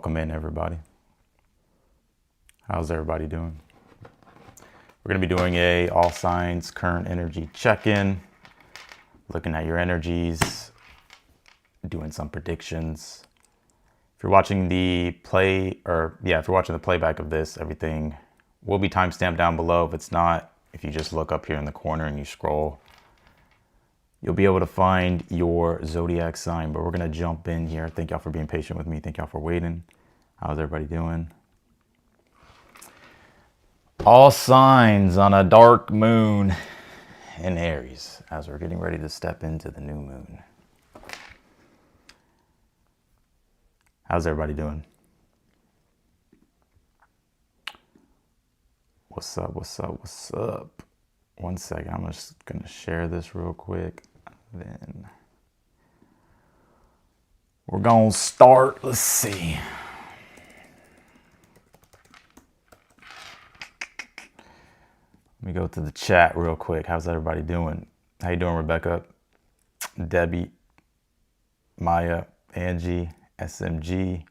Welcome in, everybody. How's everybody doing? We're going to be doing a all signs current energy check-in, looking at your energies, doing some predictions. If you're watching the if you're watching the playback of this, everything will be timestamped down below. If it's not, if you just look up here in the corner and you scroll, you'll be able to find your zodiac sign. But we're going to jump in here. Thank y'all for being patient with me. Thank y'all for waiting. How's everybody doing? All signs on a dark moon in Aries as we're getting ready to step into the new moon. How's everybody doing? What's up? What's up? What's up? One second. I'm just going to share this real quick. Then we're going to start. Let's see. Let me go to the chat real quick. How's everybody doing? How you doing, Rebecca? Debbie, Maya, Angie, SMG.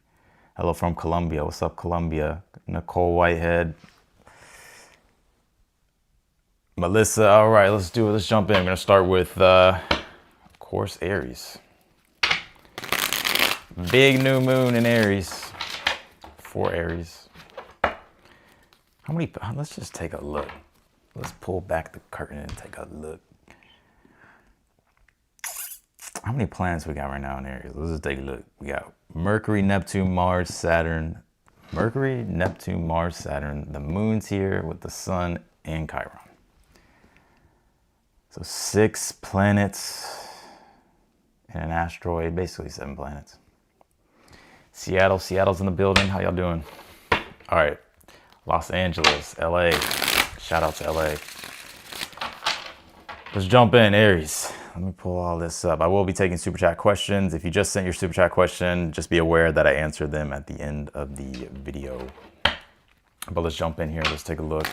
Hello from Colombia. What's up, Colombia? Nicole Whitehead. Melissa. All right, let's do it. Let's jump in. I'm going to start with, of course, Aries. Big new moon in Aries. For Aries. How many? Let's just take a look. Let's pull back the curtain and take a look. How many planets we got right now in Aries? Let's just take a look. We got Mercury, Neptune, Mars, Saturn. Mercury, Neptune, Mars, Saturn. The moon's here with the sun and Chiron. So 6 planets and an asteroid, basically 7 planets. Seattle's in the building. How y'all doing? All right, Los Angeles, LA. Shout out to LA. Let's jump in, Aries. Let me pull all this up. I will be taking super chat questions. If you just sent your super chat question, just be aware that I answer them at the end of the video. But let's jump in here. Let's take a look.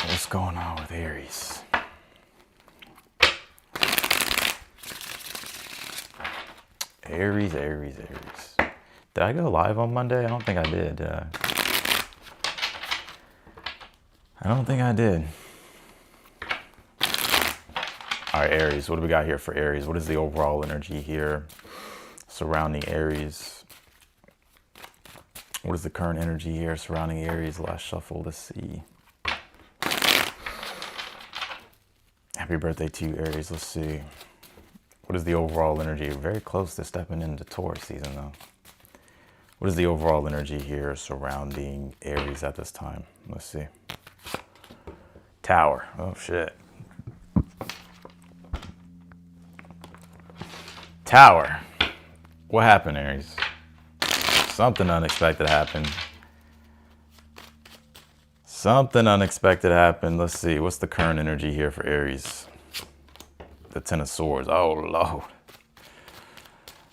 What's going on with Aries? Aries. Did I go live on Monday? I don't think I did. I don't think I did. All right, Aries. What do we got here for Aries? What is the overall energy here surrounding Aries? What is the current energy here surrounding Aries? Last shuffle. Let's see. Happy birthday to you, Aries. Let's see. What is the overall energy? Very close to stepping into Taurus season, though. What is the overall energy here surrounding Aries at this time? Let's see. Tower. Oh, shit. Tower. What happened, Aries? Something unexpected happened. Something unexpected happened. Let's see. What's the current energy here for Aries? The Ten of Swords. Oh, Lord.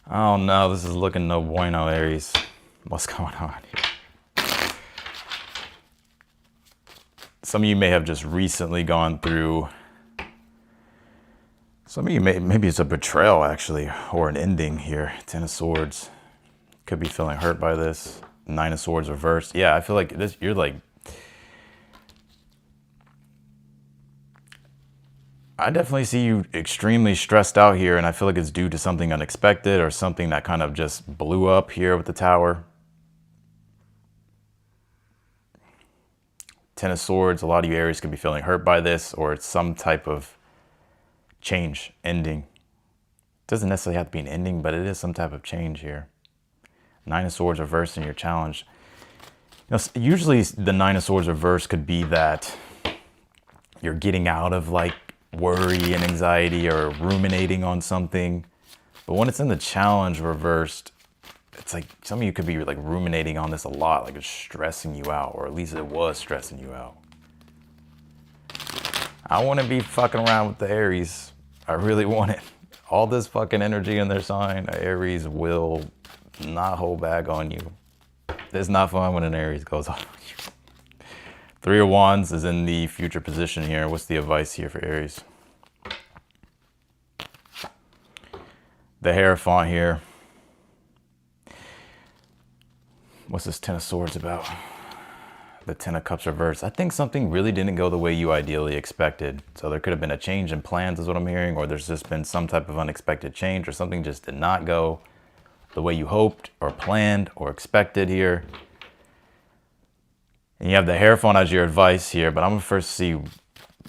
Oh, no. This is looking no bueno, Aries. What's going on here? Some of you may have just recently gone through. Some of you maybe it's a betrayal, actually, or an ending here. Ten of Swords. Could be feeling hurt by this. Nine of Swords reversed. Yeah, I feel like this. You're like. I definitely see you extremely stressed out here, and I feel like it's due to something unexpected or something that kind of just blew up here with the Tower. Ten of Swords, a lot of you Aries could be feeling hurt by this, or it's some type of change, ending. It doesn't necessarily have to be an ending, but it is some type of change here. Nine of Swords reversed in your challenge. You know, usually the Nine of Swords reversed could be that you're getting out of like worry and anxiety or ruminating on something. But when it's in the challenge reversed, it's like some of you could be like ruminating on this a lot, like it's stressing you out, or at least it was stressing you out. I want to be fucking around with the Aries. I really want it. All this fucking energy in their sign, Aries will not hold back on you. It's not fun when an Aries goes off on you. Three of Wands is in the future position here. What's the advice here for Aries? The Hierophant here. What's this Ten of Swords about? The Ten of Cups reversed. I think something really didn't go the way you ideally expected. So there could have been a change in plans is what I'm hearing, or there's just been some type of unexpected change, or something just did not go the way you hoped or planned or expected here. And you have the Hierophant as your advice here, but I'm going to first see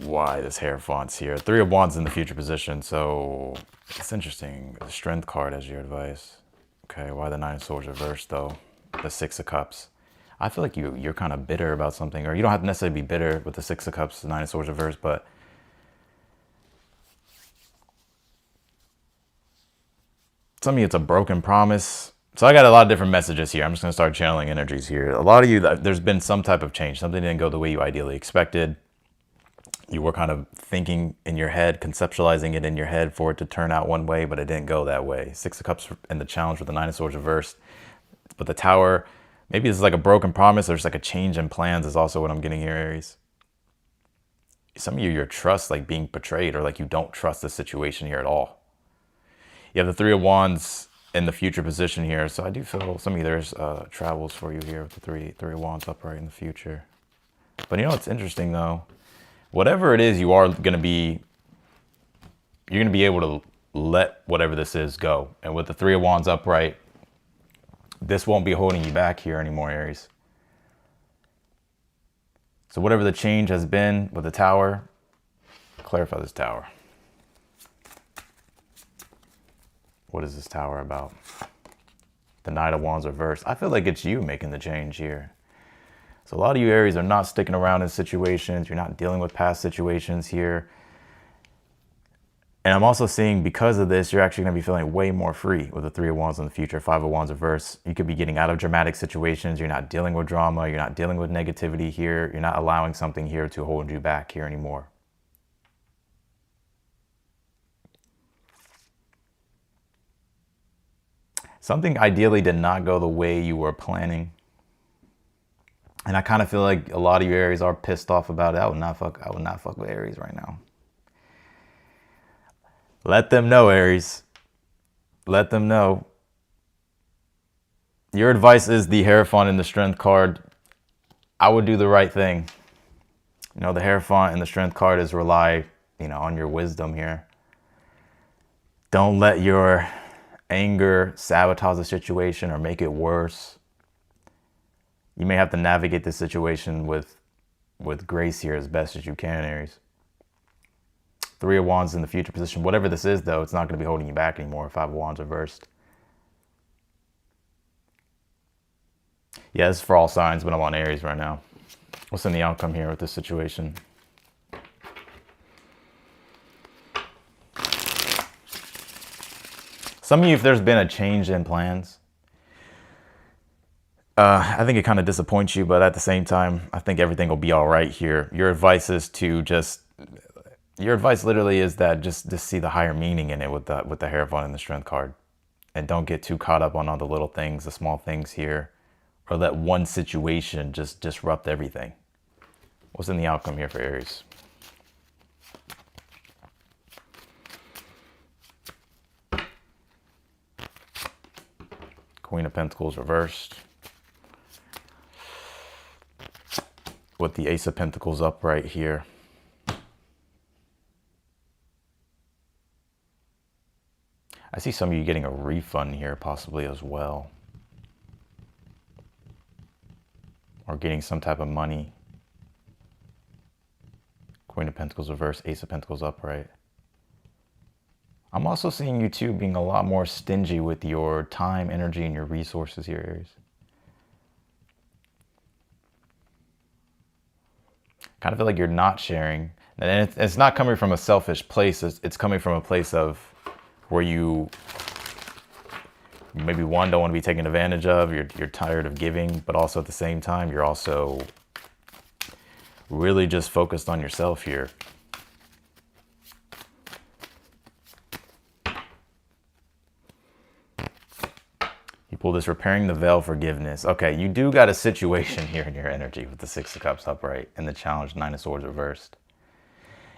why this Hierophant's here. Three of Wands in the future position, so it's interesting. The Strength card as your advice. Okay, why the Nine of Swords reversed though? The Six of Cups. I feel like you're kind of bitter about something, or you don't have to necessarily be bitter with the Six of Cups, the Nine of Swords reversed, but some of you, it's a broken promise. So I got a lot of different messages here. I'm just going to start channeling energies here. A lot of you, there's been some type of change. Something didn't go the way you ideally expected. You were kind of thinking in your head, conceptualizing it in your head for it to turn out one way, but it didn't go that way. Six of Cups and the challenge with the Nine of Swords reversed. But the Tower, maybe this is like a broken promise, or just like a change in plans is also what I'm getting here, Aries. Some of you, your trust like being betrayed, or like you don't trust the situation here at all. You have the Three of Wands in the future position here. So I do feel some of you, there's travels for you here with the three of Wands upright in the future. But you know what's interesting though? Whatever it is, you are going to be, you're going to be able to let whatever this is go. And with the Three of Wands upright, this won't be holding you back here anymore, Aries. So whatever the change has been with the Tower, clarify this Tower. What is this Tower about? The Knight of Wands reversed. I feel like it's you making the change here. So a lot of you Aries are not sticking around in situations. You're not dealing with past situations here. And I'm also seeing because of this, you're actually going to be feeling way more free with the Three of Wands in the future, Five of Wands reverse. You could be getting out of dramatic situations. You're not dealing with drama. You're not dealing with negativity here. You're not allowing something here to hold you back here anymore. Something ideally did not go the way you were planning. And I kind of feel like a lot of you Aries are pissed off about it. I would not fuck with Aries right now. Let them know, Aries. Let them know. Your advice is the Hierophant and the Strength card. I would do the right thing. You know, the Hierophant and the Strength card is rely, on your wisdom here. Don't let your anger sabotage the situation or make it worse. You may have to navigate this situation with grace here as best as you can, Aries. Three of Wands in the future position. Whatever this is, though, it's not going to be holding you back anymore. Five of Wands reversed. Yeah, this is for all signs, but I'm on Aries right now. What's in the outcome here with this situation? Some of you, if there's been a change in plans, I think it kind of disappoints you, but at the same time, I think everything will be all right here. Your advice is to your advice literally is that just see the higher meaning in it with the Hierophant and the Strength card. And don't get too caught up on all the little things, the small things here, or let one situation just disrupt everything. What's in the outcome here for Aries? Queen of Pentacles reversed. With the Ace of Pentacles upright here. I see some of you getting a refund here possibly as well. Or getting some type of money. Queen of Pentacles reversed, Ace of Pentacles upright. I'm also seeing you too being a lot more stingy with your time, energy, and your resources here, Aries. Kind of feel like you're not sharing. And it's not coming from a selfish place. It's coming from a place of where you maybe one, don't want to be taken advantage of. You're tired of giving, but also at the same time, you're also really just focused on yourself here. You pull this repairing the veil forgiveness. Okay, you do got a situation here in your energy with the Six of Cups upright and the challenge Nine of Swords reversed.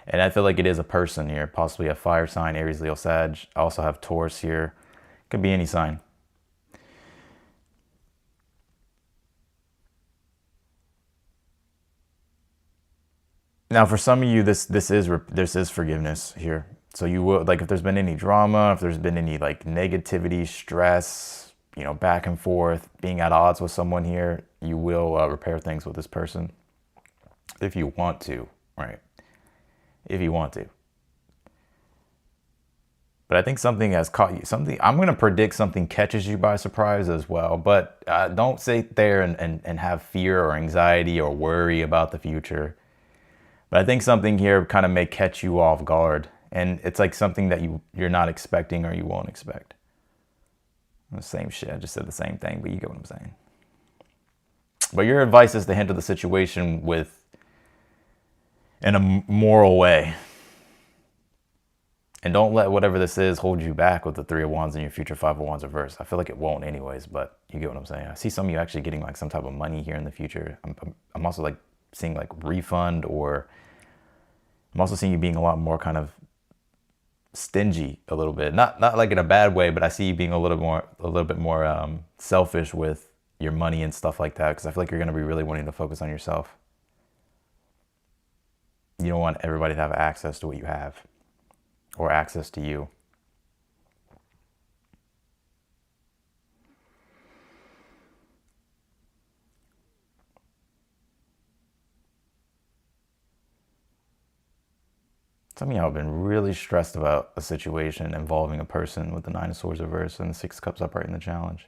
And I feel like it is a person here, possibly a fire sign, Aries, Leo, Sag. I also have Taurus here. Could be any sign. Now, for some of you, this is forgiveness here. So you will, like, if there's been any drama, if there's been any like negativity, stress, you know, back and forth, being at odds with someone here, you will repair things with this person if you want to, right? If you want to. But I think something has caught you. I'm going to predict something catches you by surprise as well. But don't sit there and have fear or anxiety or worry about the future. But I think something here kind of may catch you off guard. And it's like something that you're not expecting or you won't expect. The same shit. I just said the same thing, but you get what I'm saying. But your advice is to handle the situation in a moral way. And don't let whatever this is hold you back with the 3 of Wands and your future 5 of Wands reverse. I feel like it won't anyways, but you get what I'm saying. I see some of you actually getting like some type of money here in the future. I'm also like seeing like refund, or I'm also seeing you being a lot more kind of stingy a little bit. Not like in a bad way, but I see you being a little bit more selfish with your money and stuff like that, because I feel like you're going to be really wanting to focus on yourself. You don't want everybody to have access to what you have, or access to you. Some of y'all have been really stressed about a situation involving a person with the 9 of Swords reverse and the 6 of Cups upright in the challenge.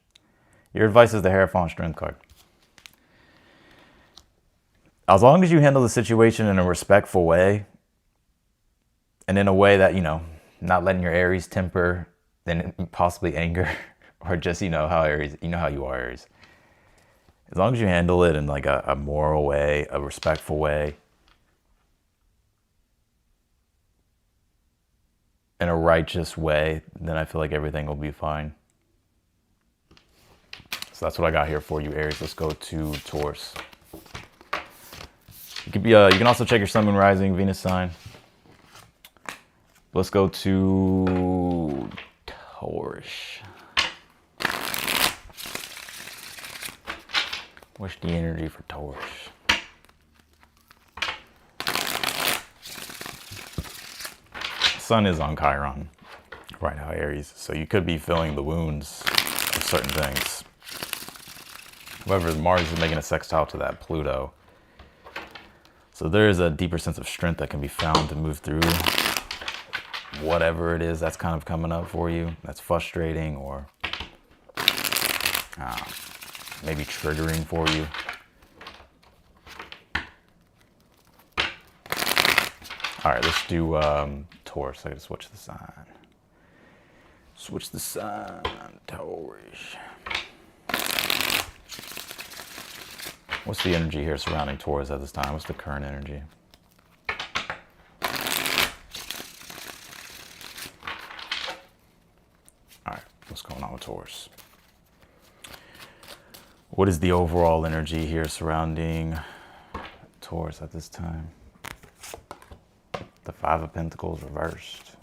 Your advice is the Hierophant Strength card. As long as you handle the situation in a respectful way, and in a way that, you know, not letting your Aries temper, then possibly anger, or just, you know how Aries, you know how you are, Aries. As long as you handle it in like a moral way, a respectful way, in a righteous way, then I feel like everything will be fine. So that's what I got here for you, Aries. Let's go to Taurus. You could be you can also check your Sun, Moon, Rising, Venus sign. Let's go to Taurus. What's the energy for Taurus? Sun is on Chiron right now, Aries. So you could be feeling the wounds of certain things. However, Mars is making a sextile to that Pluto. So there is a deeper sense of strength that can be found to move through whatever it is that's kind of coming up for you. That's frustrating or maybe triggering for you. All right, let's do Taurus. I gotta switch the sign. Switch the sign, Taurus. What's the energy here surrounding Taurus at this time? What's the current energy? All right, what's going on with Taurus? What is the overall energy here surrounding Taurus at this time? The 5 of Pentacles reversed.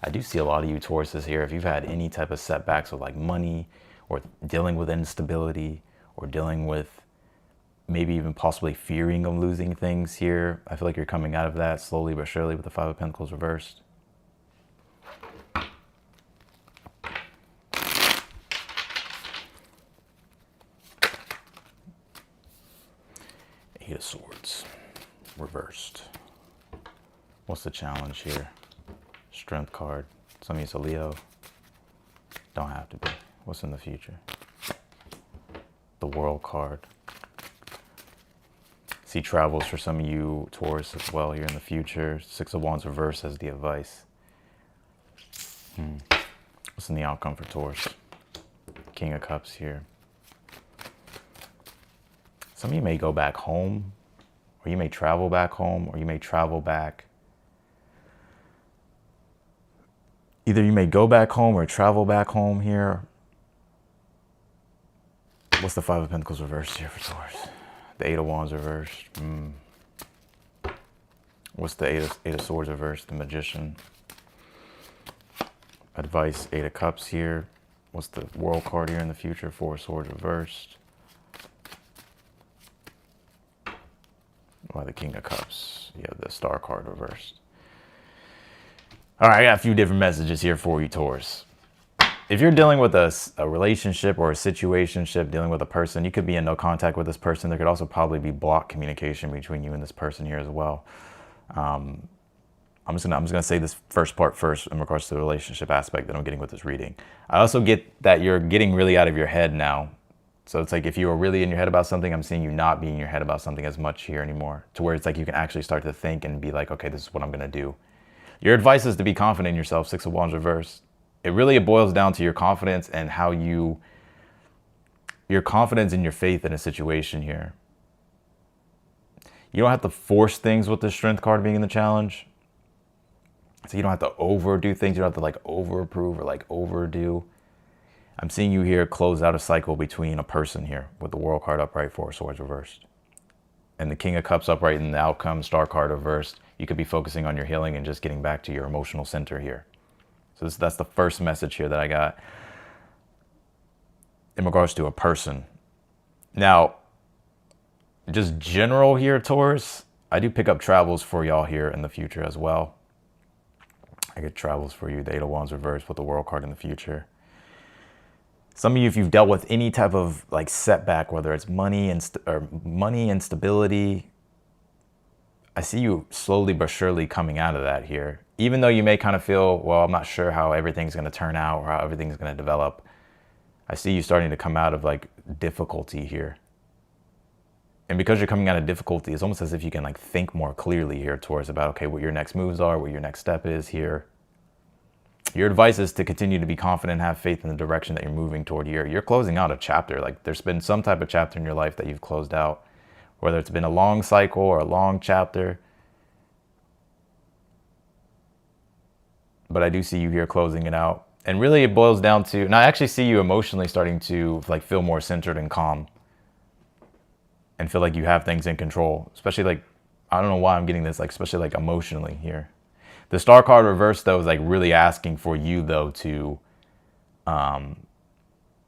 I do see a lot of you Tauruses here. If you've had any type of setbacks with like money, or dealing with instability, or dealing with maybe even possibly fearing of losing things here, I feel like you're coming out of that slowly but surely with the 5 of Pentacles reversed. Eight of Swords reversed. What's the challenge here? Strength card. Some of you, it's a Leo. Don't have to be. What's in the future? The World card. See travels for some of you Taurus as well here in the future. 6 of Wands reverse as the advice. What's in the outcome for Taurus? King of Cups here. Some of you may go back home, or you may travel back home, or you may travel back. Either you may go back home or travel back home here. What's the 5 of Pentacles reversed here for Taurus? The 8 of Wands reversed. What's the eight of Swords reversed? The Magician. Advice, 8 of Cups here. What's the World card here in the future? 4 of Swords reversed. by the King of Cups. You have the Star card reversed. All right, I got a few different messages here for you, Taurus. If you're dealing with a relationship or a situationship, dealing with a person, you could be in no contact with this person. There could also probably be blocked communication between you and this person here as well. I'm just gonna say this first part first in regards to the relationship aspect that I'm getting with this reading. I also get that you're getting really out of your head now. So it's like if you were really in your head about something, I'm seeing you not be in your head about something as much here anymore, to where it's like you can actually start to think and be like, okay, this is what I'm gonna do. Your advice is to be confident in yourself, 6 of Wands reversed. It boils down to your confidence and how your confidence and your faith in a situation here. You don't have to force things with the Strength card being in the challenge. So you don't have to overdo things. You don't have to like over approve or like overdo. I'm seeing you here close out a cycle between a person here with the World card upright, 4 of Swords reversed. And the King of Cups upright and the Outcome, Star card reversed. You could be focusing on your healing and just getting back to your emotional center here. So that's the first message here that I got in regards to a person. Now, just general here, Taurus, I do pick up travels for y'all here in the future as well. I get travels for you, the 8 of Wands reversed with the World card in the future. Some of you, if you've dealt with any type of like setback, whether it's money and stability, I see you slowly but surely coming out of that here. Even though you may kind of feel, well, I'm not sure how everything's going to turn out or how everything's going to develop. I see you starting to come out of like difficulty here. And because you're coming out of difficulty, it's almost as if you can like think more clearly here towards about, okay, what your next moves are, what your next step is here. Your advice is to continue to be confident, have faith in the direction that you're moving toward here. You're closing out a chapter. Like there's been some type of chapter in your life that you've closed out, whether it's been a long cycle or a long chapter. But I do see you here closing it out. And really it boils down to, and I actually see you emotionally starting to like feel more centered and calm and feel like you have things in control, especially like, I don't know why I'm getting this, like, especially like emotionally here. The Star card reversed though is like really asking for you though to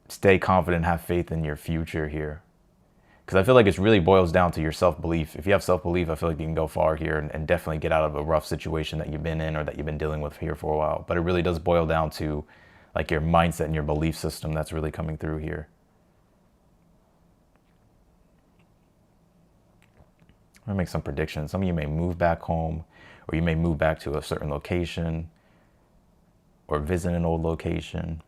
stay confident, have faith in your future here. Because I feel like it really boils down to your self-belief. If you have self-belief, I feel like you can go far here and definitely get out of a rough situation that you've been in or that you've been dealing with here for a while. But it really does boil down to like your mindset and your belief system that's really coming through here. I'm gonna make some predictions. Some of you may move back home, or you may move back to a certain location or visit an old location.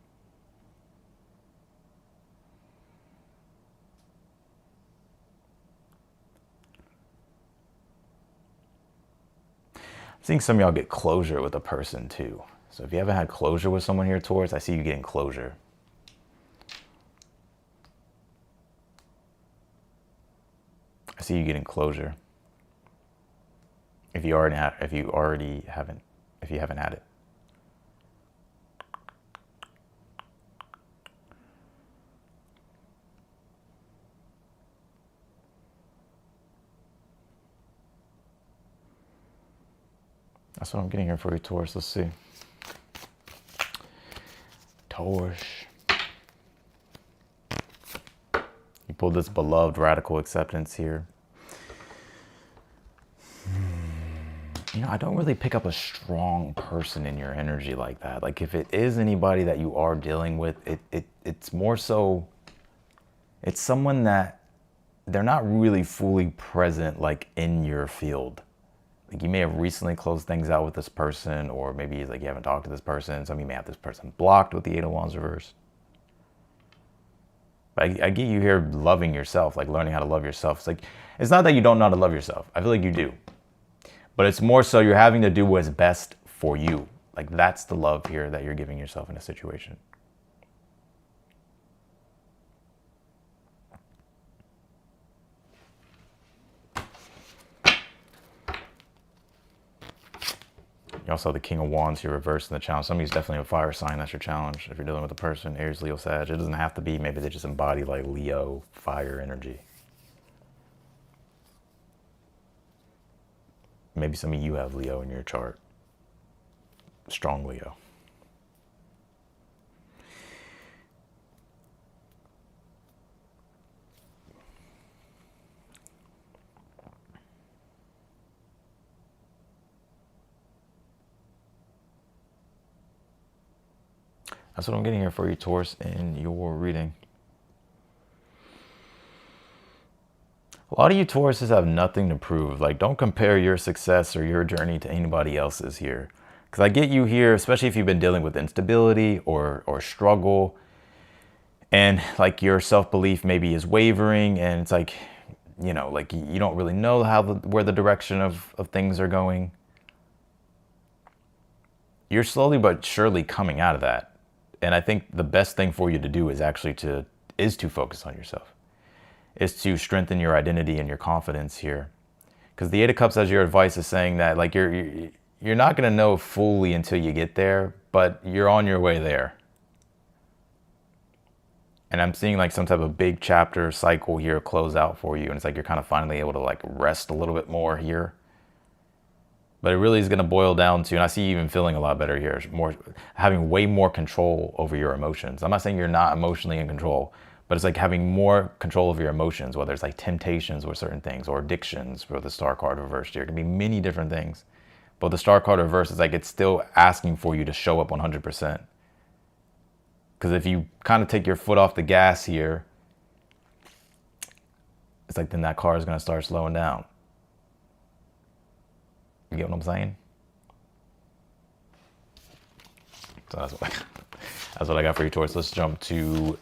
I'm seeing some of y'all get closure with a person too. So if you haven't had closure with someone here, Taurus, I see you getting closure. I see you getting closure. If you haven't had it. That's what I'm getting here for you, Taurus. Let's see. Taurus. You pulled this beloved radical acceptance here. You know, I don't really pick up a strong person in your energy like that. Like if it is anybody that you are dealing with, it's more so, it's someone that they're not really fully present like in your field. Like you may have recently closed things out with this person, or maybe it's like you haven't talked to this person. Some of you may have this person blocked with the 8 of Wands reversed. But I get you here loving yourself, like learning how to love yourself. It's like, it's not that you don't know how to love yourself. I feel like you do. But it's more so you're having to do what's best for you. Like that's the love here that you're giving yourself in a situation. You also have the King of Wands here reversed in the challenge. Somebody's definitely a fire sign. That's your challenge. If you're dealing with a person, Aries, Leo, Sag, it doesn't have to be. Maybe they just embody like Leo, fire energy. Maybe some of you have Leo in your chart. Strong Leo. That's what I'm getting here for you, Taurus, in your reading. A lot of you Tauruses have nothing to prove. Like, don't compare your success or your journey to anybody else's here. Because I get you here, especially if you've been dealing with instability or struggle. And like your self-belief maybe is wavering. And it's like, you know, like you don't really know where the direction of things are going. You're slowly but surely coming out of that. And I think the best thing for you to do is actually to focus on yourself. Is to strengthen your identity and your confidence here. Because the Eight of Cups as your advice is saying that like you're not going to know fully until you get there, but you're on your way there. And I'm seeing like some type of big chapter cycle here close out for you. And it's like you're kind of finally able to like rest a little bit more here. But it really is going to boil down to, and I see you even feeling a lot better here, more having way more control over your emotions. I'm not saying you're not emotionally in control, but it's like having more control over your emotions, whether it's like temptations or certain things or addictions for the Star card reversed here. It can be many different things. But the Star card reversed is like it's still asking for you to show up 100%. Because if you kind of take your foot off the gas here, it's like then that car is going to start slowing down. You get what I'm saying? So that's what I got for you, Taurus. Let's jump to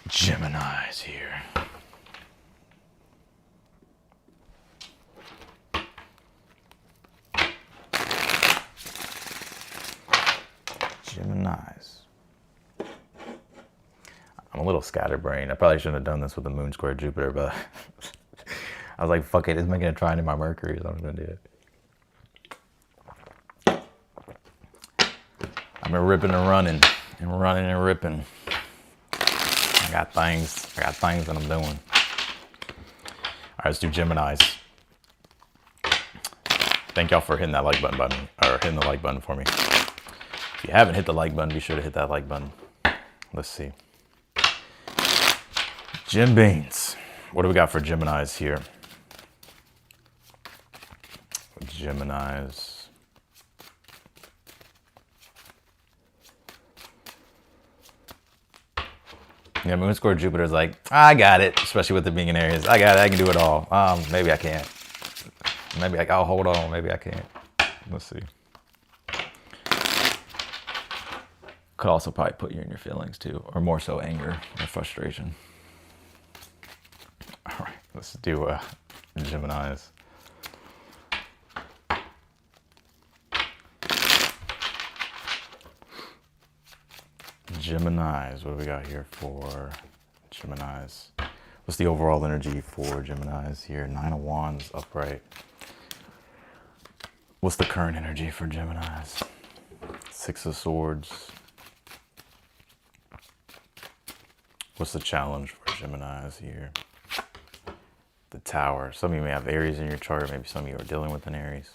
Gemini's here. Gemini's. I'm a little scatterbrained. I probably shouldn't have done this with the moon square Jupiter, but I was like, fuck it, it's making a trine in my Mercury, so I'm just gonna do it. I've been ripping and running and ripping. I got things that I'm doing. All right, let's do Gemini's. Thank y'all for hitting that like button or hitting the like button for me. If you haven't hit the like button, be sure to hit that like button. Let's see. Jim Beans. What do we got for Gemini's here? Gemini's. Yeah, moon square Jupiter's like, I got it, especially with it being in Aries. I got it, I can do it all. Maybe I can't. Maybe I'll hold on, maybe I can't. Let's see. Could also probably put you in your feelings too, or more so anger or frustration. All right, let's do Gemini's. Gemini's, what do we got here for Gemini's? What's the overall energy for Gemini's here? 9 of Wands, upright. What's the current energy for Gemini's? 6 of Swords. What's the challenge for Gemini's here? The Tower. Some of you may have Aries in your chart. Maybe some of you are dealing with an Aries.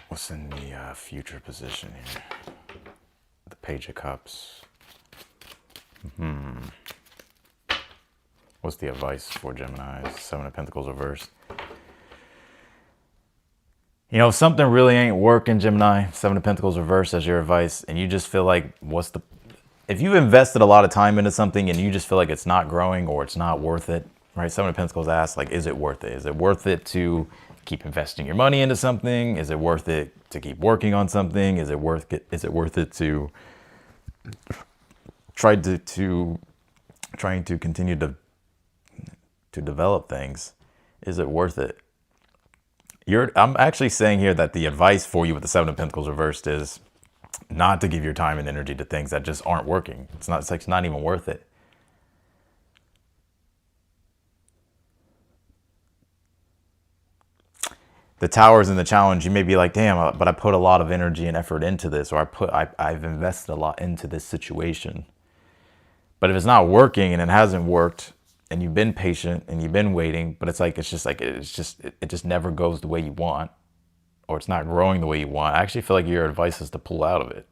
What's in the future position here? The Page of Cups. What's the advice for Gemini? 7 of Pentacles reversed. You know, if something really ain't working, Gemini, 7 of Pentacles reversed as your advice, and you just feel like, if you've invested a lot of time into something and you just feel like it's not growing or it's not worth it, right? 7 of Pentacles asks, like, is it worth it? Is it worth it to keep investing your money into something? Is it worth it to keep working on something? Is it worth it to trying to continue to develop things? Is it worth it? I'm actually saying here that the advice for you with the 7 of Pentacles reversed is not to give your time and energy to things that just aren't working. It's not even worth it. The Towers and the challenge, you may be like, damn, but I put a lot of energy and effort into this, or I've invested a lot into this situation. But if it's not working and it hasn't worked, and you've been patient and you've been waiting, but it just never goes the way you want, or it's not growing the way you want, I actually feel like your advice is to pull out of it.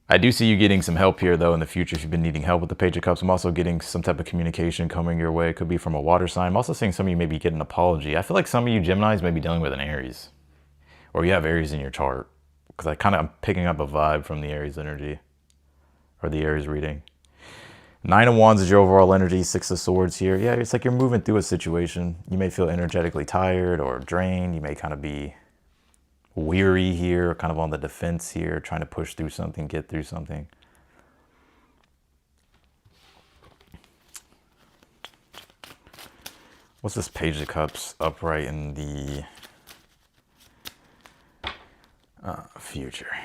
I do see you getting some help here, though, in the future if you've been needing help with the Page of Cups. I'm also getting some type of communication coming your way. It could be from a water sign. I'm also seeing some of you maybe get an apology. I feel like some of you Geminis may be dealing with an Aries. Or you have Aries in your chart. Because I'm picking up a vibe from the Aries energy. Or the Aries reading. 9 of Wands is your overall energy. 6 of Swords here. Yeah, it's like you're moving through a situation. You may feel energetically tired or drained. You may kind of be weary here, kind of on the defense here, trying to push through something, get through something. What's this Page of Cups upright in the future?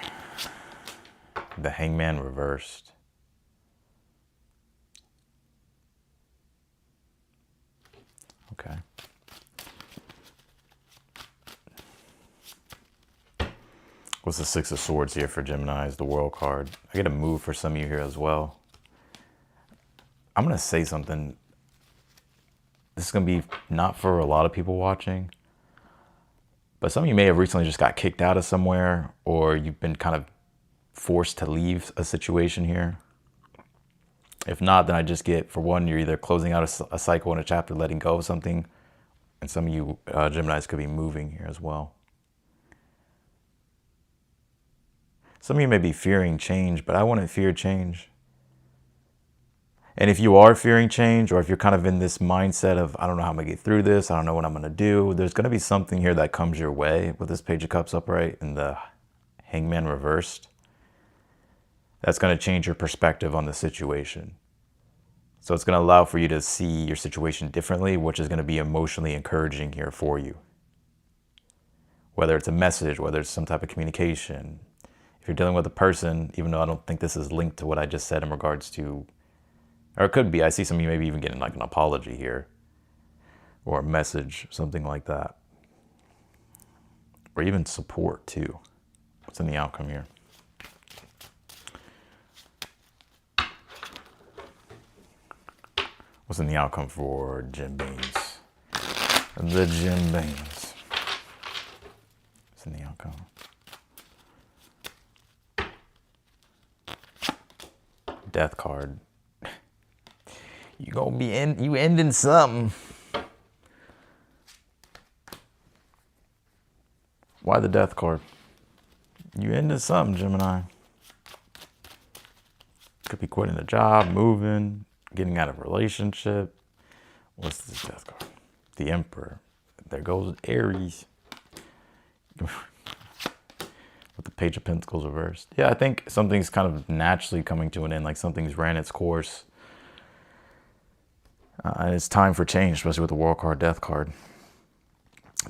The Hangman reversed. Okay. What's the Six of Swords here for Geminis? The World card. I get a move for some of you here as well. I'm going to say something. This is going to be not for a lot of people watching. But some of you may have recently just got kicked out of somewhere. Or you've been kind of forced to leave a situation here. If not, then I just get, for one, you're either closing out a cycle in a chapter, letting go of something. And some of you Geminis could be moving here as well. Some of you may be fearing change, but I wouldn't fear change. And if you are fearing change, or if you're kind of in this mindset of, I don't know how I'm going to get through this, I don't know what I'm going to do, there's going to be something here that comes your way with this Page of Cups upright and the Hangman reversed. That's going to change your perspective on the situation. So it's going to allow for you to see your situation differently, which is going to be emotionally encouraging here for you. Whether it's a message, whether it's some type of communication. If you're dealing with a person, even though I don't think this is linked to what I just said in regards to, or it could be, I see some of you maybe even getting like an apology here. Or a message, something like that. Or even support too. What's in the outcome here? What's in the outcome for Jim Beans? The Jim Beans. What's in the outcome? Death card. You gonna be you ending something. Why the Death card? You ending something, Gemini. Could be quitting a job, moving, getting out of a relationship. What's this Death card? The Emperor. There goes Aries. With the Page of Pentacles reversed. Yeah, I think something's kind of naturally coming to an end, like something's ran its course. And it's time for change, especially with the World card, Death card.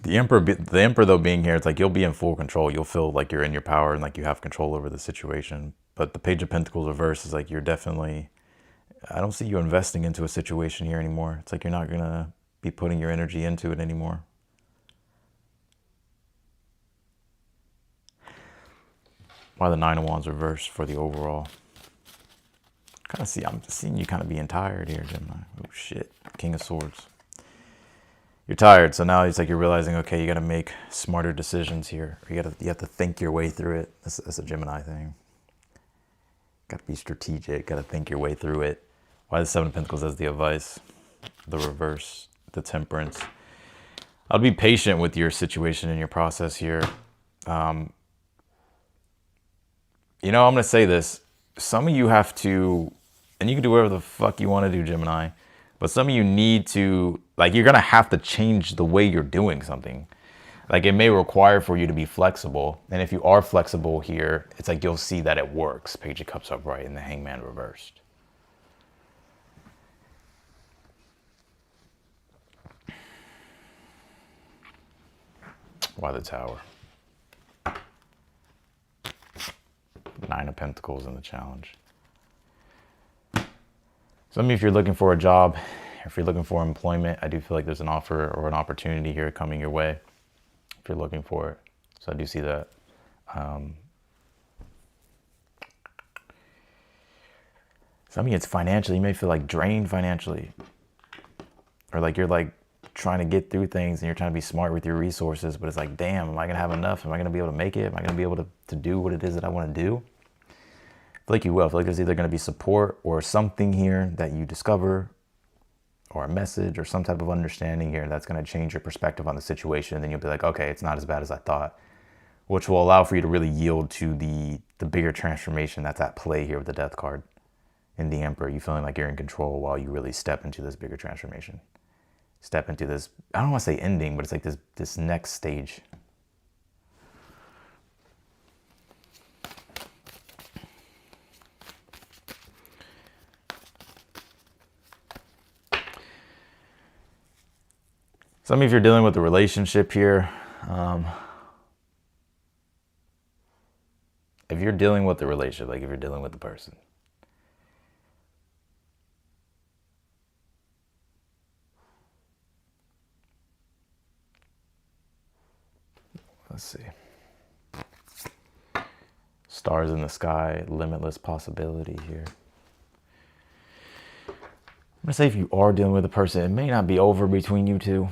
The Emperor though being here, it's like you'll be in full control. You'll feel like you're in your power and like you have control over the situation. But the Page of Pentacles reversed is like you're definitely, I don't see you investing into a situation here anymore. It's like you're not going to be putting your energy into it anymore. Why the Nine of Wands reversed for the overall? I'm seeing you kind of being tired here, Gemini. Oh shit, King of Swords. You're tired, so now it's like you're realizing, okay, you got to make smarter decisions here. You have to think your way through it. That's a Gemini thing. Got to be strategic. Got to think your way through it. Why the Seven of Pentacles as the advice? The reverse, the Temperance. I'll be patient with your situation and your process here. You know, I'm going to say this. Some of you have to, and you can do whatever the fuck you want to do, Gemini, but some of you need to, like, you're going to have to change the way you're doing something. Like, it may require for you to be flexible. And if you are flexible here, it's like you'll see that it works. Page of Cups upright and the Hangman reversed. Why the Tower? Nine of Pentacles in the challenge. Some of you, if you're looking for a job, if you're looking for employment, I do feel like there's an offer or an opportunity here coming your way if you're looking for it. So I do see that. Some of you, it's financially. You may feel like drained financially. Or like you're like trying to get through things and you're trying to be smart with your resources, but it's like, damn, am I going to have enough? Am I going to be able to make it? Am I going to be able to do what it is that I want to do? feel like you will. I feel like there's either going to be support or something here that you discover, or a message or some type of understanding here that's going to change your perspective on the situation. And then you'll be like, okay, it's not as bad as I thought, which will allow for you to really yield to the bigger transformation that's at play here with the Death card and the Emperor. You feeling like you're in control while you really step into this bigger transformation. Step into this, I don't want to say ending, but it's like this next stage. Some of you are dealing with a relationship here. If you're dealing with the relationship, like if you're dealing with the person, let's see. Stars in the sky, limitless possibility here. I'm gonna say if you are dealing with a person, it may not be over between you two.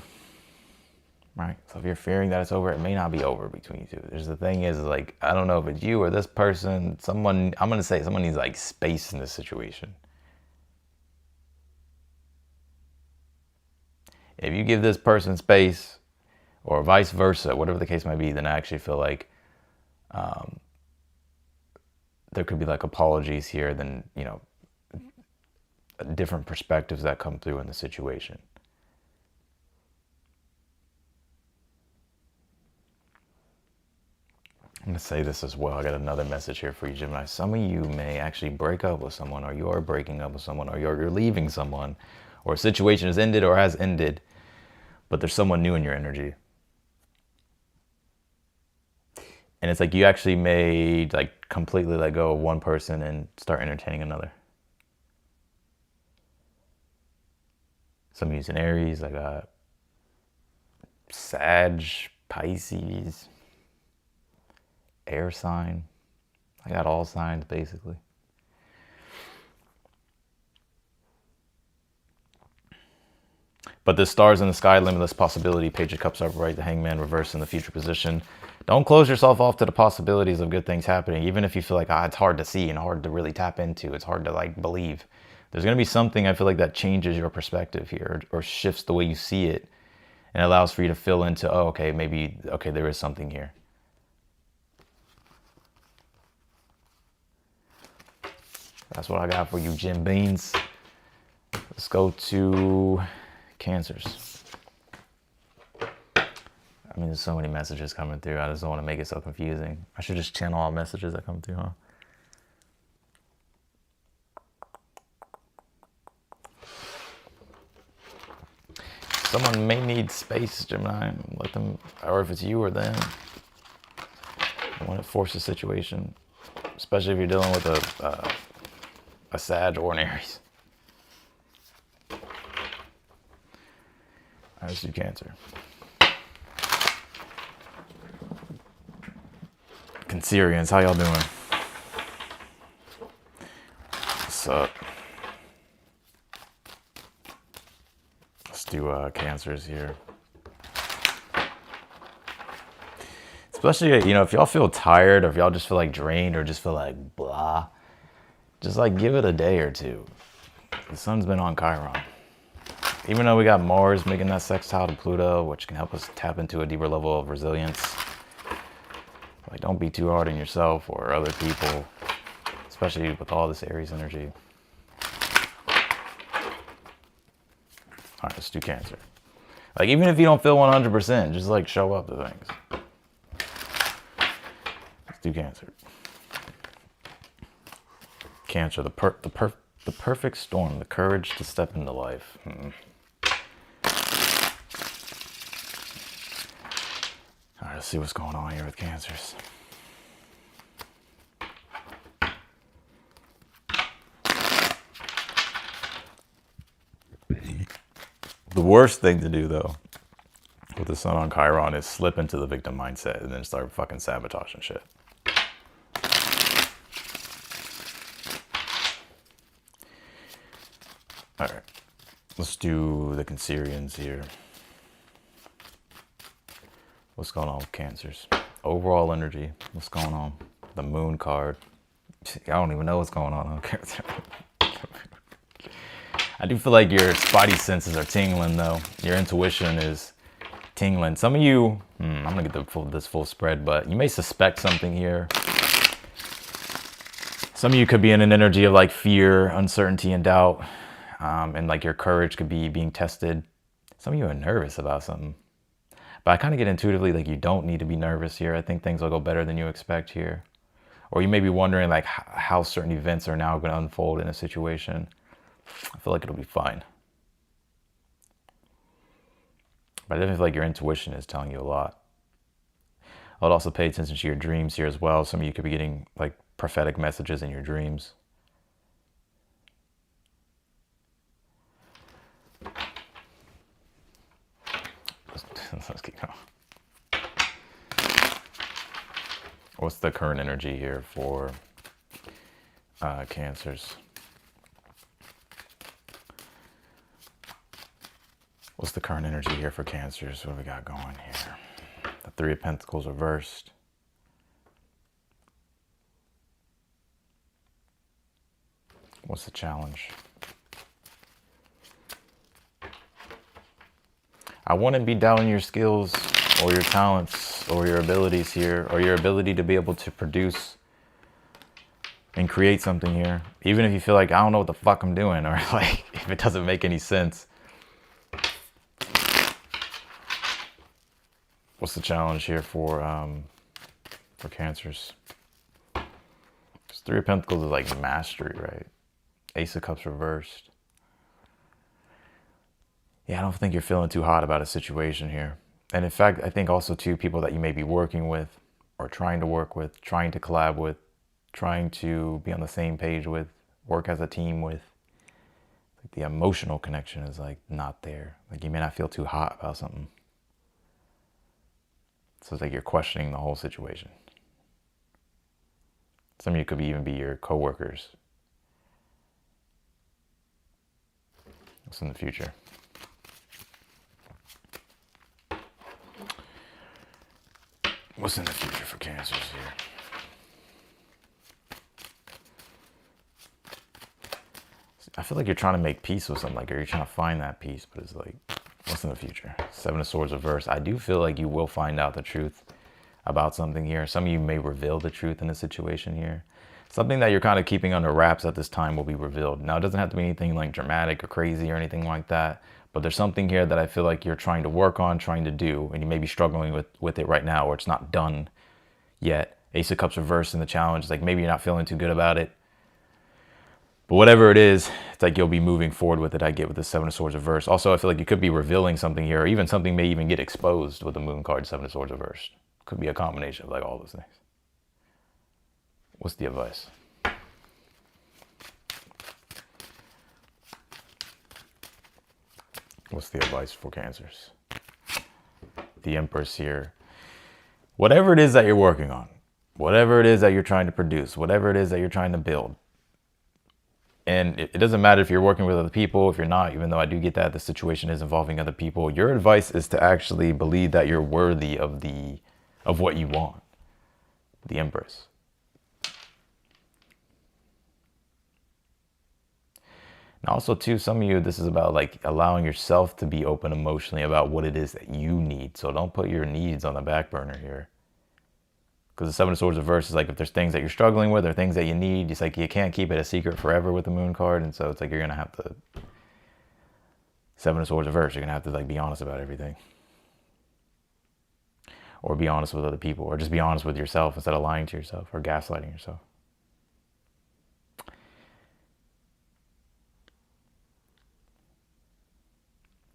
Right? So if you're fearing that it's over, it may not be over between you two. There's the thing is like, I don't know if it's you or this person, someone, I'm going to say someone needs like space in this situation. If you give this person space or vice versa, whatever the case might be, then I actually feel like there could be like apologies here, then, you know, different perspectives that come through in the situation. I'm going to say this as well. I got another message here for you, Gemini. Some of you may actually break up with someone, or you're breaking up with someone, or you're leaving someone, or a situation has ended or has ended, but there's someone new in your energy. And it's like you actually may like completely let go of one person and start entertaining another. Some of you's in Aries. I got Sag, Pisces, air sign. I got all signs basically. But the stars in the sky, limitless possibility, Page of Cups upright, the Hangman reversed in the future position. Don't close yourself off to the possibilities of good things happening, even if you feel like it's hard to see and hard to really tap into. It's hard to like believe. There's going to be something I feel like that changes your perspective here, or shifts the way you see it, and allows for you to fill into, oh, okay, maybe, okay, there is something here. That's what I got for you, Jim Beans. Let's go to Cancers. I mean, there's so many messages coming through. I just don't want to make it so confusing. I should just channel all messages that come through, huh? Someone may need space, Gemini. Let them, or if it's you or them, I want to force a situation, especially if you're dealing with a Sag or an Aries. All right, let's do Cancer. Cancerians, how y'all doing? What's up? Let's do Cancers here. Especially, you know, if y'all feel tired, or if y'all just feel like drained, or just feel like blah, just like give it a day or two. The sun's been on Chiron. Even though we got Mars making that sextile to Pluto, which can help us tap into a deeper level of resilience. Like, don't be too hard on yourself or other people, especially with all this Aries energy. All right, let's do Cancer. Like, even if you don't feel 100%, just like show up to things. Let's do Cancer. Cancer, the perfect storm, the courage to step into life. All right, let's see what's going on here with Cancers. The worst thing to do, though, with the sun on Chiron is slip into the victim mindset and then start fucking sabotaging shit. All right, let's do the Cancerians here. What's going on with Cancers? Overall energy, what's going on? The Moon card. I don't even know what's going on. I do feel like your spidey senses are tingling, though. Your intuition is tingling. Some of you, I'm gonna get this full spread, but you may suspect something here. Some of you could be in an energy of like fear, uncertainty, and doubt, and like your courage could be being tested. Some of you are nervous about something, but I kind of get intuitively like you don't need to be nervous here. I think things will go better than you expect here. Or you may be wondering like how certain events are now going to unfold in a situation. I feel like it'll be fine. But I definitely feel like your intuition is telling you a lot. I would also pay attention to your dreams here as well. Some of you could be getting like prophetic messages in your dreams. Let's keep going. What's the current energy here for Cancers? What's the current energy here for Cancers? What do we got going here? The Three of Pentacles reversed. What's the challenge? I wouldn't be doubting your skills or your talents or your abilities here, or your ability to be able to produce and create something here. Even if you feel like, I don't know what the fuck I'm doing, or like if it doesn't make any sense. What's the challenge here for Cancers? Because Three of Pentacles is like mastery, right? Ace of Cups reversed. Yeah, I don't think you're feeling too hot about a situation here. And in fact, I think also too, people that you may be working with or trying to work with, trying to collab with, trying to be on the same page with, work as a team with, like the emotional connection is like not there. Like you may not feel too hot about something. So it's like you're questioning the whole situation. Some of you could even be your coworkers. What's in the future? What's in the future for Cancers here? I feel like you're trying to make peace with something, like, or you're trying to find that peace, but it's like, what's in the future? Seven of Swords reversed. I do feel like you will find out the truth about something here. Some of you may reveal the truth in a situation here. Something that you're kind of keeping under wraps at this time will be revealed. Now, it doesn't have to be anything like dramatic or crazy or anything like that, but there's something here that I feel like you're trying to work on, trying to do, and you may be struggling with it right now, or it's not done yet. Ace of Cups reversed in the challenge. It's like maybe you're not feeling too good about it. But whatever it is, it's like you'll be moving forward with it. I get with the Seven of Swords reversed. Also, I feel like you could be revealing something here, or even something may even get exposed with the Moon card, Seven of Swords reversed. Could be a combination of like all those things. What's the advice? What's the advice for Cancers? The Empress here. Whatever it is that you're working on, whatever it is that you're trying to produce, whatever it is that you're trying to build, and it doesn't matter if you're working with other people, if you're not, even though I do get that the situation is involving other people, your advice is to actually believe that you're worthy of what you want. The Empress. And also too, some of you, this is about like allowing yourself to be open emotionally about what it is that you need. So don't put your needs on the back burner here. Because the Seven of Swords reverse is like if there's things that you're struggling with or things that you need, it's like you can't keep it a secret forever with the Moon card. And so it's like you're going to have to, Seven of Swords reverse, you're going to have to like be honest about everything. Or be honest with other people, or just be honest with yourself instead of lying to yourself or gaslighting yourself.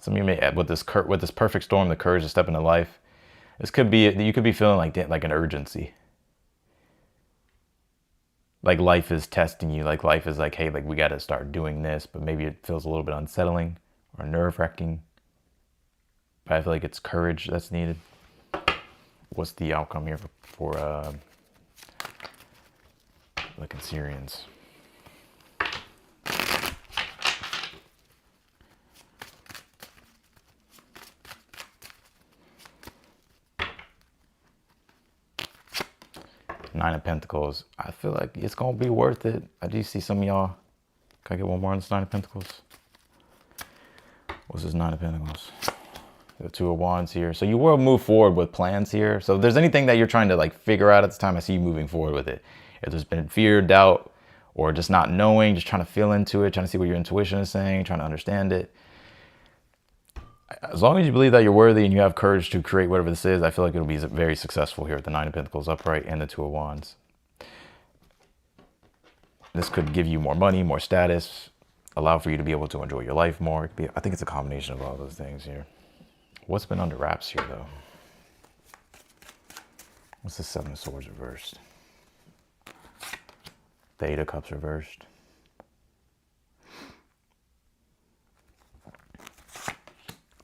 Some of you may, with this perfect storm, the courage to step into life, this could be, you could be feeling like an urgency. Like life is testing you, like life is like, hey, like we got to start doing this, but maybe it feels a little bit unsettling or nerve-wracking. But I feel like it's courage that's needed. What's the outcome here for the Cancerians? Nine of Pentacles. I feel like it's going to be worth it. I do see some of y'all. Can I get one more on this Nine of Pentacles? What's this Nine of Pentacles? The Two of Wands here. So you will move forward with plans here. So if there's anything that you're trying to like figure out at this time, I see you moving forward with it. If there's been fear, doubt, or just not knowing, just trying to feel into it, trying to see what your intuition is saying, trying to understand it. As long as you believe that you're worthy and you have courage to create whatever this is, I feel like it'll be very successful here with the Nine of Pentacles upright and the Two of Wands. This could give you more money, more status, allow for you to be able to enjoy your life more. I think it's a combination of all those things here. What's been under wraps here, though? What's the Seven of Swords reversed? The Eight of Cups reversed.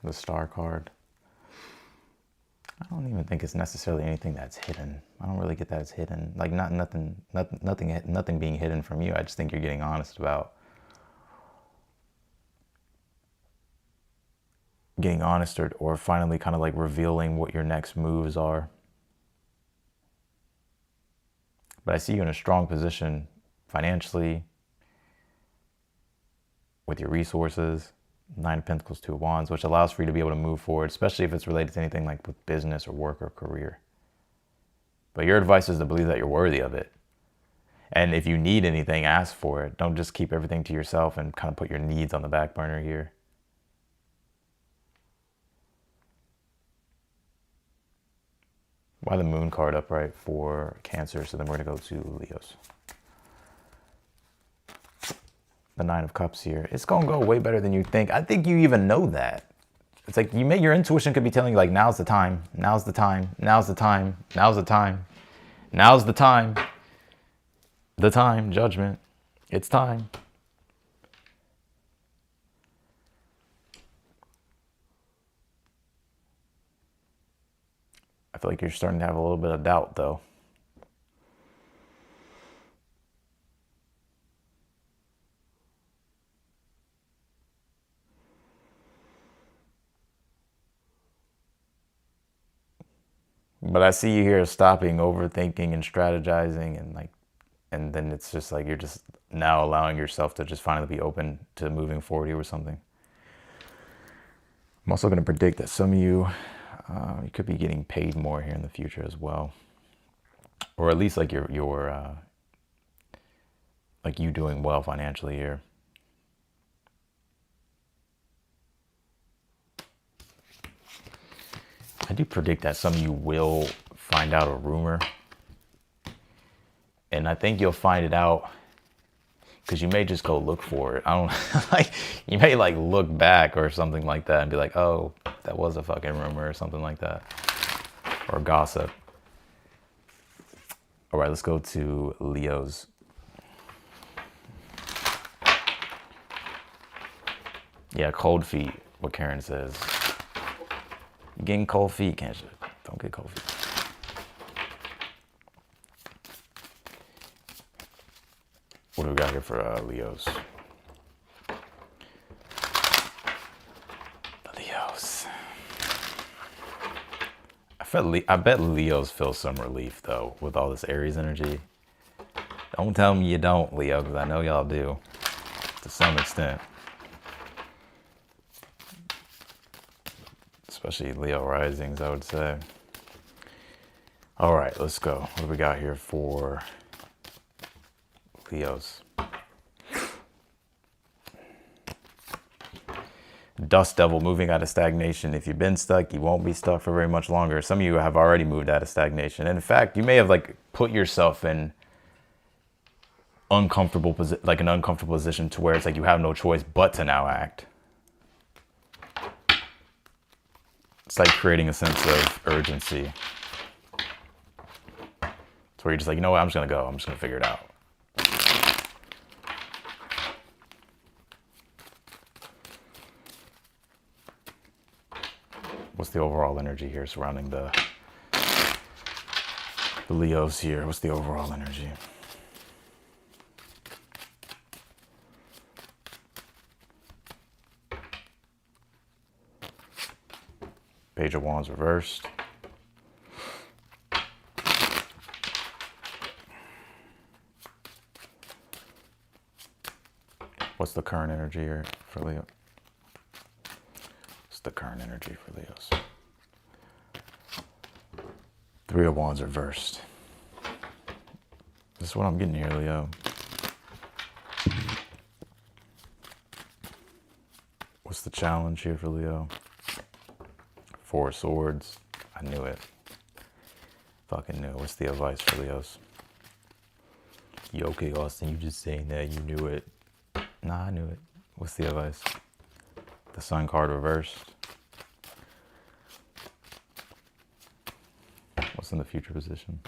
The Star card. I don't even think it's necessarily anything that's hidden. I don't really get that it's hidden. Like nothing being hidden from you. I just think you're getting honest about getting honest or finally kind of like revealing what your next moves are. But I see you in a strong position financially, with your resources. Nine of Pentacles, Two of Wands, which allows for you to be able to move forward, especially if it's related to anything like with business or work or career. But your advice is to believe that you're worthy of it. And if you need anything, ask for it. Don't just keep everything to yourself and kind of put your needs on the back burner here. Why the Moon card upright for Cancer? So then we're going to go to Leos. The Nine of Cups here. It's going to go way better than you think. I think you even know that. It's like your intuition could be telling you like, now's the time, now's the time, now's the time, now's the time, now's the time, judgment, it's time. I feel like you're starting to have a little bit of doubt though. But I see you here stopping, overthinking and strategizing and then it's just like you're just now allowing yourself to just finally be open to moving forward here with something. I'm also going to predict that some of you, you could be getting paid more here in the future as well. Or at least like like you doing well financially here. I do predict that some of you will find out a rumor. And I think you'll find it out because you may just go look for it. I don't like, you may like look back or something like that and be like, oh, that was a fucking rumor or something like that. Or gossip. All right, let's go to Leos. Yeah, cold feet, what Karen says. Getting cold feet, can't you? Don't get cold feet. What do we got here for Leos? The Leos. I bet Leos feel some relief though with all this Aries energy. Don't tell me you don't, Leo, because I know y'all do to some extent. Especially Leo risings, I would say. All right, let's go. What do we got here for Leos? Dust Devil, moving out of stagnation. If you've been stuck, you won't be stuck for very much longer. Some of you have already moved out of stagnation. And in fact, you may have like put yourself in an uncomfortable position to where it's like you have no choice but to now act. It's like creating a sense of urgency. It's where you're just like, you know what, I'm just gonna go. I'm just gonna figure it out. What's the overall energy here surrounding the Leos here? What's the overall energy? Page of Wands reversed. What's the current energy here for Leo? What's the current energy for Leos? Three of Wands reversed. This is what I'm getting here, Leo. What's the challenge here for Leo? Four of Swords. I knew it. Fucking knew it. What's the advice for Leos? You okay, Austin? You just saying that you knew it. Nah, I knew it. What's the advice? The Sun card reversed. What's in the future position?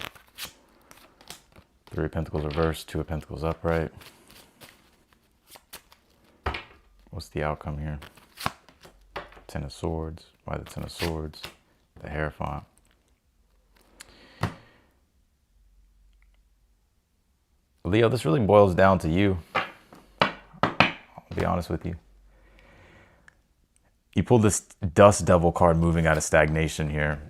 Three of Pentacles reversed, Two of Pentacles upright. What's the outcome here? Ten of Swords. Why the Ten of Swords? The Hierophant. Leo, this really boils down to you. I'll be honest with you. You pulled this Dust Devil card, moving out of stagnation here.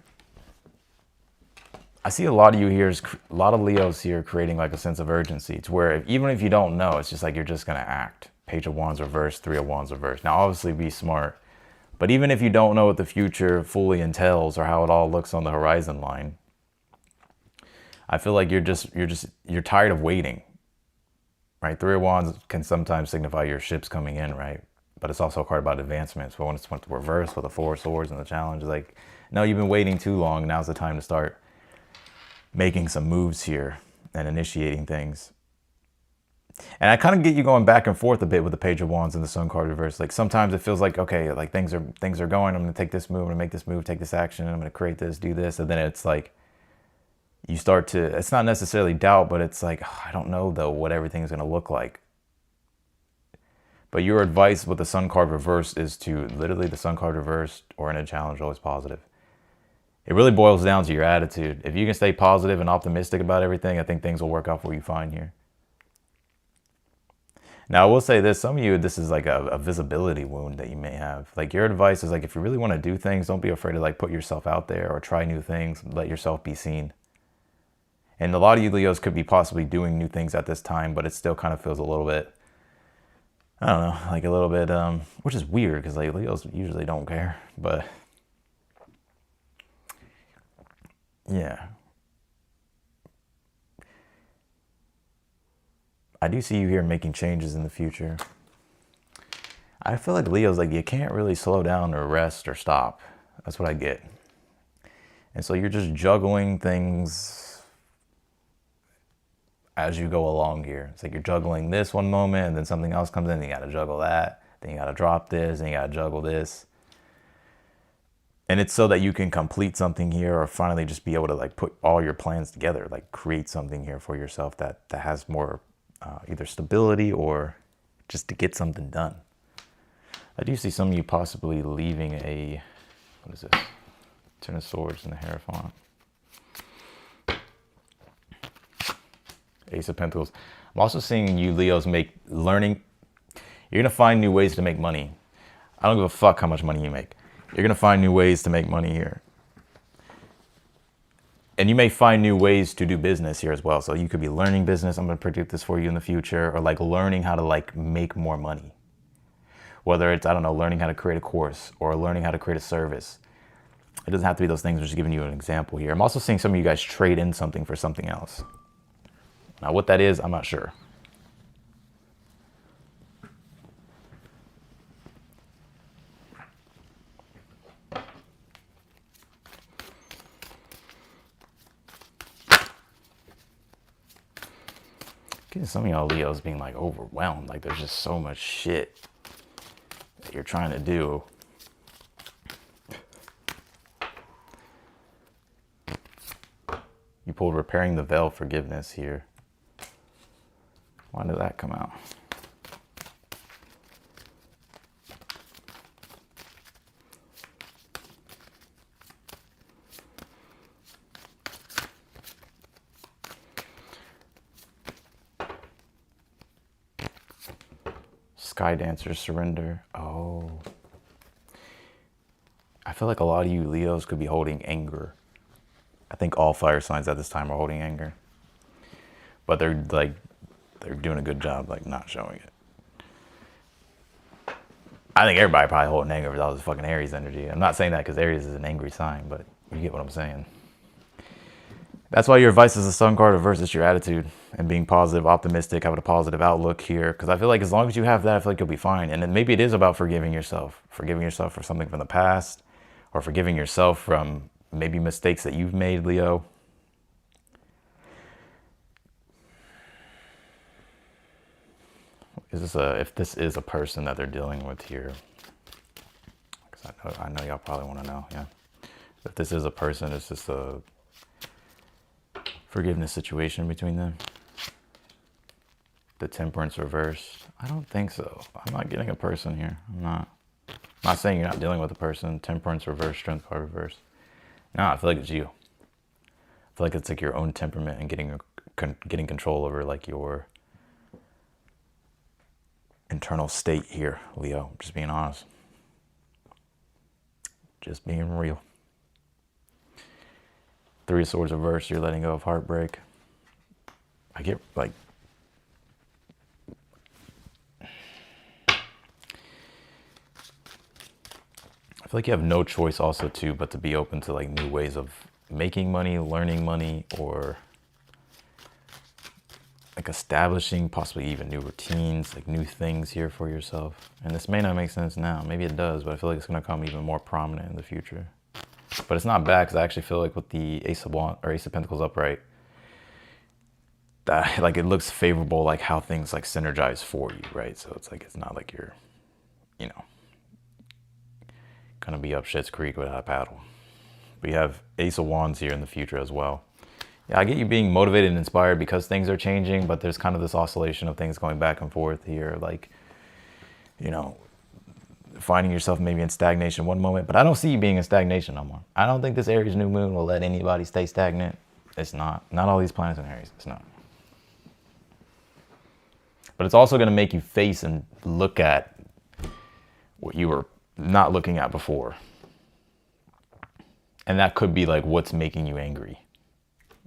I see a lot of you here, a lot of Leos here creating like a sense of urgency. It's where even if you don't know, it's just like you're just going to act. Page of Wands reversed, Three of Wands reversed. Now, obviously be smart. But even if you don't know what the future fully entails or how it all looks on the horizon line, I feel like you're tired of waiting, right? Three of Wands can sometimes signify your ships coming in, right? But it's also a card about advancements. But when it's went to reverse with the Four of Swords and the challenge, like, no, you've been waiting too long. Now's the time to start making some moves here and initiating things. And I kind of get you going back and forth a bit with the Page of Wands and the Sun card reverse. Like sometimes it feels like, okay, like things are going. I'm going to take this move. I'm going to make this move, take this action. I'm going to create this, do this. And then it's like you start to, it's not necessarily doubt, but it's like, oh, I don't know though what everything's going to look like. But your advice with the Sun card reversed is to literally the Sun card reversed or in a challenge, always positive. It really boils down to your attitude. If you can stay positive and optimistic about everything, I think things will work out for you fine here. Now, I will say this. Some of you, this is like a visibility wound that you may have. Like your advice is like, if you really want to do things, don't be afraid to like put yourself out there or try new things. Let yourself be seen. And a lot of you Leos could be possibly doing new things at this time, but it still kind of feels a little bit, I don't know, like a little bit, which is weird because like Leos usually don't care, but yeah. I do see you here making changes in the future. I feel like Leo's like, you can't really slow down or rest or stop. That's what I get. And so you're just juggling things as you go along here. It's like you're juggling this one moment and then something else comes in and you got to juggle that. Then you got to drop this and you got to juggle this. And it's so that you can complete something here or finally just be able to like put all your plans together, like create something here for yourself that has more either stability or just to get something done. I do see some of you possibly leaving a, what is this? Ten of Swords and the Hierophant. Ace of Pentacles. I'm also seeing you Leos learning. You're going to find new ways to make money. I don't give a fuck how much money you make. You're going to find new ways to make money here. And you may find new ways to do business here as well. So you could be learning business. I'm going to predict this for you in the future. Or like learning how to like make more money. Whether it's, I don't know, learning how to create a course or learning how to create a service. It doesn't have to be those things. I'm just giving you an example here. I'm also seeing some of you guys trade in something for something else. Now what that is, I'm not sure. Getting some of y'all Leos being like overwhelmed. Like there's just so much shit that you're trying to do. You pulled repairing the veil, forgiveness here. Why did that come out? Sky Dancer, surrender. Oh. I feel like a lot of you Leos could be holding anger. I think all fire signs at this time are holding anger. But they're doing a good job like not showing it. I think everybody probably holding anger if that was fucking Aries energy. I'm not saying that because Aries is an angry sign, but you get what I'm saying. That's why your advice is the Sun card versus your attitude and being positive, optimistic, having a positive outlook here. Because I feel like as long as you have that, I feel like you'll be fine. And then maybe it is about forgiving yourself for something from the past, or forgiving yourself from maybe mistakes that you've made, Leo. If this is a person that they're dealing with here, because I know y'all probably want to know, yeah. If this is a person, it's just a forgiveness situation between them. The Temperance reversed. I don't think so. I'm not getting a person here. I'm not saying you're not dealing with a person. Temperance reversed, Strength card reversed. No, I feel like it's you. I feel like it's like your own temperament and getting control over like your internal state here, Leo. Just being honest. Just being real. Three of Swords reversed. You're letting go of heartbreak. I get like, I feel like you have no choice also too, but to be open to like new ways of making money, learning money, or like establishing possibly even new routines, like new things here for yourself. And this may not make sense now. Maybe it does, but I feel like it's going to come even more prominent in the future. But it's not bad because I actually feel like with the Ace of Pentacles upright, that like it looks favorable, like how things like synergize for you, right? So it's like it's not like you're, you know, gonna be up shit's creek without a paddle. We have Ace of Wands here in the future as well. Yeah, I get you being motivated and inspired because things are changing, but there's kind of this oscillation of things going back and forth here, like, you know, finding yourself maybe in stagnation one moment, but I don't see you being in stagnation no more. I don't think this Aries new moon will let anybody stay stagnant. It's not all these planets in Aries. It's not. But it's also going to make you face and look at what you were not looking at before. And that could be like what's making you angry.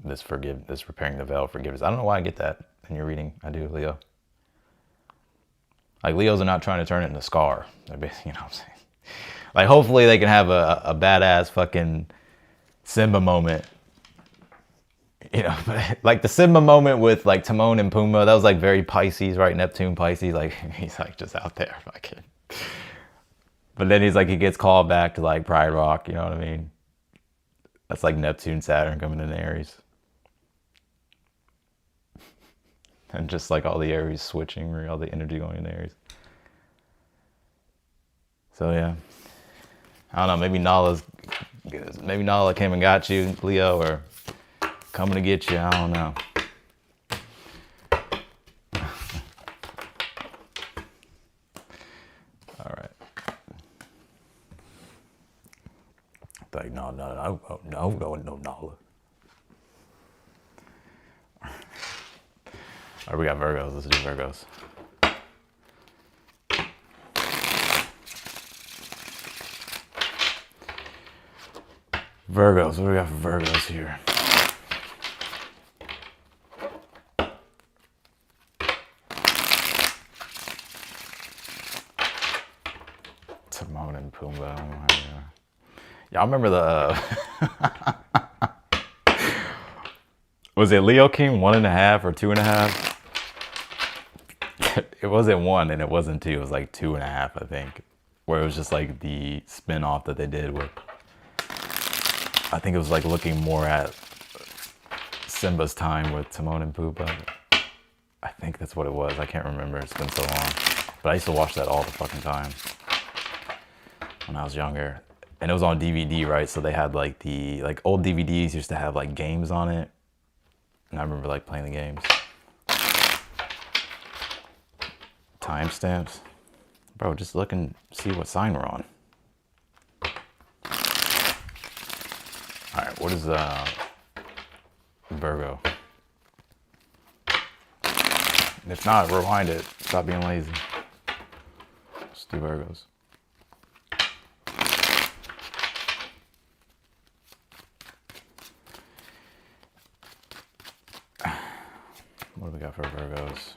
This repairing the veil, forgiveness. I don't know why I get that in your reading. I do, Leo. Like Leos are not trying to turn it into Scar. They're basically, you know what I'm saying? Like hopefully they can have a badass fucking Simba moment. You know, like the Simba moment with like Timon and Pumbaa, that was like very Pisces, right? Neptune, Pisces, like he's like just out there fucking. But then he's like, he gets called back to like Pride Rock, you know what I mean? That's like Neptune, Saturn coming in Aries. And just like all the Aries switching, or all the energy going in Aries. So yeah, I don't know, maybe Nala came and got you, Leo, or coming to get you, I don't know. All right. Like, no, Nala. All right, we got Virgos. Let's do Virgos. Virgos, what do we got for Virgos here? Timon and Pumbaa. Y'all remember the... was it Leo King 1.5 or 2.5? It wasn't 1 and it wasn't 2. It was like 2.5, I think. Where it was just like the spin-off that they did with... I think it was like looking more at Simba's time with Timon and Pumbaa. I think that's what it was. I can't remember. It's been so long. But I used to watch that all the fucking time when I was younger. And it was on DVD, right? So they had like the old DVDs used to have like games on it. And I remember like playing the games. Timestamps. Bro, just look and see what sign we're on. All right, what is Virgo? If not, rewind it. Stop being lazy. Let's do Virgos. What do we got for Virgos?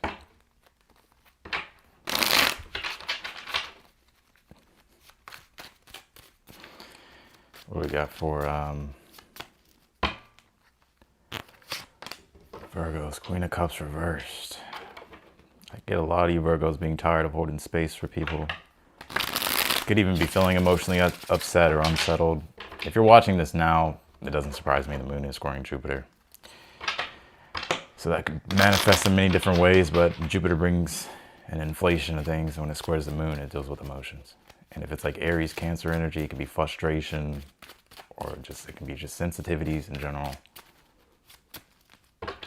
What do we got for Virgos? Queen of Cups reversed. I get a lot of you Virgos being tired of holding space for people. Could even be feeling emotionally upset or unsettled. If you're watching this now, it doesn't surprise me. The moon is squaring Jupiter. So that could manifest in many different ways, but Jupiter brings an inflation of things. When it squares the moon, it deals with emotions. And if it's like Aries, Cancer energy, it could be frustration, or just it can be just sensitivities in general.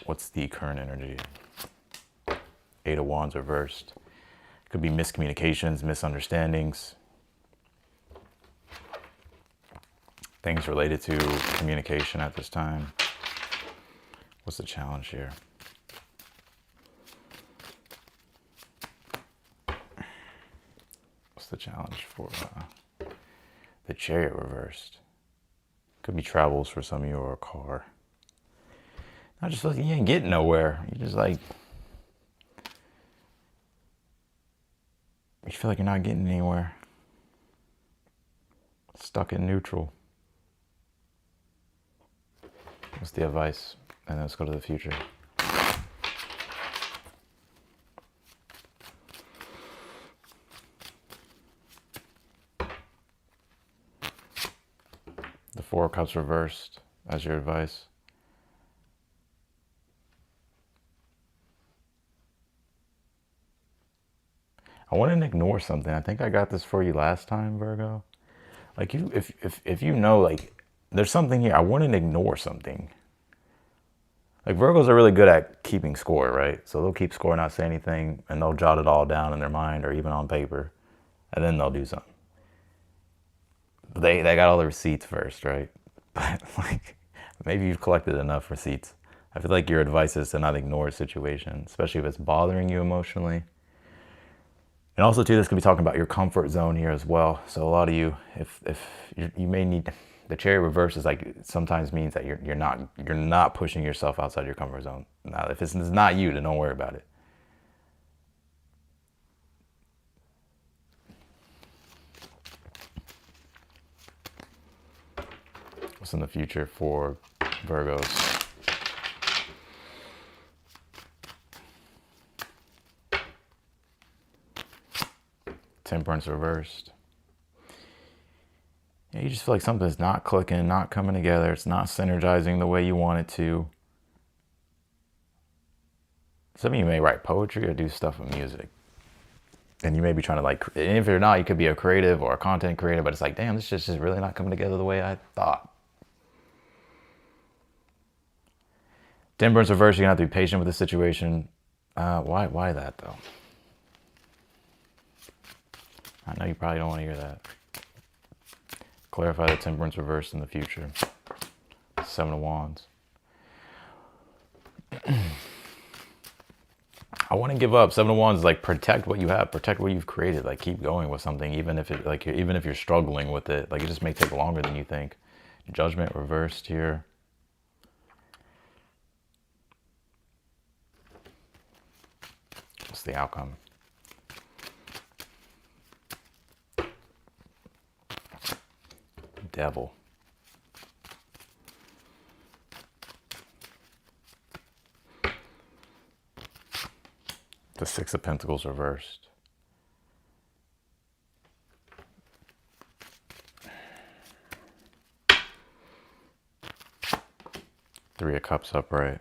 What's the current energy? Eight of Wands reversed. It could be miscommunications, misunderstandings. Things related to communication at this time. What's the challenge here? What's the challenge for the Chariot reversed? Could be travels for some of you, or a car. Not just like you ain't getting nowhere. You just like, you feel like you're not getting anywhere. Stuck in neutral. What's the advice? And then let's go to the future. The Four of Cups reversed as your advice. I wouldn't ignore something. I think I got this for you last time, Virgo. Like if you know, like there's something here, I wouldn't ignore something. Like Virgos are really good at keeping score, right? So they'll keep score, not say anything, and they'll jot it all down in their mind or even on paper, and then they'll do something. They got all the receipts first, right? But like maybe you've collected enough receipts. I feel like your advice is to not ignore a situation, especially if it's bothering you emotionally. And also too, this could be talking about your comfort zone here as well. So a lot of you, if you may need, the Chariot reverse is like, sometimes means that you're not pushing yourself outside your comfort zone. Now, if it's not you, then don't worry about it. What's in the future for Virgos? Temperance reversed. Yeah, you just feel like something's not clicking, not coming together. It's not synergizing the way you want it to. Some of you may write poetry or do stuff with music. And you may be trying to like, and if you're not, you could be a creative or a content creator, but it's like, damn, this shit's just really not coming together the way I thought. Temperance reverse, you're gonna have to be patient with the situation. Why that though? I know you probably don't want to hear that. Clarify the Temperance reverse in the future. Seven of Wands. I wouldn't give up. Seven of Wands is like, protect what you have, protect what you've created. Like keep going with something, even if it like even if you're struggling with it. Like it just may take longer than you think. Judgment reversed here. What's the outcome? Devil. The Six of Pentacles reversed. Three of Cups upright.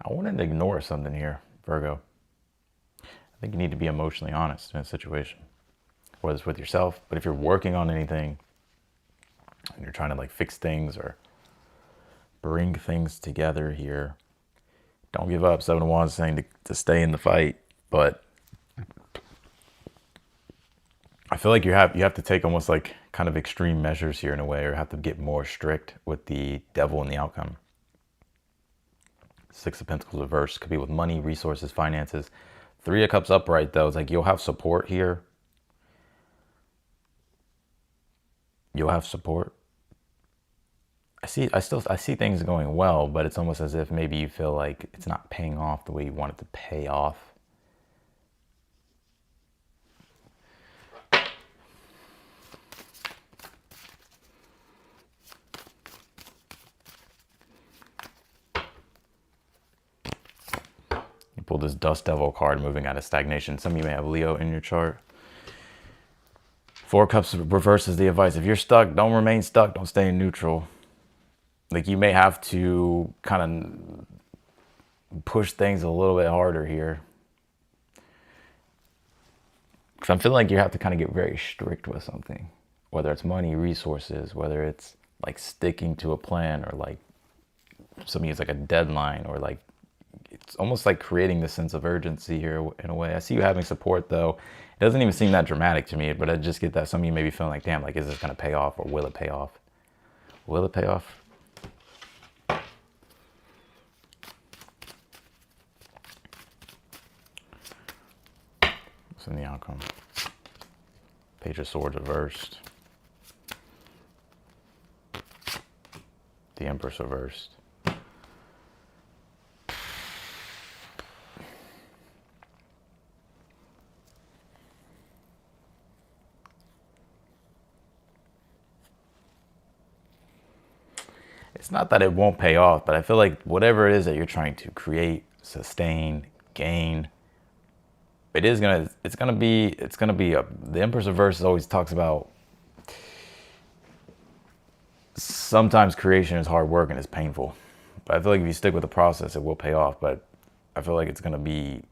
I wouldn't ignore something here, Virgo. I think you need to be emotionally honest in a situation, whether it's with yourself, but if you're working on anything and you're trying to like fix things or bring things together here, don't give up. Seven of Wands is saying to stay in the fight, but I feel like you have to take almost like kind of extreme measures here in a way, or have to get more strict with the Devil and the outcome. Six of Pentacles reversed could be with money, resources, finances. Three of Cups upright though, it's like you'll have support here. You'll have support. I see things going well, but it's almost as if maybe you feel like it's not paying off the way you want it to pay off. You pull this Dust Devil card, moving out of stagnation. Some of you may have Leo in your chart. Four Cups reverses the advice. If you're stuck, don't remain stuck. Don't stay in neutral. Like, you may have to kind of push things a little bit harder here. Because I'm feeling like you have to kind of get very strict with something. Whether it's money, resources, whether it's like sticking to a plan, or like something is like a deadline, or like it's almost like creating this sense of urgency here in a way. I see you having support though. It doesn't even seem that dramatic to me, but I just get that some of you may be feeling like, damn, like, is this going to pay off, or will it pay off? Will it pay off? What's in the outcome? Page of Swords reversed. The Empress reversed. It's not that it won't pay off, but I feel like whatever it is that you're trying to create, sustain, gain, it's gonna be the Empress reverse always talks about sometimes creation is hard work and it's painful. But I feel like if you stick with the process, it will pay off. But I feel like it's gonna be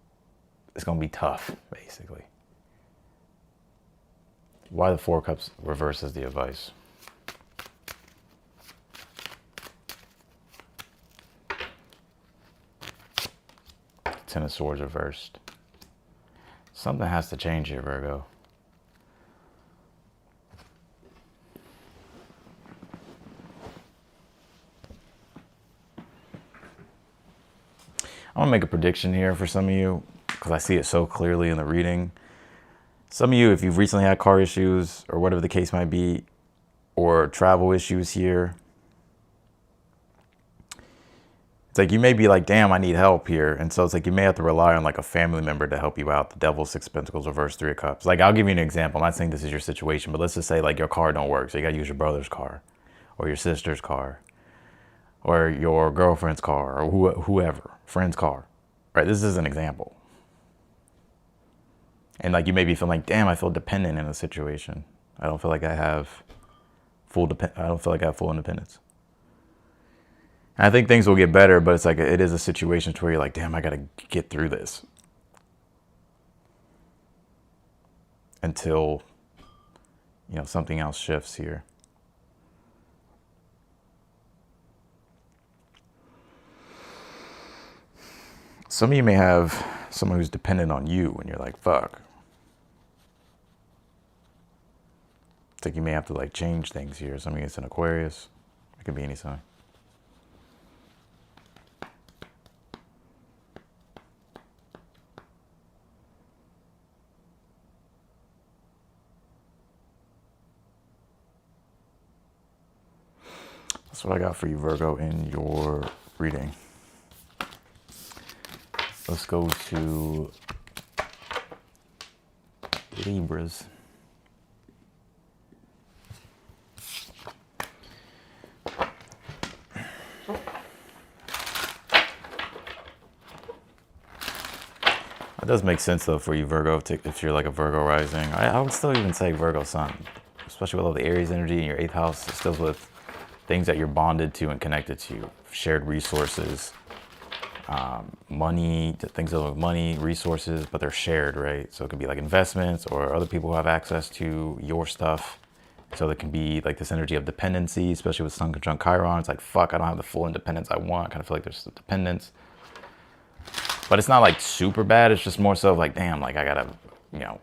tough, basically. Why the Four Cups reverses the advice? Ten of Swords reversed. Something has to change here, Virgo. I'm gonna make a prediction here for some of you, because I see it so clearly in the reading. Some of you, if you've recently had car issues or whatever the case might be, or travel issues here, it's like you may be like, damn, I need help here. And so it's like you may have to rely on like a family member to help you out. The Devil, Six of Pentacles, reverse, Three of Cups. Like, I'll give you an example. I'm not saying this is your situation, but let's just say like your car don't work. So you got to use your brother's car, or your sister's car, or your girlfriend's car, or whoever, friend's car. Right? This is an example. And like you may be feeling like, damn, I feel dependent in a situation. I don't feel like I have full independence. And I think things will get better, but it's like it is a situation where you're like, damn, I got to get through this until, you know, something else shifts here. Some of you may have someone who's dependent on you and you're like, fuck. It's like you may have to like change things here. Some of you, it's an Aquarius. It could be any sign. That's what I got for you, Virgo, in your reading. Let's go to Libras. It does make sense though for you, Virgo, if you're like a Virgo rising. I would still even say Virgo sun, especially with all the Aries energy in your 8th house. It deals with things that you're bonded to and connected to, shared resources, money, things that with money, resources, but they're shared, right? So it could be like investments or other people who have access to your stuff. So there can be like this energy of dependency, especially with Sun conjunct Chiron. It's like, fuck, I don't have the full independence I want. I kind of feel like there's some dependence. But it's not like super bad. It's just more so like, damn, like I gotta, you know,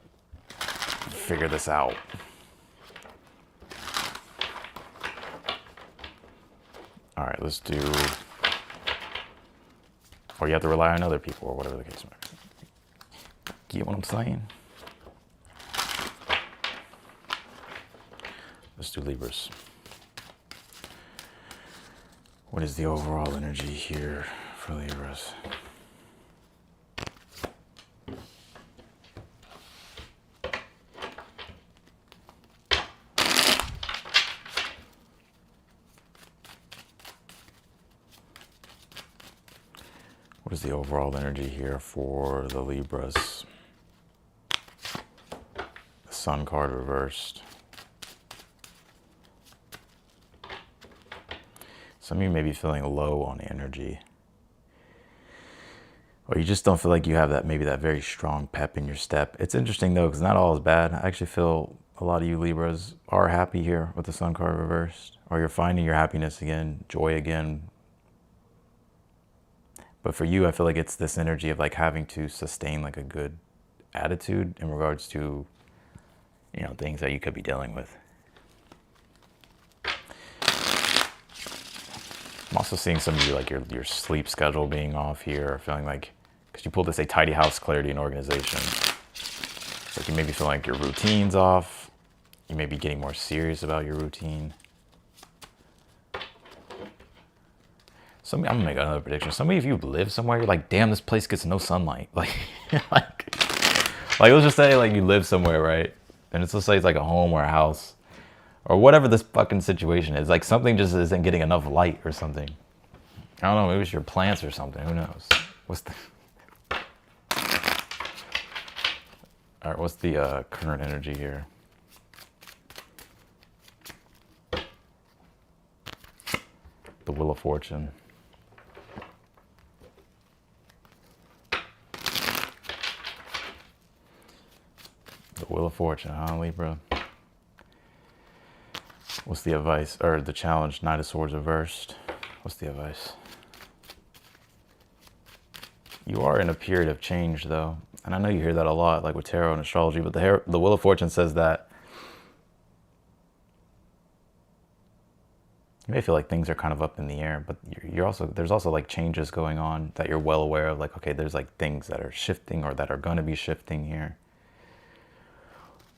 figure this out. All right, let's do, or you have to rely on other people or whatever the case may be. Get what I'm saying? Let's do Libras. What is the overall energy here for Libras? What is the overall energy here for the Libras? The Sun card reversed. Some of you may be feeling low on energy. Or you just don't feel like you have that, maybe that very strong pep in your step. It's interesting though, because not all is bad. I actually feel a lot of you Libras are happy here with the Sun card reversed. Or you're finding your happiness again, joy again. But for you, I feel like it's this energy of like having to sustain like a good attitude in regards to, you know, things that you could be dealing with. I'm also seeing some of you like your sleep schedule being off here, or feeling like, because you pulled this, a tidy house, clarity, and organization. It's like you maybe feel like your routine's off. You may be getting more serious about your routine. I'm gonna make another prediction. Some of you live somewhere, you're like, damn, this place gets no sunlight. Like, let's just say like you live somewhere, right? And let's say it's like a home or a house, or whatever this fucking situation is. Like something just isn't getting enough light or something. I don't know, maybe it's your plants or something, who knows? All right, what's the current energy here? The Wheel of Fortune. The Wheel of Fortune, huh, Libra? What's the advice, or the challenge? Knight of Swords reversed. What's the advice? You are in a period of change, though. And I know you hear that a lot, like with tarot and astrology, but the Wheel of Fortune says that you may feel like things are kind of up in the air, but there's also like changes going on that you're well aware of. Like, okay, there's like things that are shifting or that are going to be shifting here.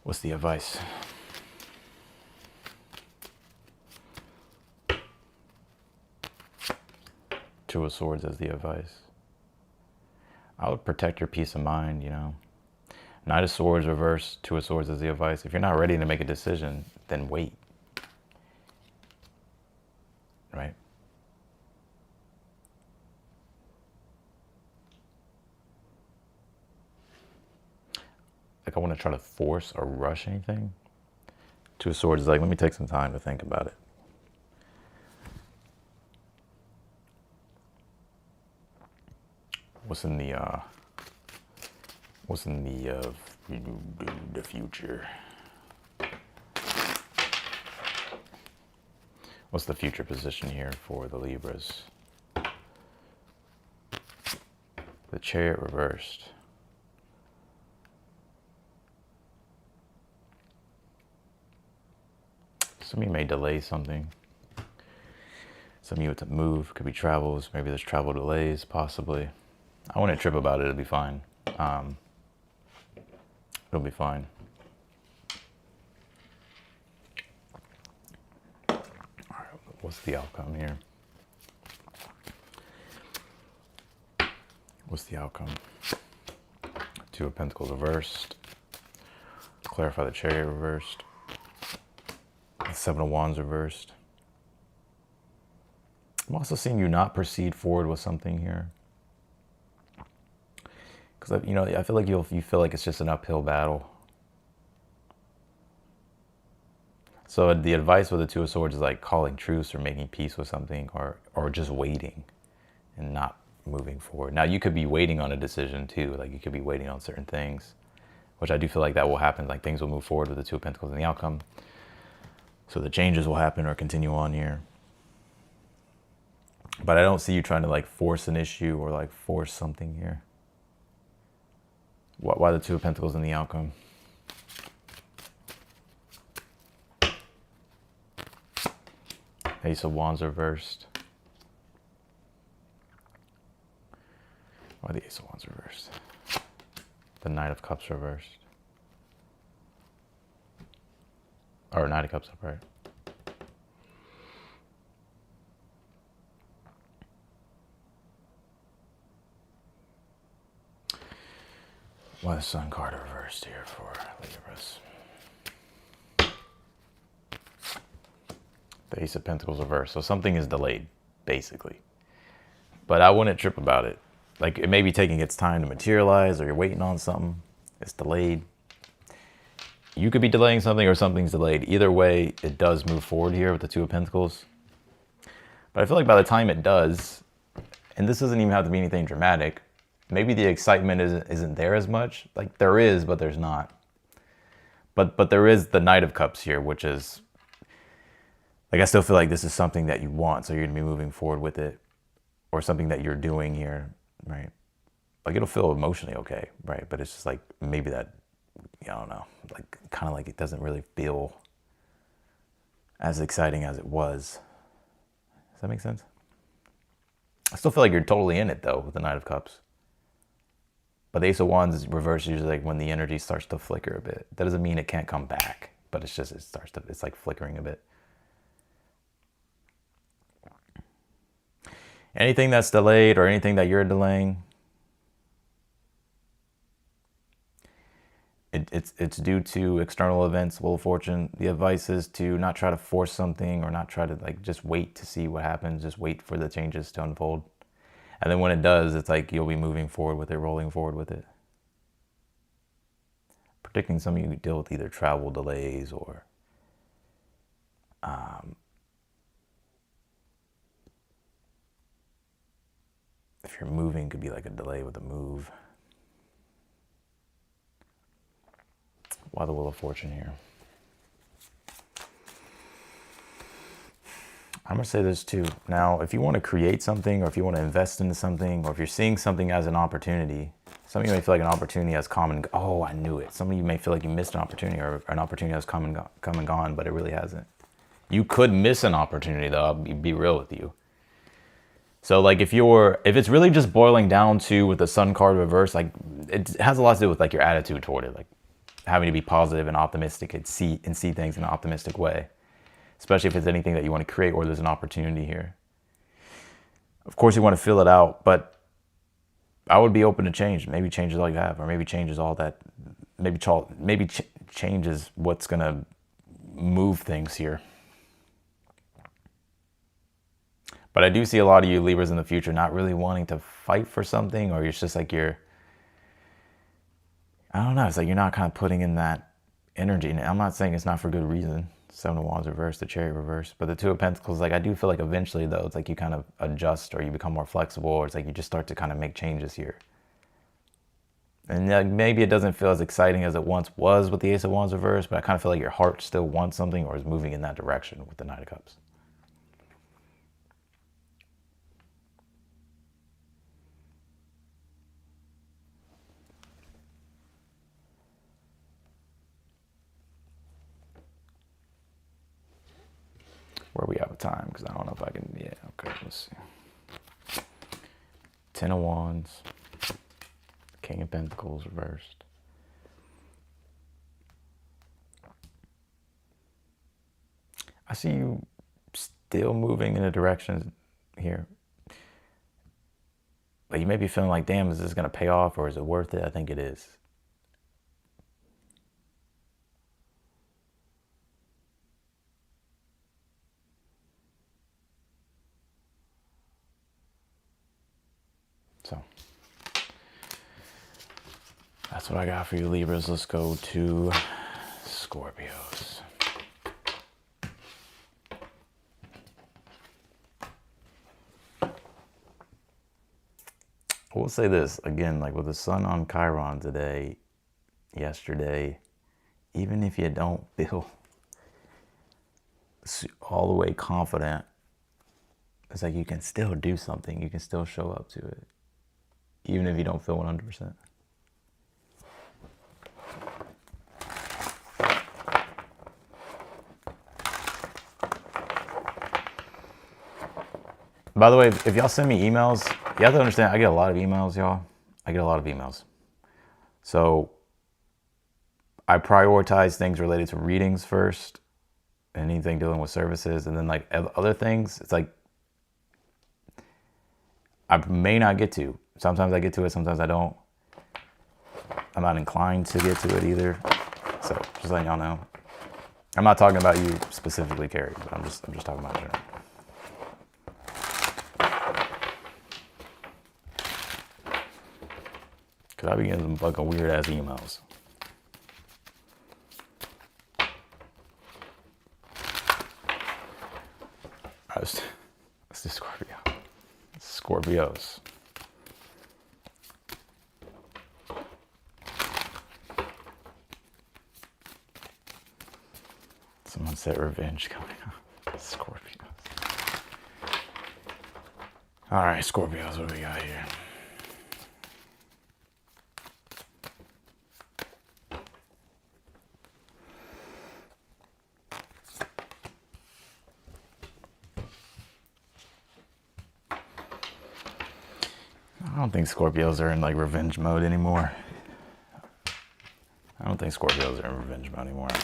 What's the advice? Two of Swords as the advice. I would protect your peace of mind, you know. Knight of Swords reversed, Two of Swords as the advice. If you're not ready to make a decision, then wait. Right? Like I want to try to force or rush anything. Two of Swords is like, let me take some time to think about it. What's in the future? What's the future position here for the Libras? The Chariot reversed. Some of you may delay something. Some of you to move, could be travels. Maybe there's travel delays, possibly. I wouldn't trip about it, it'll be fine. It'll be fine. All right, what's the outcome here? What's the outcome? Two of Pentacles reversed. Clarify the Chariot reversed. Seven of Wands reversed. I'm also seeing you not proceed forward with something here. Because, you know, I feel like you feel like it's just an uphill battle. So the advice with the Two of Swords is like calling truce or making peace with something, or just waiting and not moving forward. Now, you could be waiting on a decision too. Like you could be waiting on certain things, which I do feel like that will happen. Like things will move forward with the Two of Pentacles and the outcome. So the changes will happen or continue on here. But I don't see you trying to like force an issue or like force something here. Why the Two of Pentacles in the outcome? Ace of Wands reversed. Why the Ace of Wands reversed? The Knight of Cups reversed. Or Knight of Cups up, right? Why the Sun card reversed here for Libras? The Ace of Pentacles reversed. So something is delayed, basically. But I wouldn't trip about it. Like, it may be taking its time to materialize, or you're waiting on something. It's delayed. You could be delaying something, or something's delayed. Either way, it does move forward here with the Two of Pentacles. But I feel like by the time it does, and this doesn't even have to be anything dramatic, maybe the excitement isn't there as much. Like, there is, but there's not. But there is the Knight of Cups here, which is, like, I still feel like this is something that you want, so you're going to be moving forward with it, or something that you're doing here, right? Like, it'll feel emotionally okay, right? But it's just like, maybe that, I don't know, like, kind of like it doesn't really feel as exciting as it was. Does that make sense? I still feel like you're totally in it, though, with the Knight of Cups. But the Ace of Wands is reversed, usually like when the energy starts to flicker a bit. That doesn't mean it can't come back, but it's just, it's like flickering a bit. Anything that's delayed, or anything that you're delaying, it's due to external events, Wheel of Fortune. The advice is to not try to force something, or not try to, like, just wait to see what happens. Just wait for the changes to unfold. And then when it does, it's like you'll be moving forward with it, rolling forward with it. Predicting some of you deal with either travel delays, or if you're moving, could be like a delay with a move. Why the Wheel of Fortune here? I'm going to say this too. Now, if you want to create something, or if you want to invest into something, or if you're seeing something as an opportunity, some of you may feel like an opportunity has come and gone. Oh, I knew it. Some of you may feel like you missed an opportunity, or an opportunity has come and gone, but it really hasn't. You could miss an opportunity, though. I'll be real with you. So, like, if it's really just boiling down to, with the Sun card reverse, like, it has a lot to do with, like, your attitude toward it, like having to be positive and optimistic and see things in an optimistic way. Especially if it's anything that you want to create, or there's an opportunity here. Of course, you want to fill it out, but I would be open to change. Maybe change is all you have, or maybe change is all that. Maybe change is what's going to move things here. But I do see a lot of you Libras in the future not really wanting to fight for something, or it's just like I don't know, it's like you're not kind of putting in that energy. And I'm not saying it's not for good reason. Seven of Wands reversed, the Chariot reversed. But the Two of Pentacles, like, I do feel like eventually, though, it's like you kind of adjust, or you become more flexible, or it's like you just start to kind of make changes here. And like, maybe it doesn't feel as exciting as it once was with the Ace of Wands reversed, but I kind of feel like your heart still wants something, or is moving in that direction with the Knight of Cups. Where we have a time, because I don't know if I can, yeah, okay, let's see. Ten of Wands, King of Pentacles reversed. I see you still moving in a direction here. Like, you may be feeling like, damn, is this going to pay off, or is it worth it? I think it is. So that's what I got for you, Libras. Let's go to Scorpios. I will say this again, like with the Sun on Chiron today, yesterday, even if you don't feel all the way confident, it's like you can still do something. You can still show up to it, even if you don't feel 100%. By the way, if y'all send me emails, you have to understand, I get a lot of emails, y'all. I get a lot of emails. So I prioritize things related to readings first, anything dealing with services. And then like other things, it's like I may not get to. Sometimes I get to it, sometimes I don't. I'm not inclined to get to it either. So just letting y'all know. I'm not talking about you specifically, Carrie, but I'm just talking about general. Cause I be getting some fucking weird ass emails. Let's do Scorpio. Scorpios. Someone said revenge coming up. Scorpios. All right, Scorpios, what do we got here? I don't think Scorpios are in like revenge mode anymore. I don't think Scorpios are in revenge mode anymore. I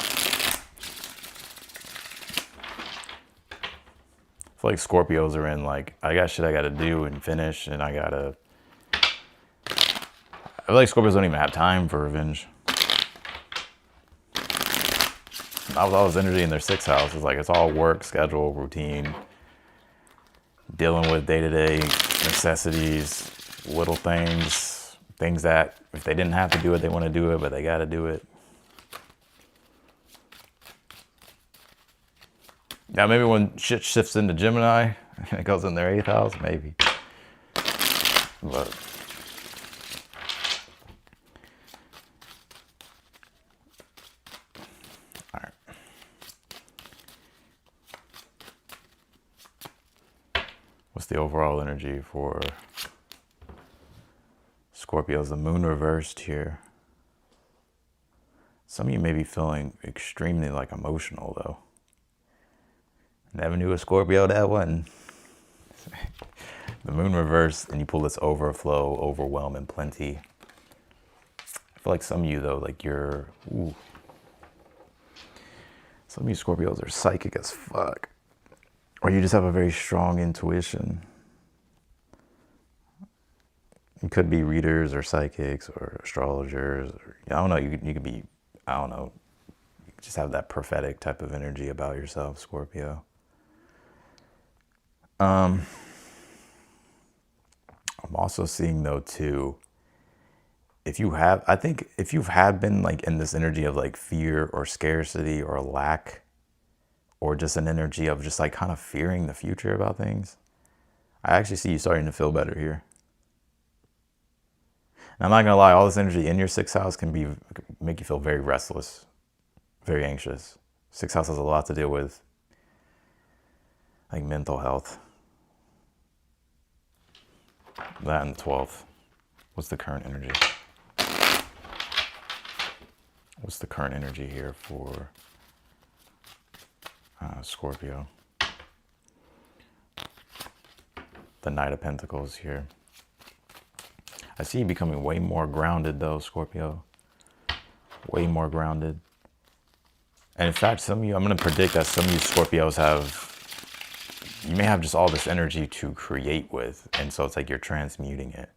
feel like Scorpios are in like, I got shit I gotta do and finish, and I feel like Scorpios don't even have time for revenge. Not with all this energy in their 6th house. It's like, it's all work, schedule, routine, dealing with day-to-day necessities, little things that if they didn't have to do it, they want to do it, but they got to do it. Now, maybe when shit shifts into Gemini, and it goes in their 8th house, maybe. But all right. What's the overall energy for Scorpios? The moon reversed here. Some of you may be feeling extremely like emotional though. Never knew a Scorpio that wasn't. The moon reversed and you pull this overflow, overwhelm, and plenty. I feel like some of you though, like you're, some of you Scorpios are psychic as fuck. Or you just have a very strong intuition. You could be readers or psychics or astrologers. Or, I don't know, you could be, I don't know, you just have that prophetic type of energy about yourself, Scorpio. I'm also seeing though too, if you have, I think if you've had been like in this energy of like fear or scarcity or lack, or just an energy of just like kind of fearing the future about things, I actually see you starting to feel better here. And I'm not gonna lie, all this energy in your 6th house can make you feel very restless, very anxious. 6th house has a lot to deal with like mental health. That and the 12th. What's the current energy? What's the current energy here for Scorpio? The Knight of Pentacles here. I see you becoming way more grounded though, Scorpio. Way more grounded. And in fact, some of you, I'm going to predict that some of you Scorpios you may have just all this energy to create with. And so it's like you're transmuting it.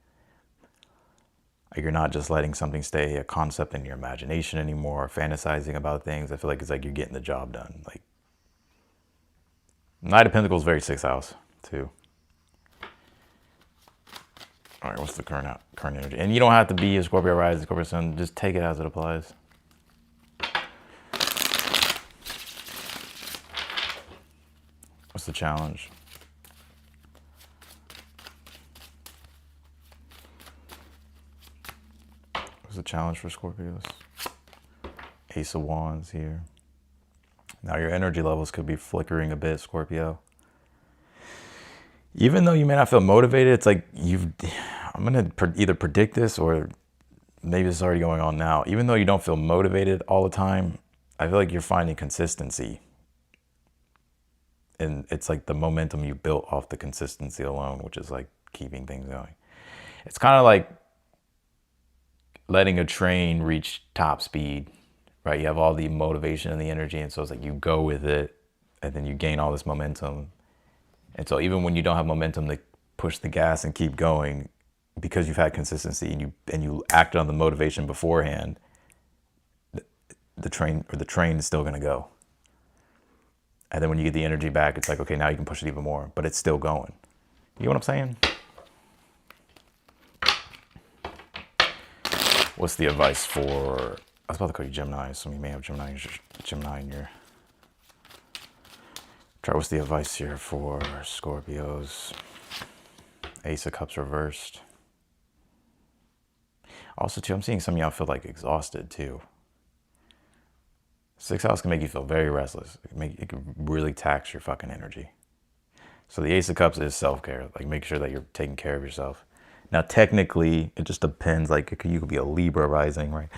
Like you're not just letting something stay a concept in your imagination anymore, or fantasizing about things. I feel like it's like you're getting the job done. Like Knight of Pentacles, very 6th house too. All right, what's the current energy? And you don't have to be a Scorpio rising, Scorpio sun. Just take it as it applies. What's the challenge? What's the challenge for Scorpios? Ace of Wands here. Now your energy levels could be flickering a bit, Scorpio. Even though you may not feel motivated, it's like I'm going to either predict this or maybe this is already going on now. Even though you don't feel motivated all the time, I feel like you're finding consistency. And it's like the momentum you built off the consistency alone, which is like keeping things going. It's kind of like letting a train reach top speed, right? You have all the motivation and the energy, and so it's like you go with it and then you gain all this momentum. And so even when you don't have momentum to push the gas and keep going, because you've had consistency and you acted on the motivation beforehand, the train is still going to go. And then when you get the energy back, it's like, okay, now you can push it even more, but it's still going. You know what I'm saying? What's the advice for, I was about to call you Gemini, so you may have Gemini in your chart. What's the advice here for Scorpios? Ace of Cups reversed. Also, too, I'm seeing some of y'all feel like exhausted, too. 6th house can make you feel very restless. It can really tax your fucking energy. So the Ace of Cups is self-care. Like, make sure that you're taking care of yourself. Now, technically, it just depends. Like, you could be a Libra rising, right?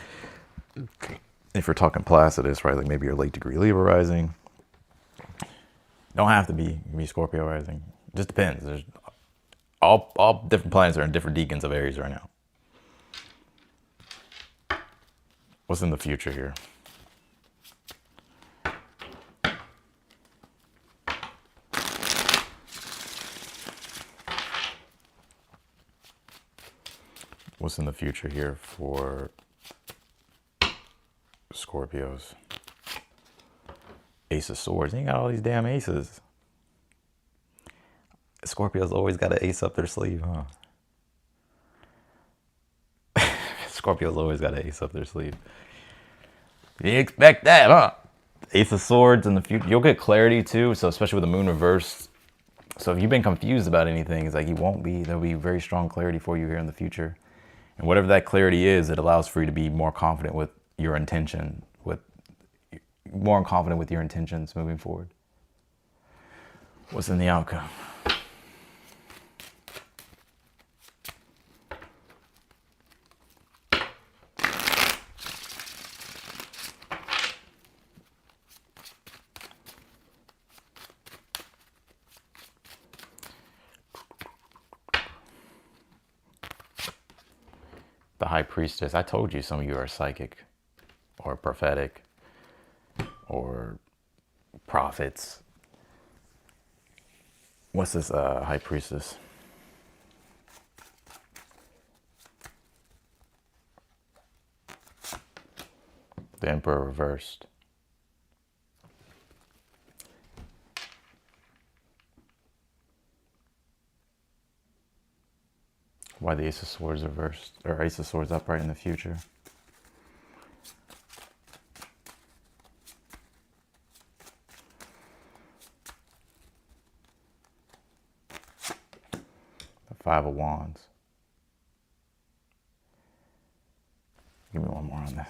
If we're talking Placidus, right? Like, maybe you're late degree Libra rising. Don't have to be. You can be Scorpio rising. It just depends. There's all different planets are in different decans of Aries right now. What's in the future here? What's in the future here for Scorpios? Ace of Swords. You ain't got all these damn aces. Scorpios always got an ace up their sleeve, huh? Scorpios always got an ace up their sleeve. You expect that, huh? Ace of Swords in the future. You'll get clarity too, so especially with the moon reversed. So if you've been confused about anything, it's like you won't be. There'll be very strong clarity for you here in the future. And whatever that clarity is, it allows for you to be more confident with your intention, more confident with your intentions moving forward. What's in the outcome? The High Priestess. I told you some of you are psychic or prophetic or prophets. What's this High Priestess? The Emperor reversed. Why the Ace of Swords reversed, or Ace of Swords upright in the future? The Five of Wands. Give me one more on this.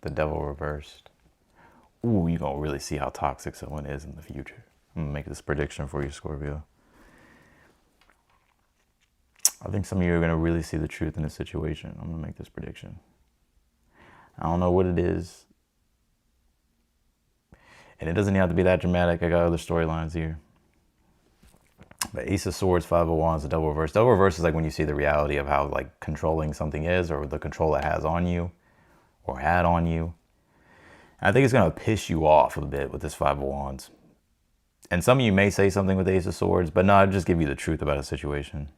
The Devil reversed. Ooh, you're gonna really see how toxic someone is in the future. I'm gonna make this prediction for you, Scorpio. I think some of you are gonna really see the truth in this situation. I'm gonna make this prediction. I don't know what it is. And it doesn't have to be that dramatic. I got other storylines here. But Ace of Swords, Five of Wands, the Devil reverse. Devil reverse is like when you see the reality of how like controlling something is, or the control it has on you or had on you. And I think it's gonna piss you off a bit with this Five of Wands. And some of you may say something with the Ace of Swords, but no, I'll just give you the truth about a situation.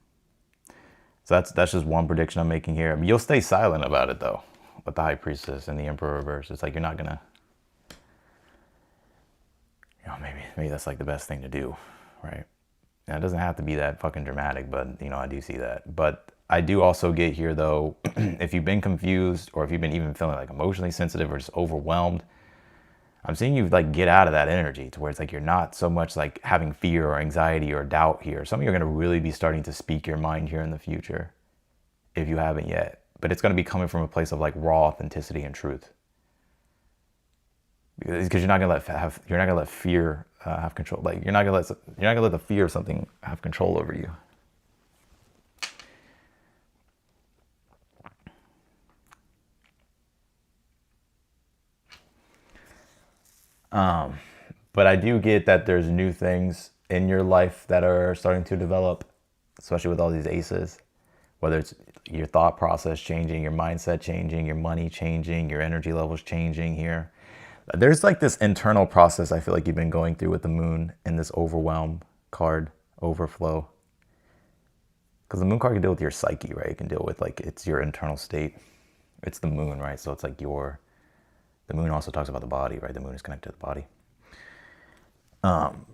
So that's just one prediction I'm making here. I mean, you'll stay silent about it though, with the High Priestess and the Emperor reverse. It's like you're not gonna, maybe that's like the best thing to do, right? Now it doesn't have to be that fucking dramatic, but I do see that. But I do also get here though, if you've been confused or if you've been even feeling like emotionally sensitive or just overwhelmed, I'm seeing you like get out of that energy to where it's like you're not so much like having fear or anxiety or doubt here. Some of you are going to really be starting to speak your mind here in the future if you haven't yet. But it's going to be coming from a place of like raw authenticity and truth. Because you're not going to let fear have control. Like you're not going to let the fear of something have control over you. But I do get that there's new things in your life that are starting to develop, especially with all these aces, Whether it's your thought process changing, your mindset changing, your money changing, your energy levels changing here. There's like this internal process I feel like you've been going through with the moon and this overwhelm card, overflow. Because the moon card can deal with your psyche, right? It can deal with like, it's your internal state. It's the moon, right? So it's like the moon also talks about the body, right? The moon is connected to the body.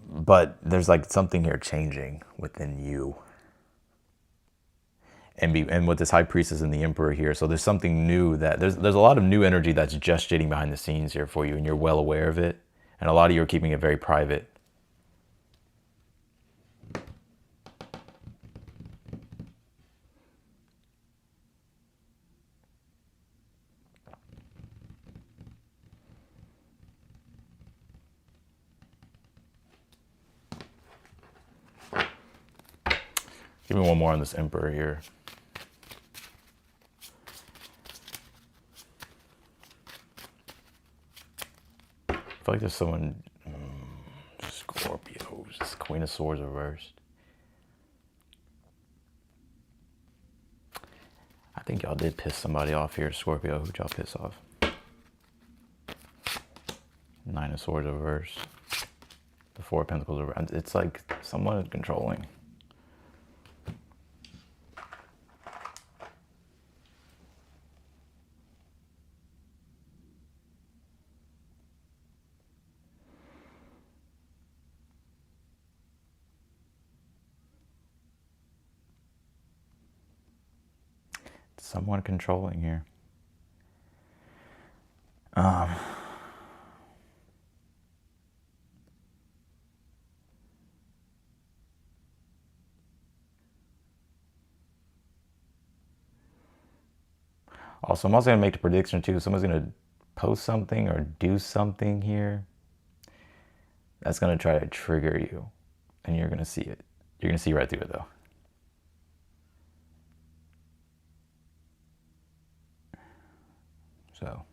But there's like something here changing within you. And with this high priestess and the emperor here, so there's something new that there's a lot of new energy that's gestating behind the scenes here for you, and you're well aware of it. And a lot of you are keeping it very private. Give me one more on this emperor here. I feel like there's someone, Scorpios, this Queen of Swords reversed. I think y'all did piss somebody off here, Scorpio. Who'd y'all piss off? Nine of Swords reversed. The Four of Pentacles reversed. It's like someone is controlling. Someone controlling here. Also, I'm also going to make the prediction too. Someone's going to post something or do something here that's going to try to trigger you. And you're going to see it. You're going to see right through it though. So.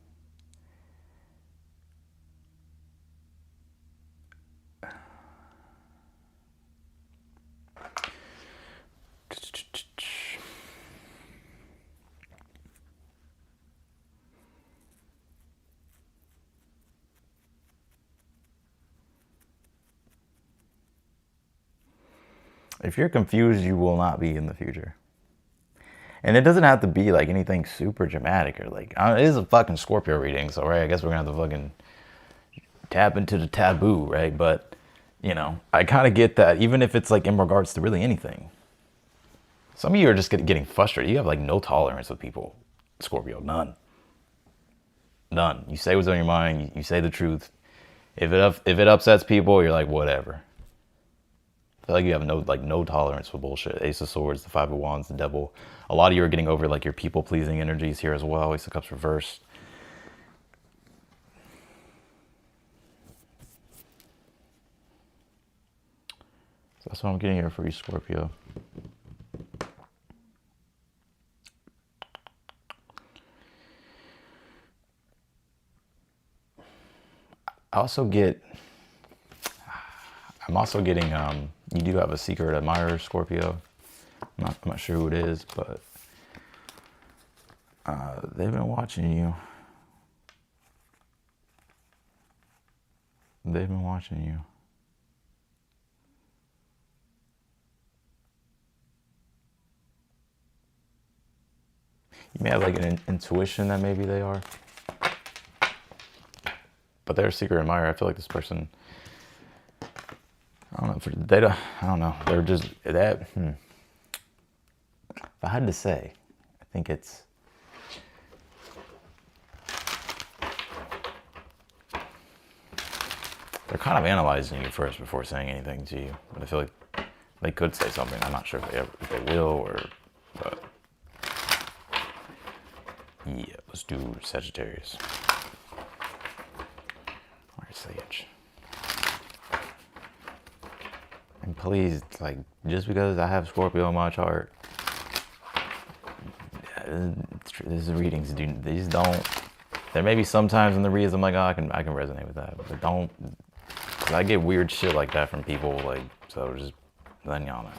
If you're confused, you will not be in the future. And it doesn't have to be like anything super dramatic or like, it is a fucking Scorpio reading, so right, I guess we're gonna have to fucking tap into the taboo, right? But, you know, I kind of get that, even if it's like in regards to really anything. Some of you are just getting frustrated. You have like no tolerance with people, Scorpio, none. None. You say what's on your mind, you say the truth. If it upsets people, you're like, whatever. I feel like you have no tolerance for bullshit. Ace of Swords, the Five of Wands, the Devil. A lot of you are getting over like your people-pleasing energies here as well. Ace of Cups reversed. So that's what I'm getting here for you, Scorpio. I'm also getting, you do have a secret admirer, Scorpio. I'm not sure who it is, but they've been watching you. They've been watching you. You may have like an intuition that maybe they are. But they're a secret admirer. I feel like this person, I don't know, I don't know. They're just that. If I had to say, I think it's, they're kind of analyzing you first before saying anything to you. But I feel like they could say something. I'm not sure if they will or, but yeah, let's do Sagittarius. Sage. And please, like, just because I have Scorpio in my chart, these readings these don't. There may be some times in the reads I'm like, oh, I can resonate with that, but don't. Cause I get weird shit like that from people, like, so just letting y'all know.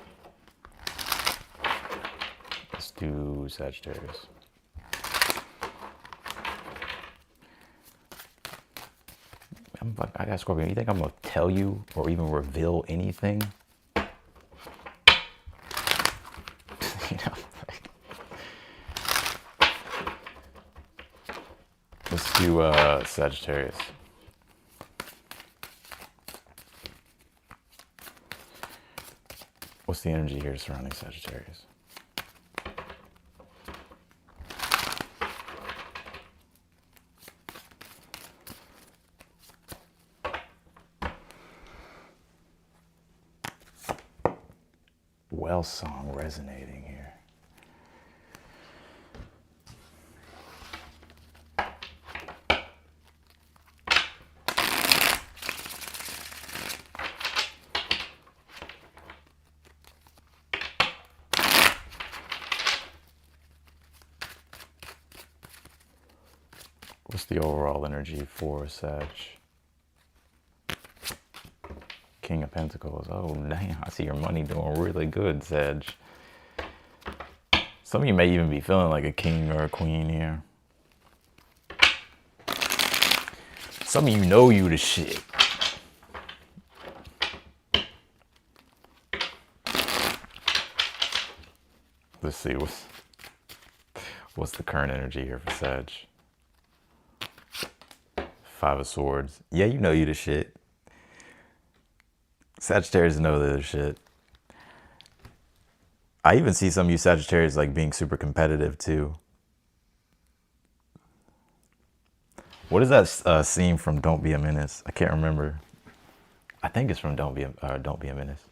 Let's to Sagittarius. I got Scorpio. You think I'm going to tell you or even reveal anything? You know, like, let's do Sagittarius. What's the energy here surrounding Sagittarius? Well song resonating here. What's the overall energy for Sag? King of Pentacles. Oh, damn. I see your money doing really good, Sag. Some of you may even be feeling like a king or a queen here. Some of you know you the shit. Let's see. What's the current energy here for Sag? Five of Swords. Yeah, you know you the shit. Sagittarius know they're the shit. I even see some of you Sagittarius like being super competitive too. What is that scene from Don't Be a Menace? I can't remember. I think it's from Don't Be a Menace.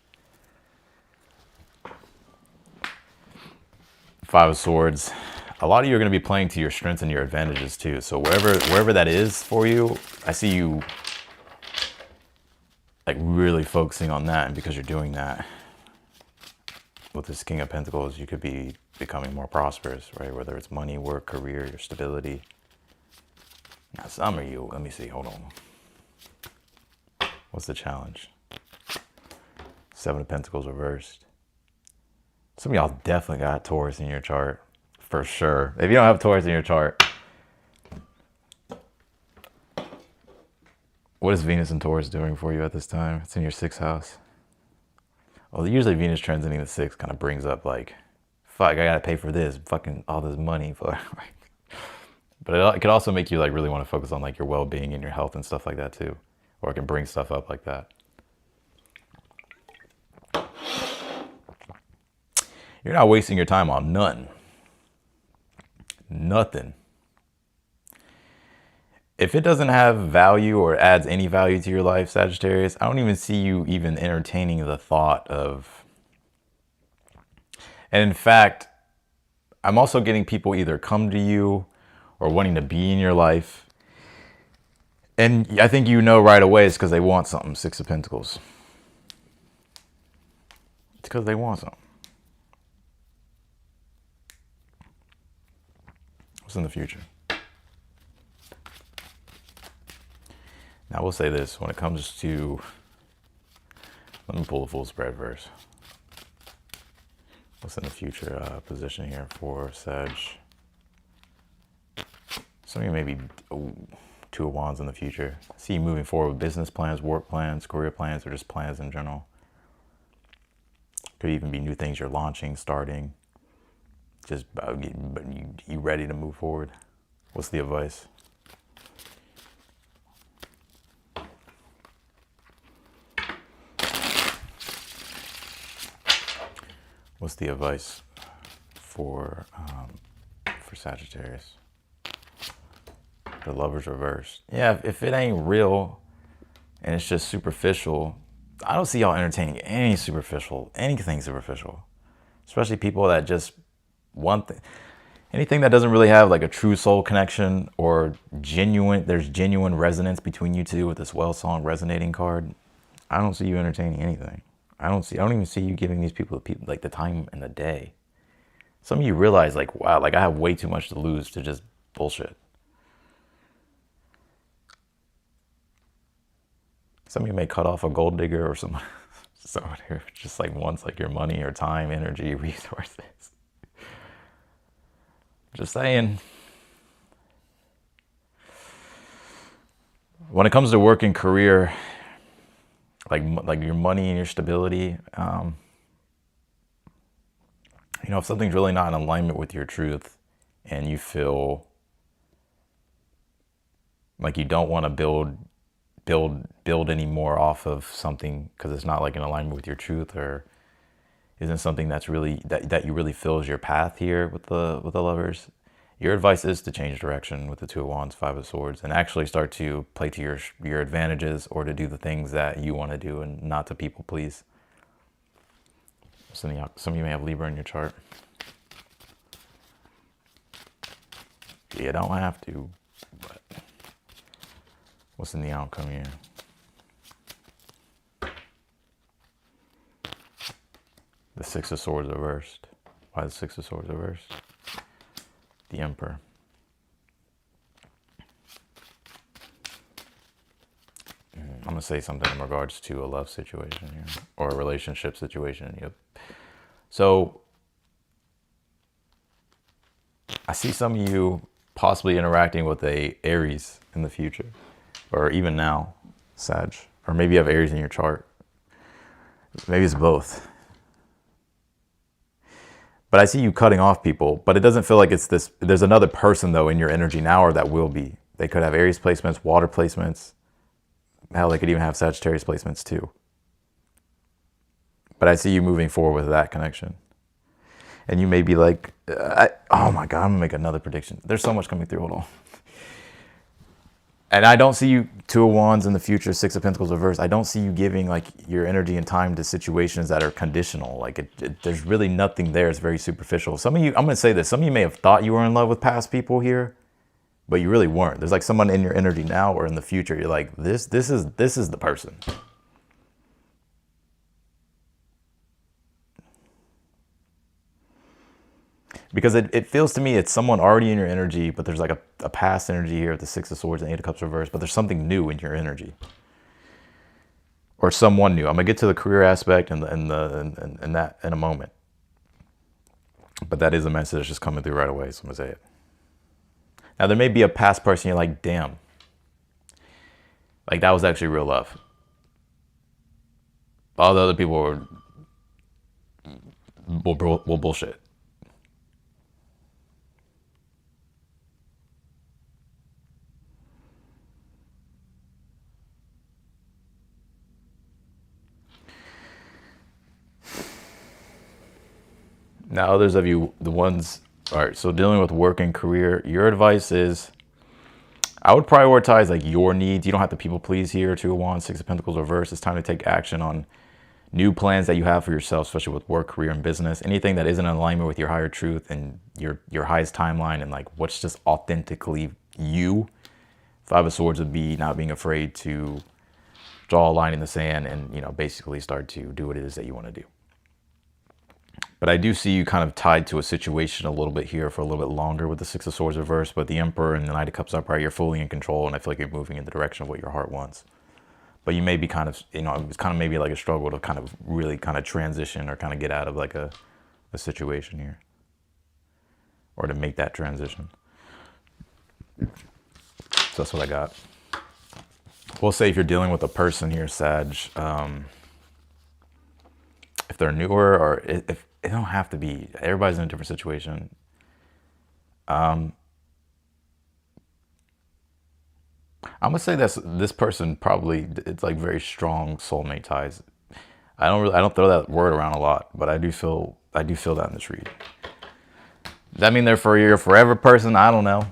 Five of Swords. A lot of you are going to be playing to your strengths and your advantages too. So wherever that is for you, I see you like really focusing on that. And because you're doing that with this King of Pentacles, you could be becoming more prosperous, right? Whether it's money, work, career, your stability. Now, some of you, let me see, hold on. What's the challenge? Seven of Pentacles reversed. Some of y'all definitely got Taurus in your chart, for sure. If you don't have Taurus in your chart, what is Venus and Taurus doing for you at this time? It's in your 6th house. Well, usually Venus transiting the 6th kind of brings up like, fuck, I gotta pay for this, fucking all this money. But it could also make you like really want to focus on like your well-being and your health and stuff like that too. Or it can bring stuff up like that. You're not wasting your time on nothing. Nothing. If it doesn't have value or adds any value to your life, Sagittarius, I don't even see you even entertaining the thought of... And in fact, I'm also getting people either come to you or wanting to be in your life. And I think you know right away it's because they want something, 6 of Pentacles. It's because they want something. What's in the future? Now, I will say this, when it comes to, let me pull the full spread first. What's in the future position here for Sag? Some of you may be 2 of Wands in the future. I see you moving forward with business plans, work plans, career plans, or just plans in general. Could even be new things you're launching, starting. Just you ready to move forward. What's the advice? What's the advice for Sagittarius? The Lover's reversed. Yeah, if it ain't real and it's just superficial, I don't see y'all entertaining anything superficial. Especially people that just want anything that doesn't really have like a true soul connection or there's genuine resonance between you two with this well song resonating card. I don't see you entertaining anything. I don't even see you giving these people like the time in the day. Some of you realize like, wow, like I have way too much to lose to just bullshit. Some of you may cut off a gold digger or someone who just like wants like your money or time, energy, resources. Just saying. When it comes to work and career, like your money and your stability, you know, if something's really not in alignment with your truth and you feel like you don't want to build any more off of something because it's not like in alignment with your truth, or isn't something that's really that you really feel is your path here with the lovers, your advice is to change direction with the Two of Wands, Five of Swords, and actually start to play to your advantages, or to do the things that you want to do and not to people please. Some of you may have Libra in your chart. You don't have to, but what's in the outcome here? The Six of Swords reversed. Why the Six of Swords reversed? The Emperor. I'm going to say something in regards to a love situation here, or a relationship situation. Yep. So I see some of you possibly interacting with a Aries in the future, or even now, Sag, or maybe you have Aries in your chart. Maybe it's both. But I see you cutting off people, but it doesn't feel like it's this. There's another person though in your energy now, or that will be. They could have Aries placements, water placements. Hell, they could even have Sagittarius placements too. But I see you moving forward with that connection. And you may be like, oh my God, I'm gonna make another prediction. There's so much coming through, hold on. And I don't see you, Two of Wands in the future, Six of Pentacles reverse. I don't see you giving like your energy and time to situations that are conditional. Like there's really nothing there. It's very superficial. Some of you, I'm gonna say this, some of you may have thought you were in love with past people here, but you really weren't. There's like someone in your energy now or in the future. You're like, this is the person. Because it feels to me it's someone already in your energy, but there's like a past energy here with the Six of Swords and Eight of Cups reversed, but there's something new in your energy. Or someone new. I'm gonna get to the career aspect and that in a moment. But that is a message that's just coming through right away, so I'm gonna say it. Now there may be a past person you're like, damn. Like that was actually real love. All the other people will bullshit. Now, others of you, the ones, all right, so dealing with work and career, your advice is, I would prioritize like your needs. You don't have to people please here. Two of Wands, Six of Pentacles reverse. It's time to take action on new plans that you have for yourself, especially with work, career, and business. Anything that isn't in alignment with your higher truth and your highest timeline and like what's just authentically you. Five of Swords would be not being afraid to draw a line in the sand and, you know, basically start to do what it is that you want to do. But I do see you kind of tied to a situation a little bit here for a little bit longer with the Six of Swords reversed, but the Emperor and the Knight of Cups upright, you're fully in control, and I feel like you're moving in the direction of what your heart wants. But you may be kind of, you know, it's kind of maybe like a struggle to kind of really kind of transition or kind of get out of like a situation here. Or to make that transition. So that's what I got. We'll say if you're dealing with a person here, Sag, if they're newer or if it don't have to be, everybody's in a different situation. I'm gonna say this person probably, it's like very strong soulmate ties. I don't throw that word around a lot, but I do feel that in this read. Does that mean they're for your forever person? I don't know,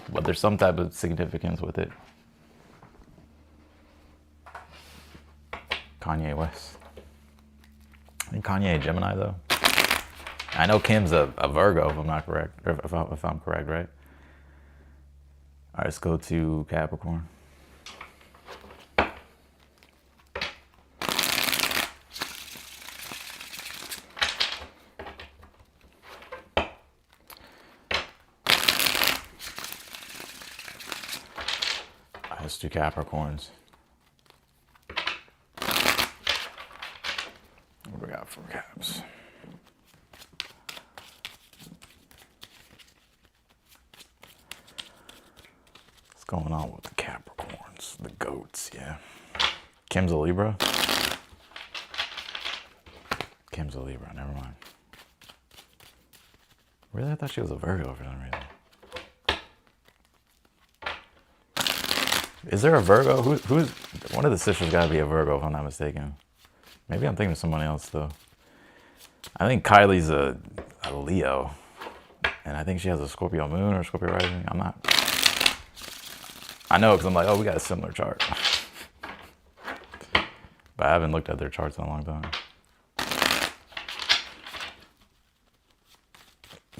but there's some type of significance with it. Kanye West. I think Kanye a Gemini though. I know Kim's a Virgo, if I'm not correct, or if I'm correct, right? All right, let's go to Capricorn. All right, let's do Capricorns. What do we got for Caps? going on with the Capricorns? The goats, yeah. Kim's a Libra? Kim's a Libra, never mind. Really? I thought she was a Virgo for some reason. Is there a Virgo? Who's one of the sisters got to be a Virgo, if I'm not mistaken. Maybe I'm thinking of someone else, though. I think Kylie's a Leo. And I think she has a Scorpio moon or Scorpio rising. I'm not. I know because I'm like, oh, we got a similar chart. But I haven't looked at their charts in a long time.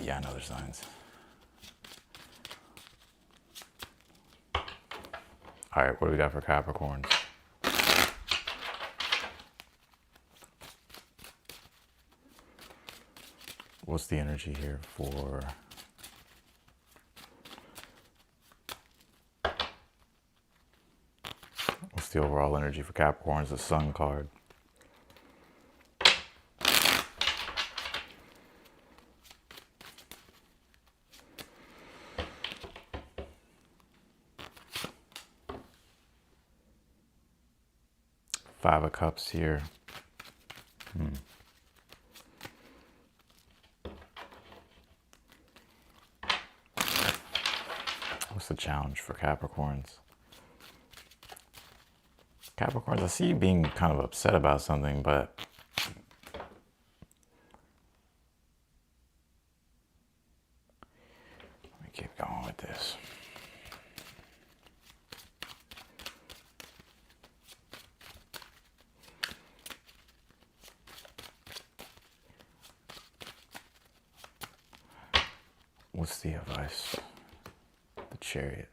Yeah, I know their signs. All right, what do we got for Capricorns? What's the energy here for... What's the overall energy for Capricorns? The Sun card. Five of Cups here. What's the challenge for Capricorns? Capricorns, I see you being kind of upset about something, but let me keep going with this. What's the advice? The Chariot.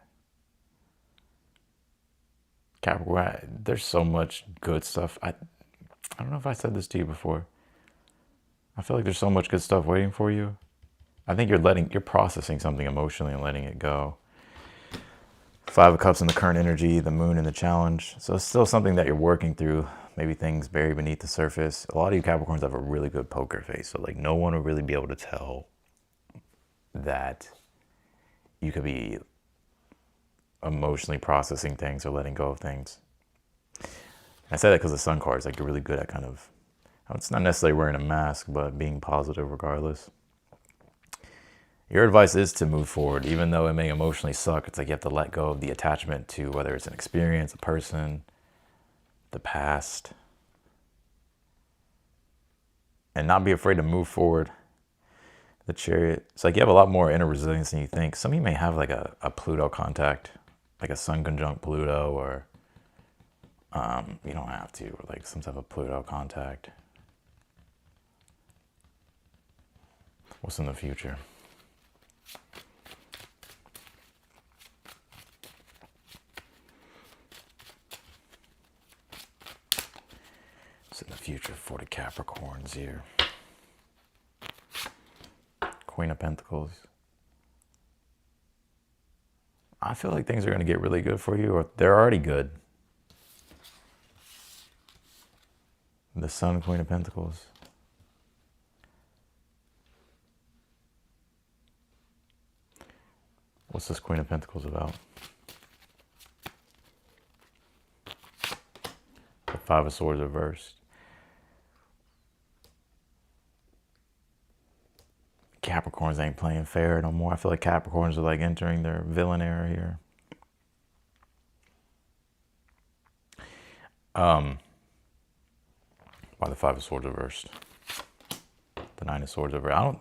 Capricorn, there's so much good stuff. I don't know if I said this to you before. I feel like there's so much good stuff waiting for you. I think you're processing something emotionally and letting it go. Five of Cups in the current energy, the moon in the challenge. So it's still something that you're working through. Maybe things buried beneath the surface. A lot of you Capricorns have a really good poker face. So like no one will really be able to tell that you could be emotionally processing things or letting go of things. I say that because the Sun card is like you're really good at kind of, it's not necessarily wearing a mask, but being positive regardless. Your advice is to move forward, even though it may emotionally suck. It's like you have to let go of the attachment to whether it's an experience, a person, the past, and not be afraid to move forward. The Chariot, it's like you have a lot more inner resilience than you think. Some of you may have like a Pluto contact, like a Sun conjunct Pluto, or you don't have to, or like some type of Pluto contact. What's in the future? What's in the future for the Capricorns here? Queen of Pentacles. I feel like things are going to get really good for you, or they're already good. The Sun, Queen of Pentacles. What's this Queen of Pentacles about? The Five of Swords reversed. Capricorns ain't playing fair no more. I feel like Capricorns are like entering their villain era here. Why the Five of Swords reversed? The Nine of Swords reversed.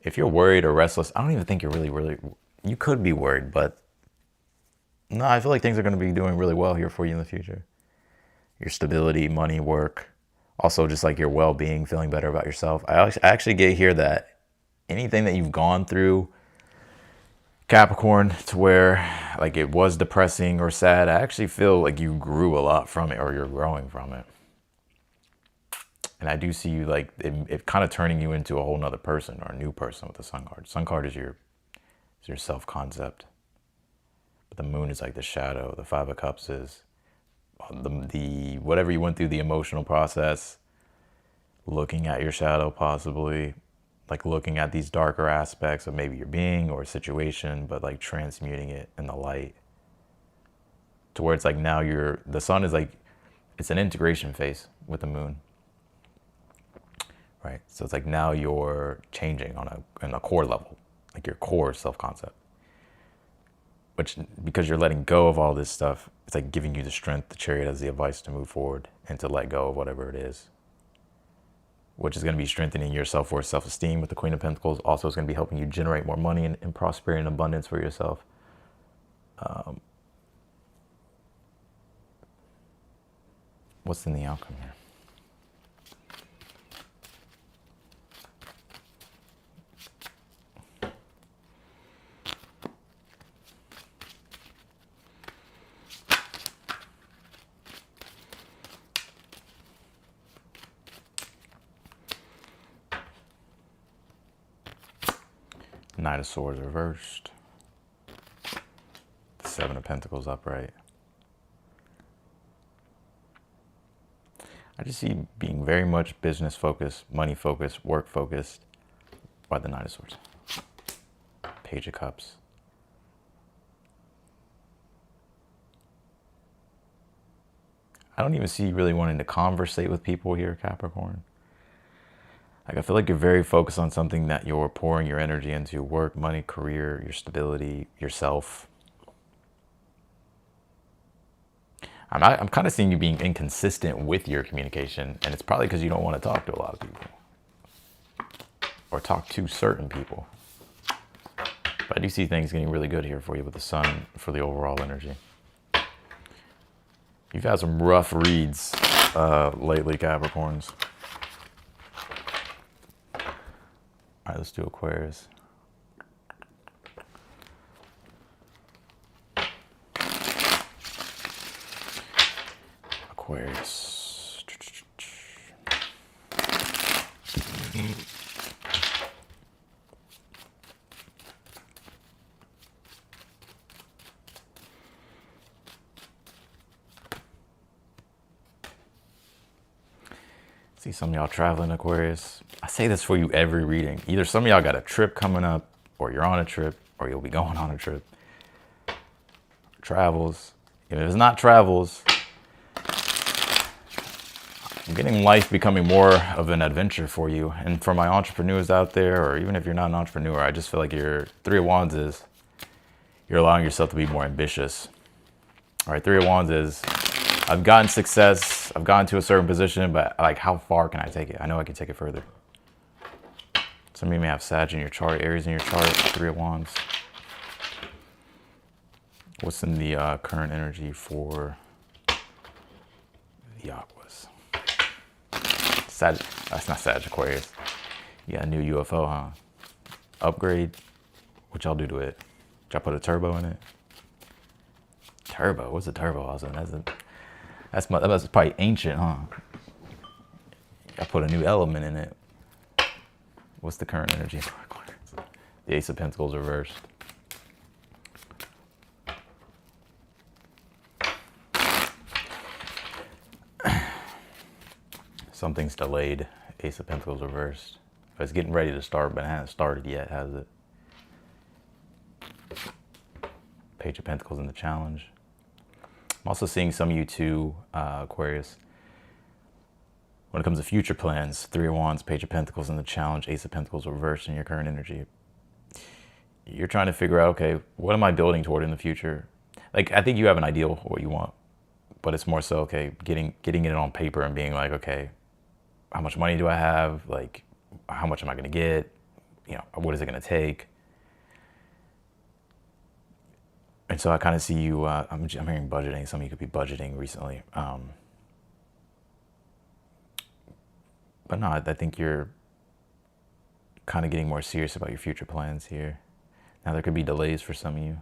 If you're worried or restless, I don't even think you're really, you could be worried, but no, I feel like things are going to be doing really well here for you in the future. Your stability, money, work, also just like your well-being, feeling better about yourself. I actually get here that anything that you've gone through, Capricorn, to where like it was depressing or sad, I actually feel like you grew a lot from it, or you're growing from it. And I do see you like it kind of turning you into a whole nother person, or a new person with the Sun card. Sun card is your self-concept. But the moon is like the shadow. The Five of Cups is the whatever you went through, the emotional process, looking at your shadow possibly, like looking at these darker aspects of maybe your being or a situation, but like transmuting it in the light to where it's like now the sun is like, it's an integration phase with the moon, right? So it's like now you're changing on a core level, like your core self-concept, which, because you're letting go of all this stuff, it's like giving you the strength. The Chariot has the advice to move forward and to let go of whatever it is, which is going to be strengthening your self-worth, self-esteem with the Queen of Pentacles. Also, it's going to be helping you generate more money and prosperity and abundance for yourself. What's in the outcome here? Knight of Swords reversed. The Seven of Pentacles upright. I just see being very much business focused, money focused, work focused by the Knight of Swords. Page of Cups. I don't even see you really wanting to conversate with people here, Capricorn. Like, I feel like you're very focused on something that you're pouring your energy into: work, money, career, your stability, yourself. I'm kind of seeing you being inconsistent with your communication, and it's probably because you don't want to talk to a lot of people or talk to certain people. But I do see things getting really good here for you with the sun for the overall energy. You've had some rough reads lately, Capricorns. All right, let's do Aquarius. Aquarius. See some of y'all traveling, Aquarius. I say this for you every reading. Either some of y'all got a trip coming up, or you're on a trip, or you'll be going on a trip. Travels. If it's not travels, I'm getting life becoming more of an adventure for you. And for my entrepreneurs out there, or even if you're not an entrepreneur, I just feel like your Three of Wands is, you're allowing yourself to be more ambitious. All right, Three of Wands is, I've gotten success, I've gotten to a certain position, but like, how far can I take it? I know I can take it further. Some of you may have Sag in your chart, Aries in your chart, Three of Wands. What's in the current energy for the Aquas? Sag, that's not Sag, Aquarius. You got a new UFO, huh? Upgrade. What y'all do to it? Did y'all put a turbo in it? Turbo? What's a turbo? Also, that's probably ancient, huh? I put a new element in it. What's the current energy for Aquarius? The Ace of Pentacles reversed. Something's delayed. Ace of Pentacles reversed. It's getting ready to start, but it hasn't started yet, has it? Page of Pentacles in the challenge. I'm also seeing some of you too, Aquarius. When it comes to future plans, Three of Wands, Page of Pentacles in the challenge, Ace of Pentacles reversed in your current energy. You're trying to figure out, okay, what am I building toward in the future? Like, I think you have an ideal of what you want, but it's more so, okay, getting it on paper and being like, okay, how much money do I have? Like, how much am I going to get? You know, what is it going to take? And so I kind of see you, I'm hearing budgeting. Some of you could be budgeting recently. But no, I think you're kind of getting more serious about your future plans here. Now there could be delays for some of you,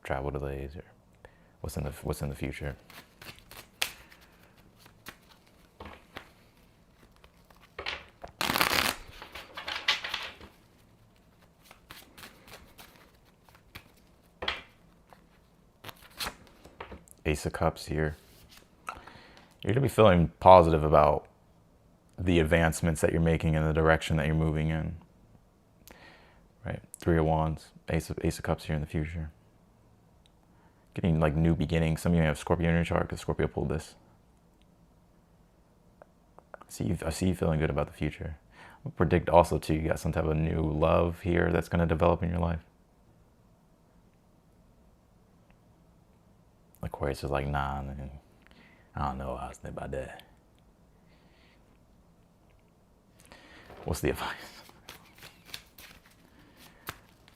travel delays, or what's in the future. Ace of Cups here. You're gonna be feeling positive about the advancements that you're making and the direction that you're moving in. Right? Three of Wands, Ace of Cups here in the future. Getting like new beginnings. Some of you may have Scorpio in your chart because Scorpio pulled this. I see you feeling good about the future. I'll predict also too, you got some type of new love here that's going to develop in your life. Aquarius is like, nah, man, I don't know how I was thinking about that. What's the advice?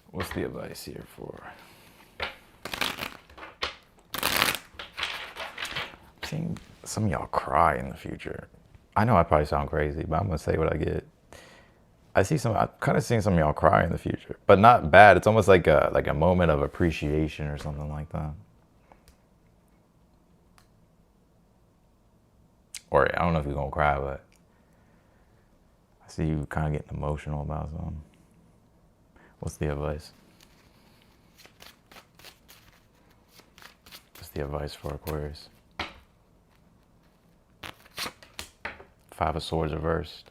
What's the advice here for? I'm seeing some of y'all cry in the future. I know I probably sound crazy, but I'm gonna say what I get. I'm kind of seeing some of y'all cry in the future, but not bad. It's almost like a moment of appreciation or something like that. Or I don't know if you're gonna cry, but I see you kind of getting emotional about something. What's the advice? What's the advice for Aquarius? Five of Swords reversed.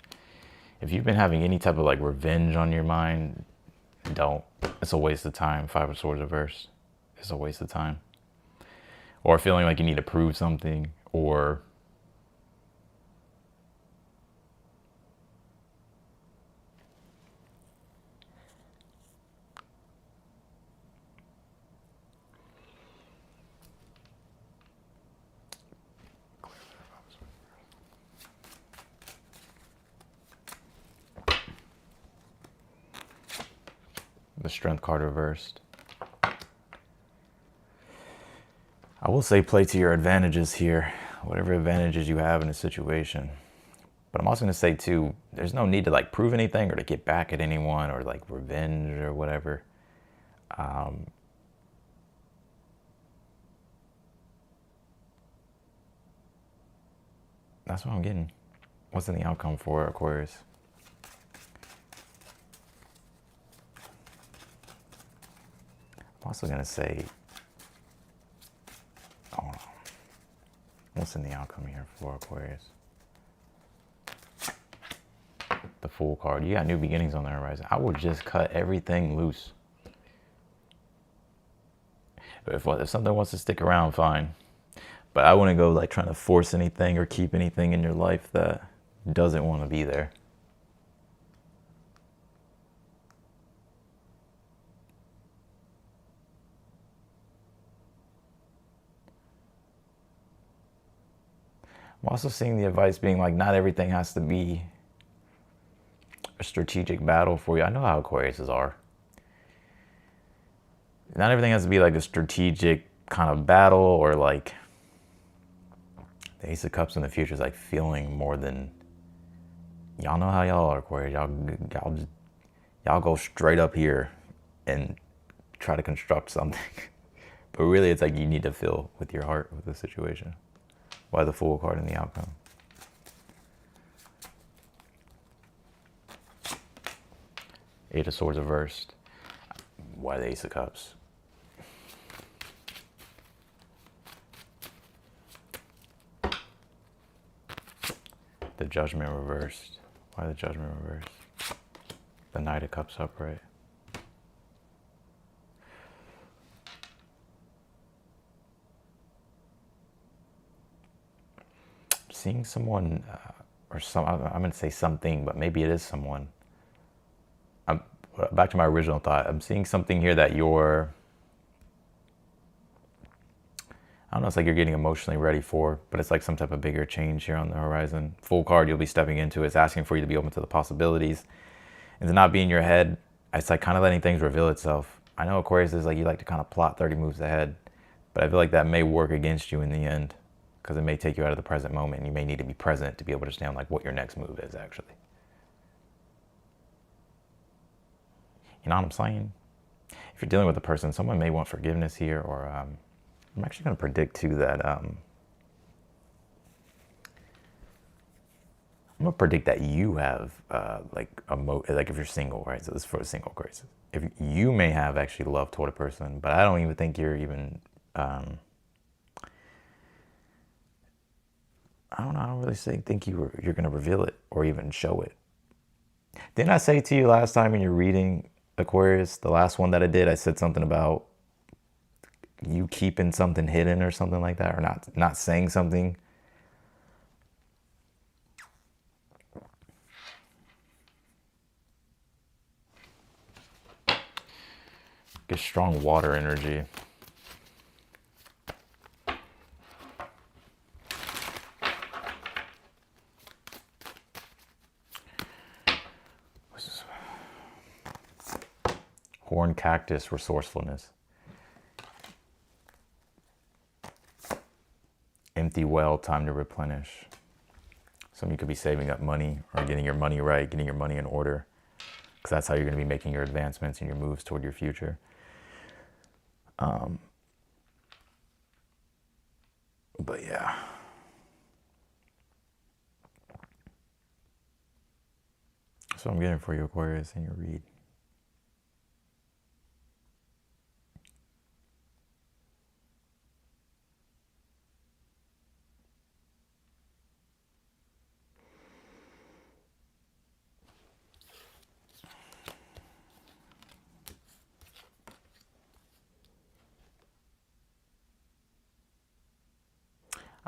If you've been having any type of like revenge on your mind, don't. It's a waste of time. Five of Swords reversed. It's a waste of time. Or feeling like you need to prove something, or the Strength card reversed. I will say play to your advantages here, whatever advantages you have in a situation. But I'm also going to say too, there's no need to like prove anything or to get back at anyone or like revenge or whatever. That's what I'm getting. What's in the outcome for Aquarius? I'm also going to say, hold on. What's in the outcome here for Aquarius? The Fool card. You got new beginnings on the horizon. I would just cut everything loose. If something wants to stick around, fine. But I wouldn't go like trying to force anything or keep anything in your life that doesn't want to be there. I'm also seeing the advice being like, not everything has to be a strategic battle for you. I know how Aquariuses are. Not everything has to be like a strategic kind of battle, or like the Ace of Cups in the future is like feeling more than, y'all know how y'all are, Aquarius. Y'all go straight up here and try to construct something. But really it's like you need to feel with your heart with the situation. Why the Fool card in the outcome? Eight of Swords reversed. Why the Ace of Cups? The Judgment reversed. Why the Judgment reversed? The Knight of Cups upright. Seeing someone, I'm going to say something, but maybe it is someone. Back to my original thought. I'm seeing something here that you're, I don't know, it's like you're getting emotionally ready for, but it's like some type of bigger change here on the horizon. Full card you'll be stepping into. It's asking for you to be open to the possibilities and to not be in your head. It's like kind of letting things reveal itself. I know Aquarius is like, you like to kind of plot 30 moves ahead, but I feel like that may work against you in the end, because it may take you out of the present moment and you may need to be present to be able to understand like what your next move is actually. You know what I'm saying? If you're dealing with a person, someone may want forgiveness here, or I'm actually going to predict too that I'm going to predict that you have like if you're single, right? So this is for a single crisis. If you may have actually love toward a person, but I don't even think you're even I don't really think you're going to reveal it or even show it. Didn't I say to you last time in your reading, Aquarius, the last one that I did, I said something about you keeping something hidden or something like that, or not saying something. Get strong water energy. Horn cactus, resourcefulness. Empty well, time to replenish. Some of you could be saving up money or getting your money right, getting your money in order, because that's how you're going to be making your advancements and your moves toward your future. But yeah. That's what I'm getting for you, Aquarius, in your read.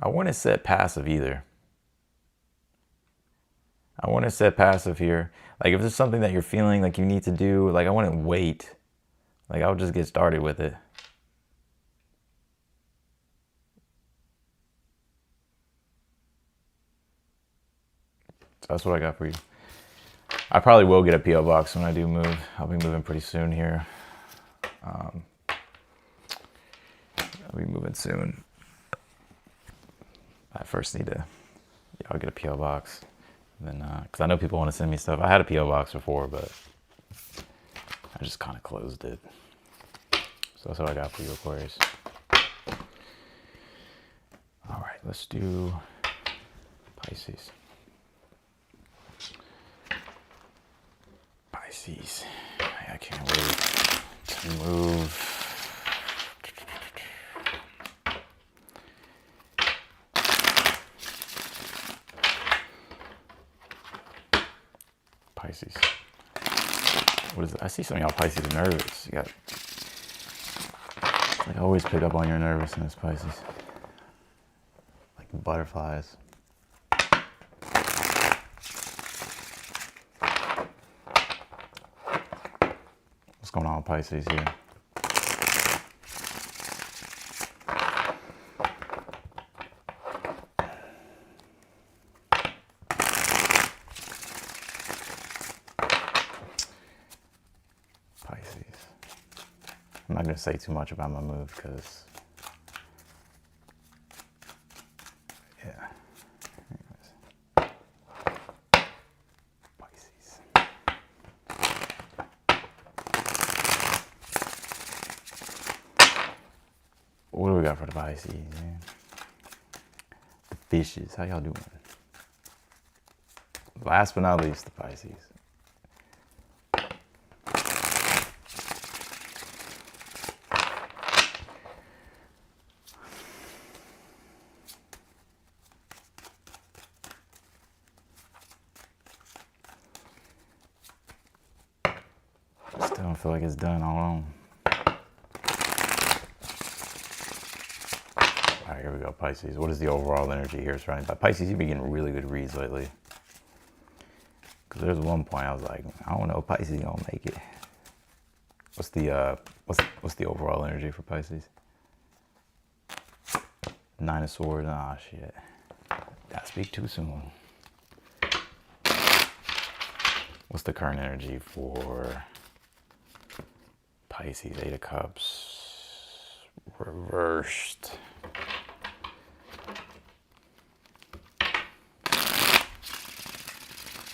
I wouldn't set passive either. I wouldn't set passive here. Like if there's something that you're feeling like you need to do, like I wouldn't wait. Like I would just get started with it. So that's what I got for you. I probably will get a P.O. box when I do move. I'll be moving pretty soon here. I'll be moving soon. I first need to, I'll get a P.O. box. And then, because I know people want to send me stuff. I had a P.O. box before, but I just kind of closed it. So that's what I got for you, Aquarius. All right, let's do Pisces. Pisces. I can't wait to move. Pisces. What is it? I see some of y'all Pisces are nervous. You got, like I always pick up on your nervousness, Pisces. Like butterflies. What's going on with Pisces here? I'm not going to say too much about my move because, yeah. Anyways. Pisces. What do we got for the Pisces, man? The fishes. How y'all doing? Last but not least, the Pisces. Still don't feel like it's done all alone. All right, here we go, Pisces. What is the overall energy here surrounding by Pisces? You've been getting really good reads lately. Because there's one point I was like, I don't know, Pisces gonna make it. What's the overall energy for Pisces? 9 of Swords. Ah, shit. I speak too soon. What's the current energy for Pisces? 8 of Cups. Reversed.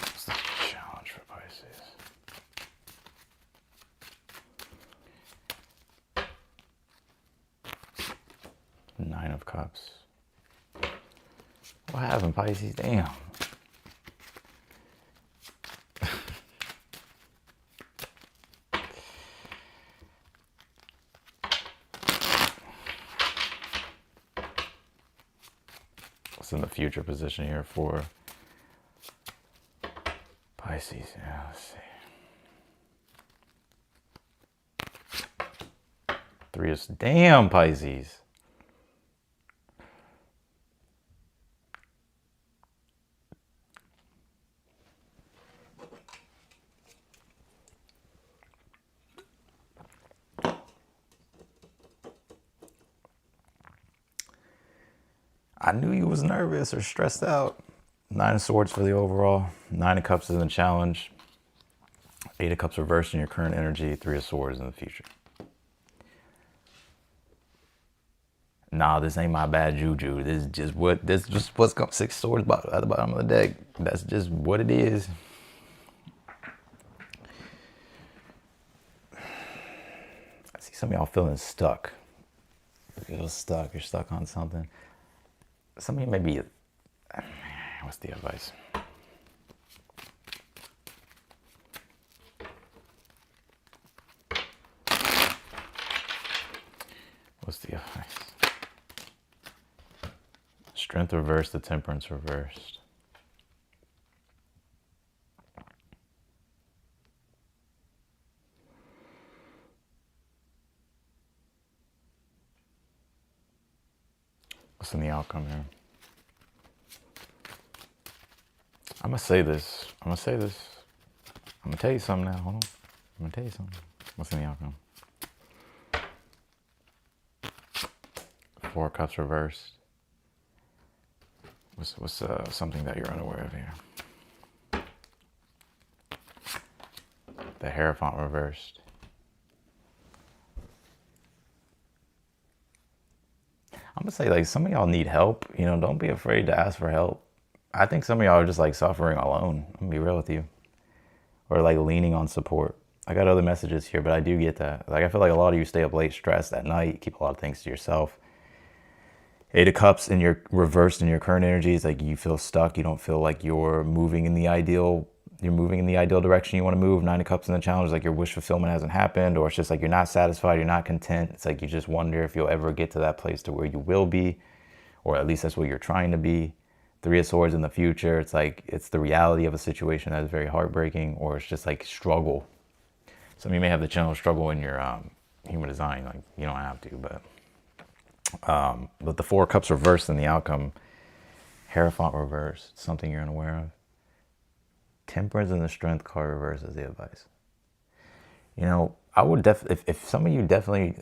What's the challenge for Pisces? Nine of Cups. What happened, Pisces? Damn. What's in the future position here for Pisces? Yeah, let's see. Three is, damn, Pisces. I knew you was nervous or stressed out. Nine of Swords for the overall. Nine of Cups is in the challenge. Eight of Cups reversed in your current energy. Three of Swords in the future. Nah, this ain't my bad juju. This is just what's going. Six Swords at the bottom of the deck. That's just what it is. I see some of y'all feeling stuck. You feel stuck. You're stuck on something. Some of you may be. What's the advice? What's the advice? Strength reversed, the Temperance reversed. What's in the outcome here? I'm gonna say this. I'm gonna tell you something now. Hold on. I'm gonna tell you something. What's in the outcome? Four of Cups reversed. What's something that you're unaware of here? The Hierophant reversed. I'm gonna say, like, some of y'all need help. You know, don't be afraid to ask for help. I think some of y'all are just like suffering alone. I'm gonna be real with you. Or like leaning on support. I got other messages here, but I do get that. Like, I feel like a lot of you stay up late stressed at night, keep a lot of things to yourself. Eight of Cups in your reversed in your current energy is like you feel stuck. You don't feel like you're moving in the ideal direction you want to move. Nine of Cups in the challenge is like your wish fulfillment hasn't happened, or it's just like you're not satisfied, you're not content. It's like you just wonder if you'll ever get to that place to where you will be, or at least that's what you're trying to be. Three of Swords in the future, it's like it's the reality of a situation that is very heartbreaking, or it's just like struggle. Some of you may have the channel struggle in your human design, like you don't have to, but the Four of Cups reversed in the outcome. Hierophant reversed, something you're unaware of. Temperance and the Strength card reversed is the advice. You know, I would if some of you definitely.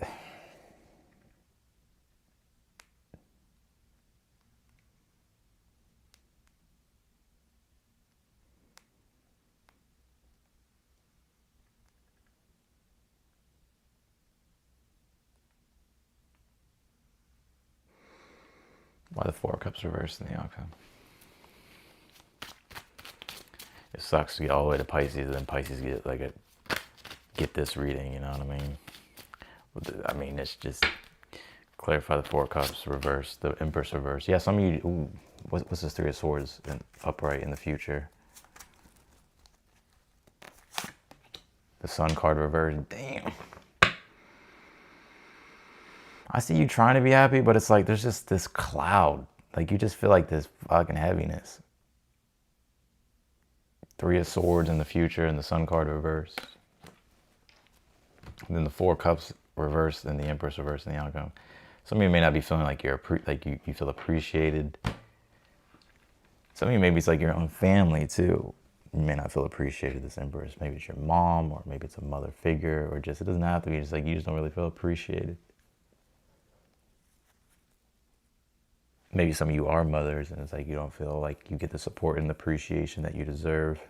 Why the Four of Cups reversed in the outcome? It sucks to get all the way to Pisces, and then Pisces get this reading. You know what I mean? I mean, it's just clarify the Four of Cups reversed, the Empress reversed. Yeah, some of you. Ooh, what's this Three of Swords upright in the future? The Sun card reversed. Damn. I see you trying to be happy, but it's like there's just this cloud. Like you just feel like this fucking heaviness. Three of Swords in the future and the Sun card reversed. And then the Four of Cups reversed and the Empress reversed in the outcome. Some of you may not be feeling like you feel appreciated. Some of you maybe it's like your own family too. You may not feel appreciated, this Empress. Maybe it's your mom, or maybe it's a mother figure, or just, it doesn't have to be, just like you just don't really feel appreciated. Maybe some of you are mothers and it's like you don't feel like you get the support and the appreciation that you deserve.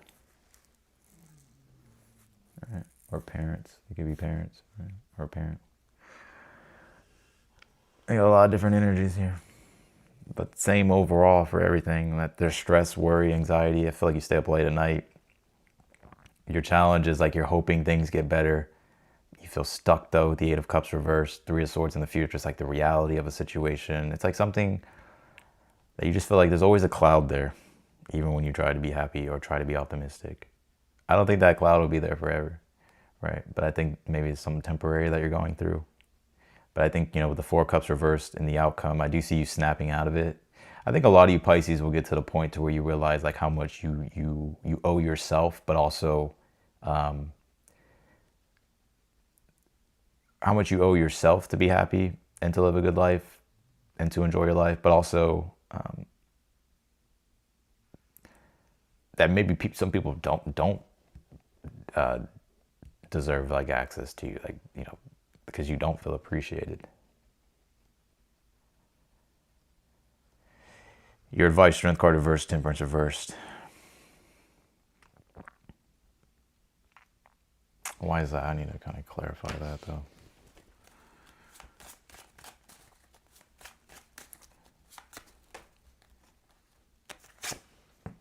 Right. Or parents. You could be parents, right? Or a parent. I got a lot of different energies here. But same overall for everything. That there's stress, worry, anxiety. I feel like you stay up late at night. Your challenge is like you're hoping things get better. You feel stuck though with the Eight of Cups reversed. Three of Swords in the future. It's like the reality of a situation. It's like something that you just feel like there's always a cloud there, even when you try to be happy or try to be optimistic. I don't think that cloud will be there forever, right? But I think maybe it's something temporary that you're going through. But I think, you know, with the Four of Cups reversed in the outcome, I do see you snapping out of it. I think a lot of you Pisces will get to the point to where you realize like how much you owe yourself, but also how much you owe yourself to be happy and to live a good life and to enjoy your life, but also that maybe some people don't deserve like access to you, like, you know, because you don't feel appreciated. Your advice, Strength card reversed, Temperance reversed. Why is that? I need to kind of clarify that though.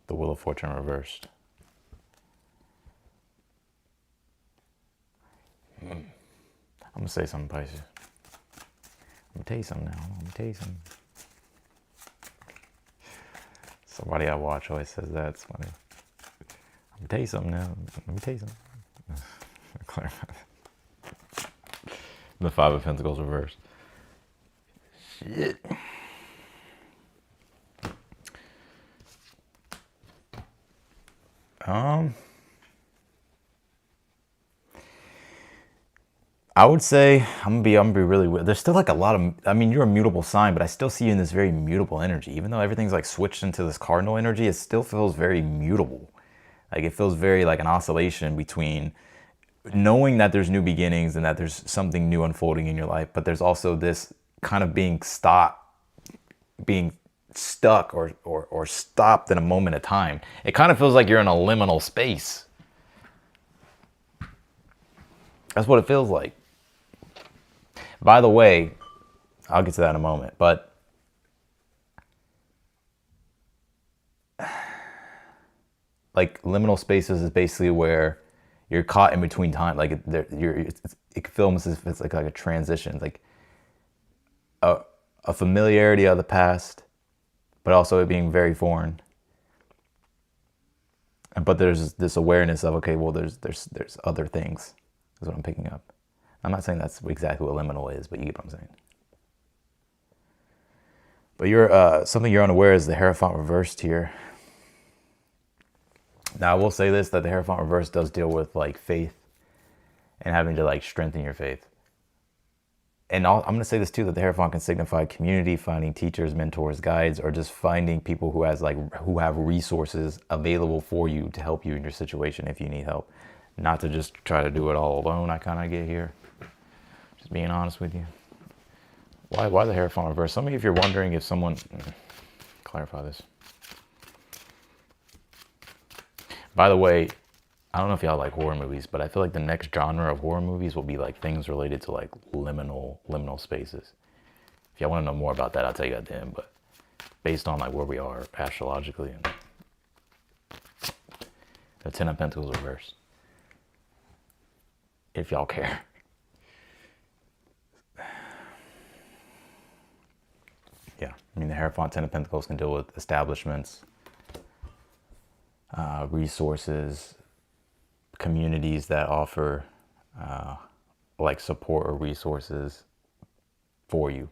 The Wheel of Fortune reversed. I'm gonna say something, Pisces. I'm gonna tell you something now. I'm gonna tell you something. Somebody I watch always says that. It's funny. I'm gonna tell you something now. Let me tell you something. Clarify. The Five of Pentacles reversed. Shit. I would say I'm gonna be really weird. There's still like a lot of, I mean, you're a mutable sign, but I still see you in this very mutable energy. Even though everything's like switched into this cardinal energy, it still feels very mutable. Like it feels very like an oscillation between knowing that there's new beginnings and that there's something new unfolding in your life, but there's also this kind of being stuck or stopped in a moment of time. It kind of feels like you're in a liminal space. That's what it feels like. By the way, I'll get to that in a moment, but like liminal spaces is basically where you're caught in between time. Like it can feel almost as if it's like a transition. It's like a familiarity of the past, but also it being very foreign. But there's this awareness of, okay, well, there's other things, is what I'm picking up. I'm not saying that's exactly what liminal is, but you get what I'm saying. But you're something you're unaware is the Hierophant reversed here. Now, I will say this, that the Hierophant reverse does deal with like faith and having to like strengthen your faith. And I'm going to say this too, that the Hierophant can signify community, finding teachers, mentors, guides, or just finding people who have resources available for you to help you in your situation if you need help. Not to just try to do it all alone, I kind of get here. Just being honest with you. Why the Hierophant reverse? Some of you, if you're wondering if someone... Clarify this. By the way, I don't know if y'all like horror movies, but I feel like the next genre of horror movies will be like things related to like liminal spaces. If y'all want to know more about that, I'll tell you that then, but based on like where we are astrologically. And the Ten of Pentacles reversed. If y'all care. Yeah, I mean the Hierophant Ten of Pentacles can deal with establishments, resources, communities that offer like support or resources for you,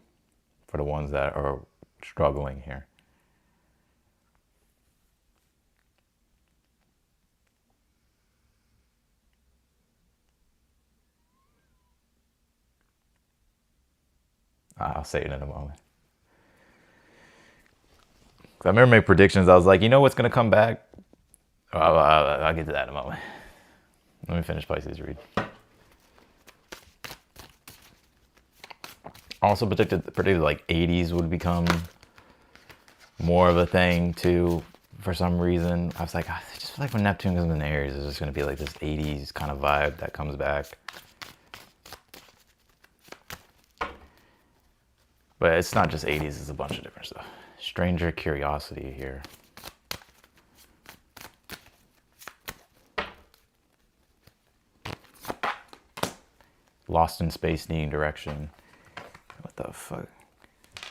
for the ones that are struggling here. I'll say it in a moment. I remember making predictions. I was like, you know what's going to come back? I'll get to that in a moment. Let me finish Pisces read. Also predicted like 80s would become more of a thing too, for some reason. I was like, I just feel like when Neptune comes in Aries, there's just going to be like this 80s kind of vibe that comes back. But it's not just 80s, it's a bunch of different stuff. Stranger curiosity here. Lost in space, needing direction. What the fuck?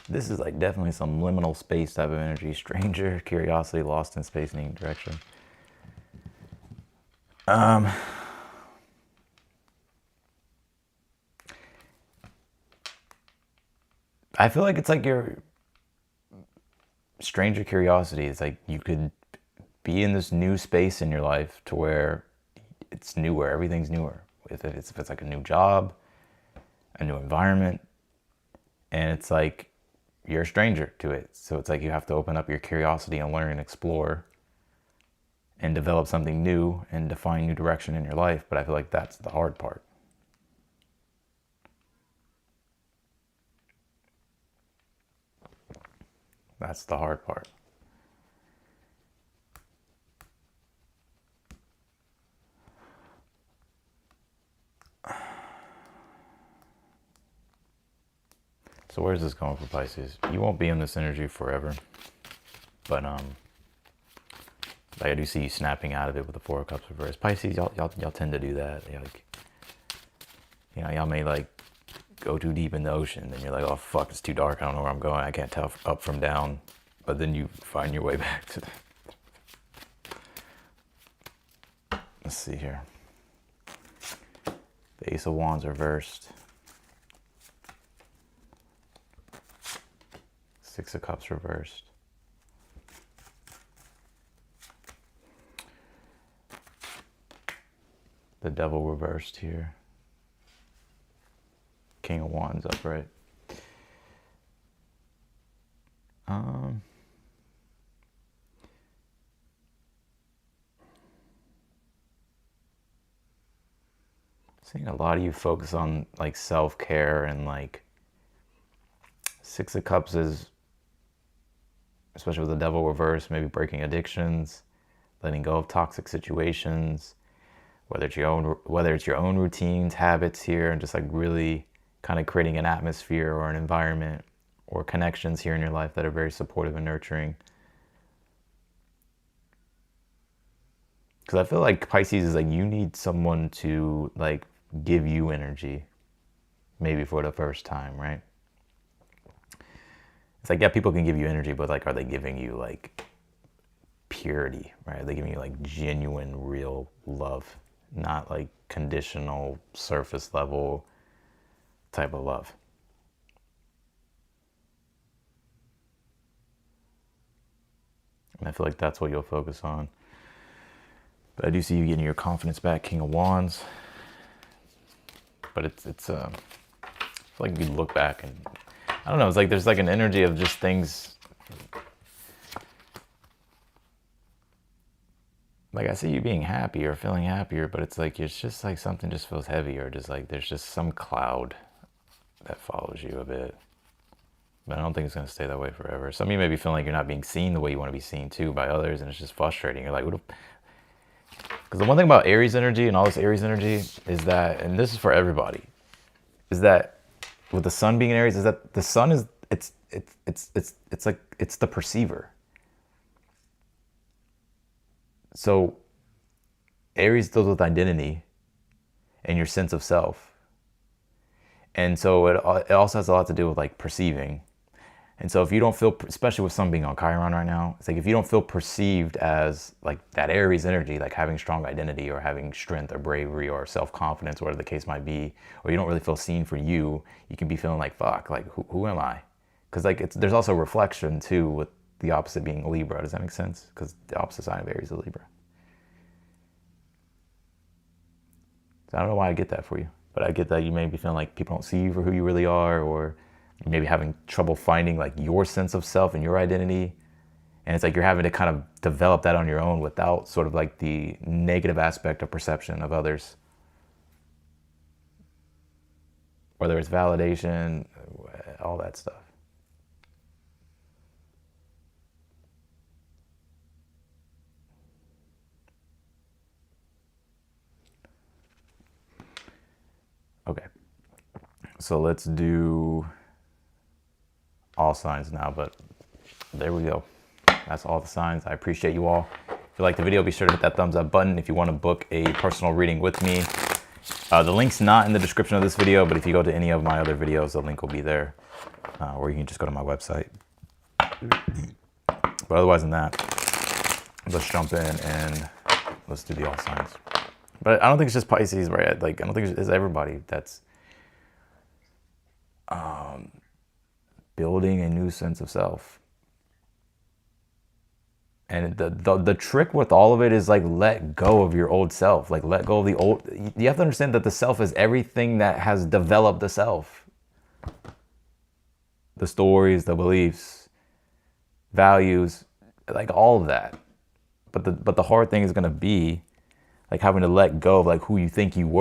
This is like definitely some liminal space type of energy. Stranger curiosity, lost in space, needing direction. I feel like it's like your stranger curiosity. It's like you could be in this new space in your life to where it's newer, everything's newer. If it's like a new job, a new environment, and it's like you're a stranger to it. So it's like you have to open up your curiosity and learn and explore and develop something new and define new direction in your life. But I feel like that's the hard part. That's the hard part. So where's this going for Pisces? You won't be in this energy forever, but like I do see you snapping out of it with the Four of Cups reversed. Pisces, y'all tend to do that. Like, you know, y'all may like go too deep in the ocean, and you're like, oh fuck, it's too dark. I don't know where I'm going. I can't tell up from down. But then you find your way back to the... Let's see here. The Ace of Wands reversed. Six of Cups reversed. The Devil reversed here. King of Wands upright. Seeing a lot of you focus on like self-care, and like Six of Cups is, especially with the Devil reversed, maybe breaking addictions, letting go of toxic situations, whether it's your own routines, habits here, and just like really kind of creating an atmosphere or an environment or connections here in your life that are very supportive and nurturing. Because I feel like Pisces is like, you need someone to like give you energy, maybe for the first time, right? It's like, yeah, people can give you energy, but like, are they giving you like purity, right? Are they giving you like genuine, real love, not like conditional, surface level type of love? And I feel like that's what you'll focus on. But I do see you getting your confidence back, King of Wands. But it's I feel like you look back and, I don't know, it's like there's like an energy of just things. Like I see you being happy or feeling happier, but it's like, it's just like something just feels heavy, or just like there's just some cloud that follows you a bit. But I don't think it's going to stay that way forever. Some of you may be feeling like you're not being seen the way you want to be seen too by others, and it's just frustrating. You're like, because the one thing about Aries energy and all this Aries energy is that, and this is for everybody, is that with the sun being in Aries, is that the sun is, it's like, it's the perceiver. So Aries deals with identity and your sense of self. And so it also has a lot to do with like perceiving. And so if you don't feel, especially with sun being on Chiron right now, it's like if you don't feel perceived as like that Aries energy, like having strong identity or having strength or bravery or self-confidence, whatever the case might be, or you don't really feel seen for you, you can be feeling like, fuck, like who am I? Because like there's also reflection too, with the opposite being Libra. Does that make sense? Because the opposite sign of Aries is Libra. So I don't know why I get that for you, but I get that you may be feeling like people don't see you for who you really are, or maybe having trouble finding like your sense of self and your identity. And it's like you're having to kind of develop that on your own without sort of like the negative aspect of perception of others. Whether it's validation, all that stuff. Okay, so let's do all signs now, but there we go. That's all the signs. I appreciate you all. If you like the video, be sure to hit that thumbs up button. If you want to book a personal reading with me, the link's not in the description of this video, but if you go to any of my other videos, the link will be there, or you can just go to my website. But otherwise than that, let's jump in and let's do the all signs. But I don't think it's just Pisces, right? Like, I don't think it's everybody that's building a new sense of self And the trick with all of it is like, let go of your old self. Like, let go of the old. You have to understand that the self is everything that has developed the self. The stories, the beliefs, values, like all of that. But the hard thing is going to be like having to let go of like who you think you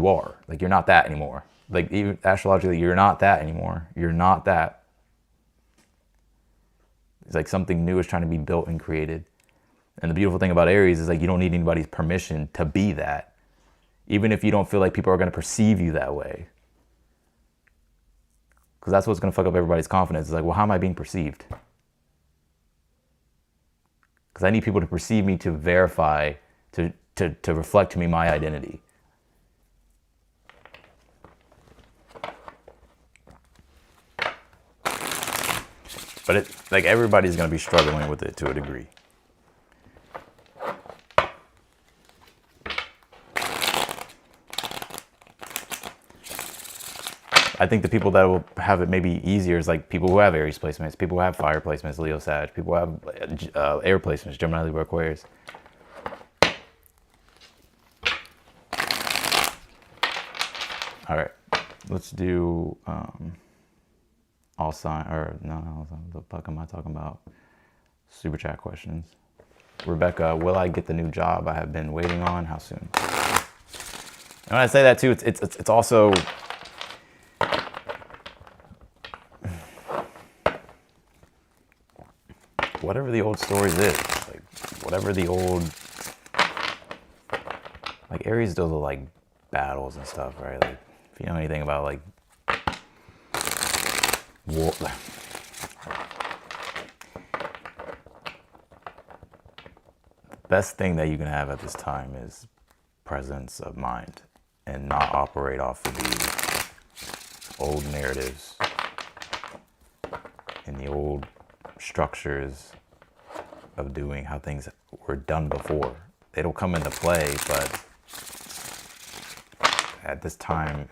are. Like, you're not that anymore. Like, even astrologically, you're not that anymore. You're not that. It's like something new is trying to be built and created. And the beautiful thing about Aries is like, you don't need anybody's permission to be that. Even if you don't feel like people are going to perceive you that way. Because that's what's going to fuck up everybody's confidence. It's like, well, how am I being perceived? Because I need people to perceive me to verify, to reflect to me my identity. But like, everybody's going to be struggling with it to a degree. I think the people that will have it maybe easier is like people who have Aries placements, people who have fire placements, Leo, Sag, people who have air placements, Gemini, Libra, Aquarius. All right, let's do all sign, or no, the fuck am I talking about? Super chat questions. Rebecca, will I get the new job I have been waiting on? How soon? And when I say that too, it's also, whatever the old stories is, like whatever the old, like Aries does like battles and stuff, right? Like, if you know anything about like war, the best thing that you can have at this time is presence of mind and not operate off of the old narratives and the old structures of doing how things were done before. It'll come into play, but at this time,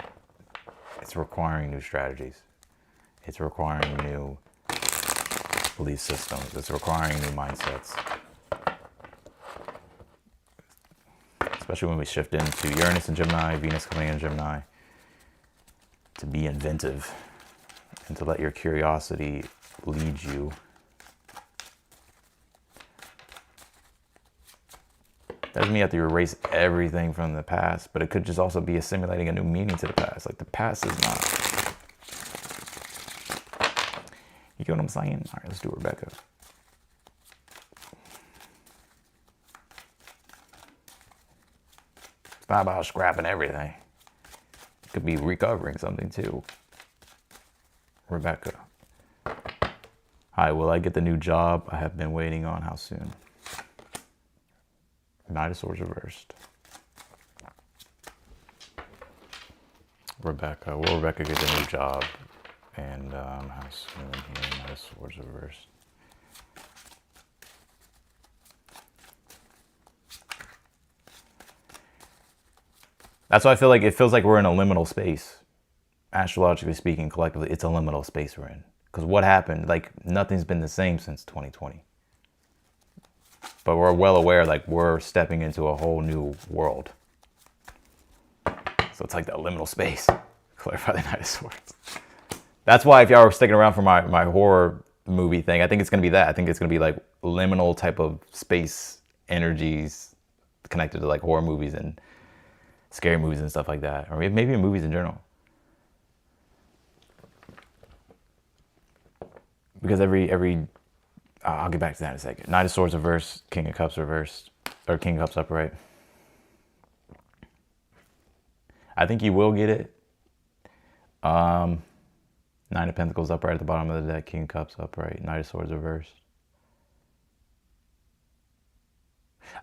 it's requiring new strategies. It's requiring new belief systems. It's requiring new mindsets. Especially when we shift into Uranus and Gemini, Venus coming in Gemini, to be inventive and to let your curiosity lead you. Doesn't mean you have to erase everything from the past, but it could just also be assimilating a new meaning to the past. Like, the past is not. You get what I'm saying? All right, let's do Rebecca. It's not about scrapping everything. It could be recovering something too. Rebecca. Hi, will I get the new job I have been waiting on? How soon? Knight of Swords reversed. Rebecca. Will Rebecca get the new job? And how soon? Here, Knight of Swords reversed. That's why I feel like it feels like we're in a liminal space. Astrologically speaking, collectively, it's a liminal space we're in. Because what happened? Like, nothing's been the same since 2020. But we're well aware, like, we're stepping into a whole new world. So it's like that liminal space. Clarify the Knight of Swords. That's why if y'all are sticking around for my horror movie thing, I think it's going to be that. I think it's going to be like liminal type of space energies connected to like horror movies and scary movies and stuff like that. Or maybe in movies in general. Because every I'll get back to that in a second. Knight of Swords reversed, King of Cups reversed, or King of Cups upright. I think you will get it. Nine of Pentacles upright at the bottom of the deck, King of Cups upright, Knight of Swords reversed.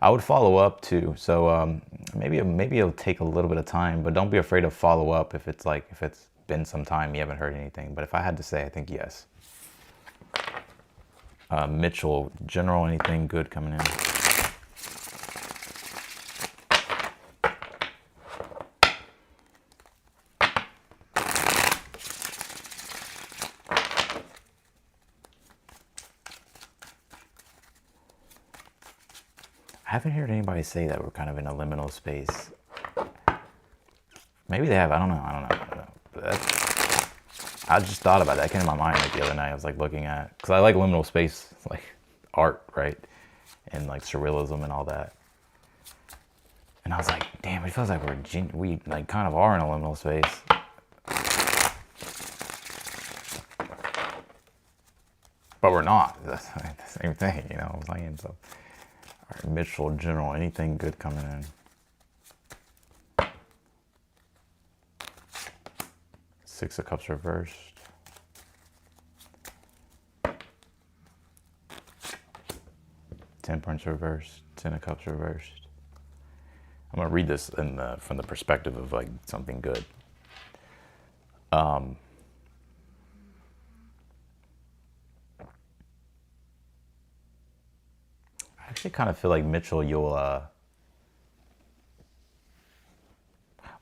I would follow up too. So maybe it'll take a little bit of time, but don't be afraid to follow up if it's been some time you haven't heard anything. But if I had to say, I think yes. Mitchell, general, anything good coming in? haven't heard anybody say that we're kind of in a liminal space. Maybe they have. I don't know. But I just thought about that. That came to my mind like the other night. I was like looking at, because I like liminal space, like art, right? And like surrealism and all that. And I was like, damn, it feels like we like kind of are in a liminal space. But we're not. That's the same thing, you know what I'm saying? So, all right, Mitchell, General, anything good coming in? Six of Cups reversed. Temperance reversed. Ten of Cups reversed. I'm gonna read this from the perspective of like something good. I actually kind of feel like Mitchell, you'll.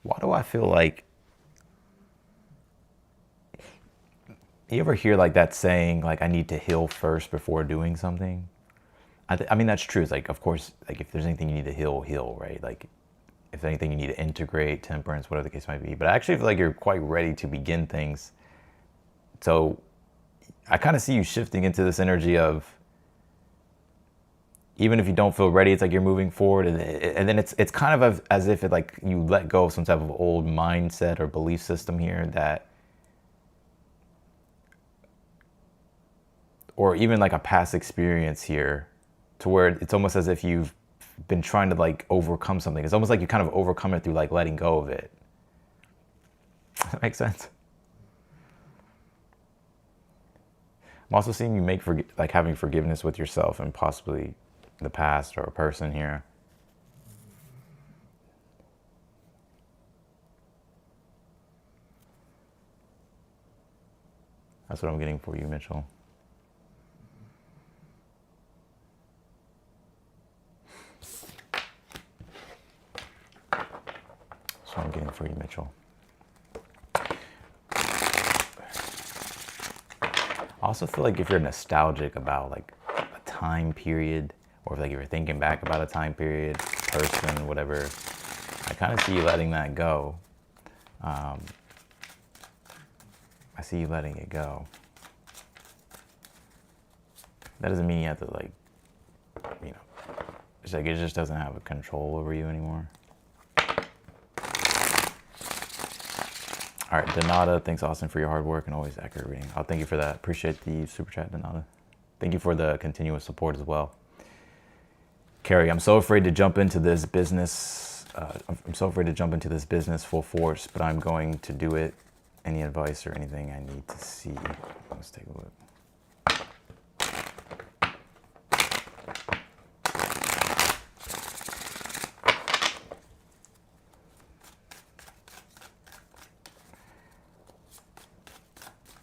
Why do I feel like? You ever hear like that saying, like I need to heal first before doing something? I mean that's true. It's like, of course, like if there's anything you need to heal, right? Like if anything you need to integrate, temperance, whatever the case might be. But I actually feel like you're quite ready to begin things. So I kind of see you shifting into this energy of, even if you don't feel ready, it's like you're moving forward, and then it's kind of as if it like you let go of some type of old mindset or belief system here that, or even like a past experience here, to where it's almost as if you've been trying to like overcome something. It's almost like you kind of overcome it through like letting go of it. Does that make sense? I'm also seeing you like having forgiveness with yourself and possibly the past or a person here. That's what I'm getting for you, Mitchell. That's what I'm getting for you, Mitchell. I also feel like if you're nostalgic about like a time period, or if like you're thinking back about a time period, person, whatever, I kind of see you letting that go. I see you letting it go. That doesn't mean you have to like, you know, it's like it just doesn't have a control over you anymore. All right, Donata, thanks Austin for your hard work and always accurate reading. I'll thank you for that. Appreciate the super chat, Donata. Thank you for the continuous support as well. Carrie, I'm so afraid to jump into this business. I'm so afraid to jump into this business full force, but I'm going to do it. Any advice or anything I need to see? Let's take a look.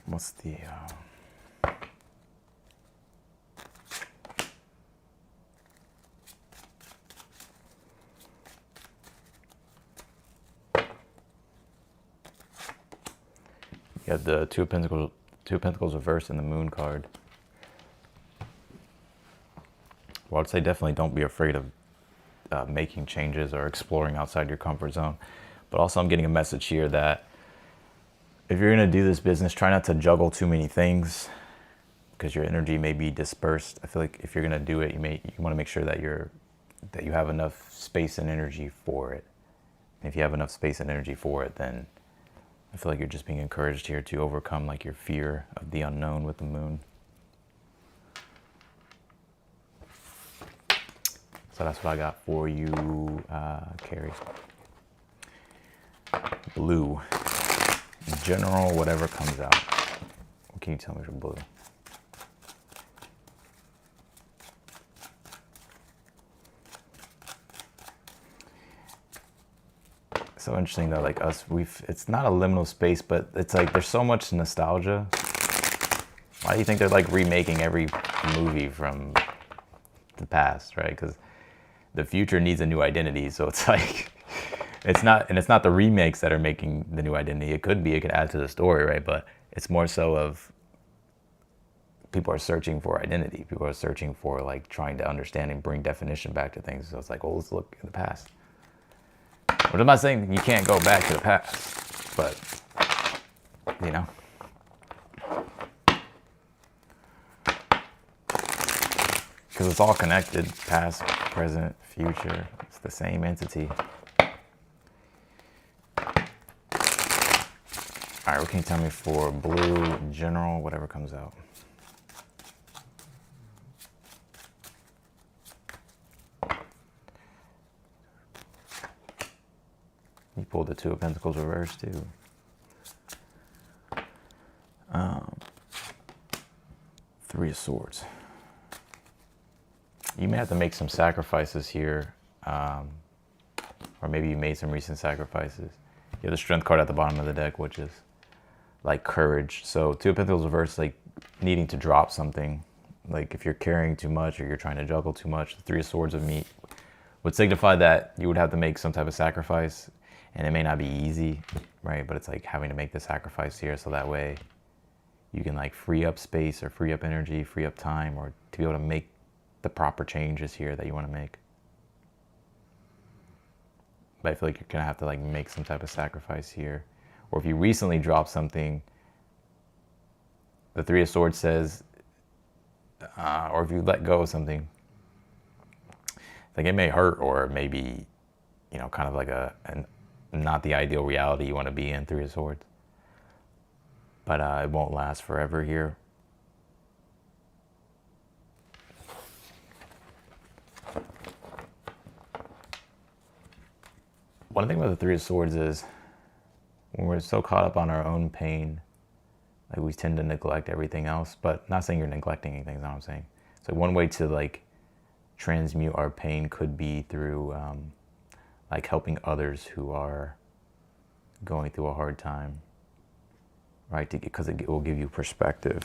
What's the... You have the Two of Pentacles reversed and the Moon card. Well, I'd say definitely don't be afraid of making changes or exploring outside your comfort zone. But also I'm getting a message here that if you're going to do this business, try not to juggle too many things because your energy may be dispersed. I feel like if you're going to do it, you want to make sure that you have enough space and energy for it. And if you have enough space and energy for it, then I feel like you're just being encouraged here to overcome like your fear of the unknown with the Moon. So that's what I got for you, Carrie. Blue. In general, whatever comes out. What can you tell me for blue? So interesting though, like us, it's not a liminal space, but it's like there's so much nostalgia. Why do you think they're like remaking every movie from the past, right? Because the future needs a new identity, so it's like, it's not the remakes that are making the new identity. It could add to the story, right? But it's more so of people are searching for identity. People are searching for like trying to understand and bring definition back to things. So it's like, well, let's look in the past. But I'm not saying you can't go back to the past, but you know. Because it's all connected, past, present, future. It's the same entity. All right, what can you tell me for blue in general, whatever comes out? You pulled the Two of Pentacles reverse too. Three of Swords. You may have to make some sacrifices here, or maybe you made some recent sacrifices. You have the Strength card at the bottom of the deck, which is like courage. So Two of Pentacles reverse, like needing to drop something. Like if you're carrying too much or you're trying to juggle too much, the Three of Swords would signify that you would have to make some type of sacrifice, and it may not be easy, right? But it's like having to make the sacrifice here so that way you can like free up space or free up energy, free up time, or to be able to make the proper changes here that you want to make. But I feel like you're gonna have to like make some type of sacrifice here. Or if you recently dropped something, the Three of Swords says, or if you let go of something, like it may hurt, or maybe, you know, kind of like a not the ideal reality you want to be in, Three of Swords. But it won't last forever here. One thing about the Three of Swords is when we're so caught up on our own pain, like we tend to neglect everything else. But not saying you're neglecting anything, is not what I'm saying. So one way to like transmute our pain could be through like helping others who are going through a hard time, right? Because it will give you perspective.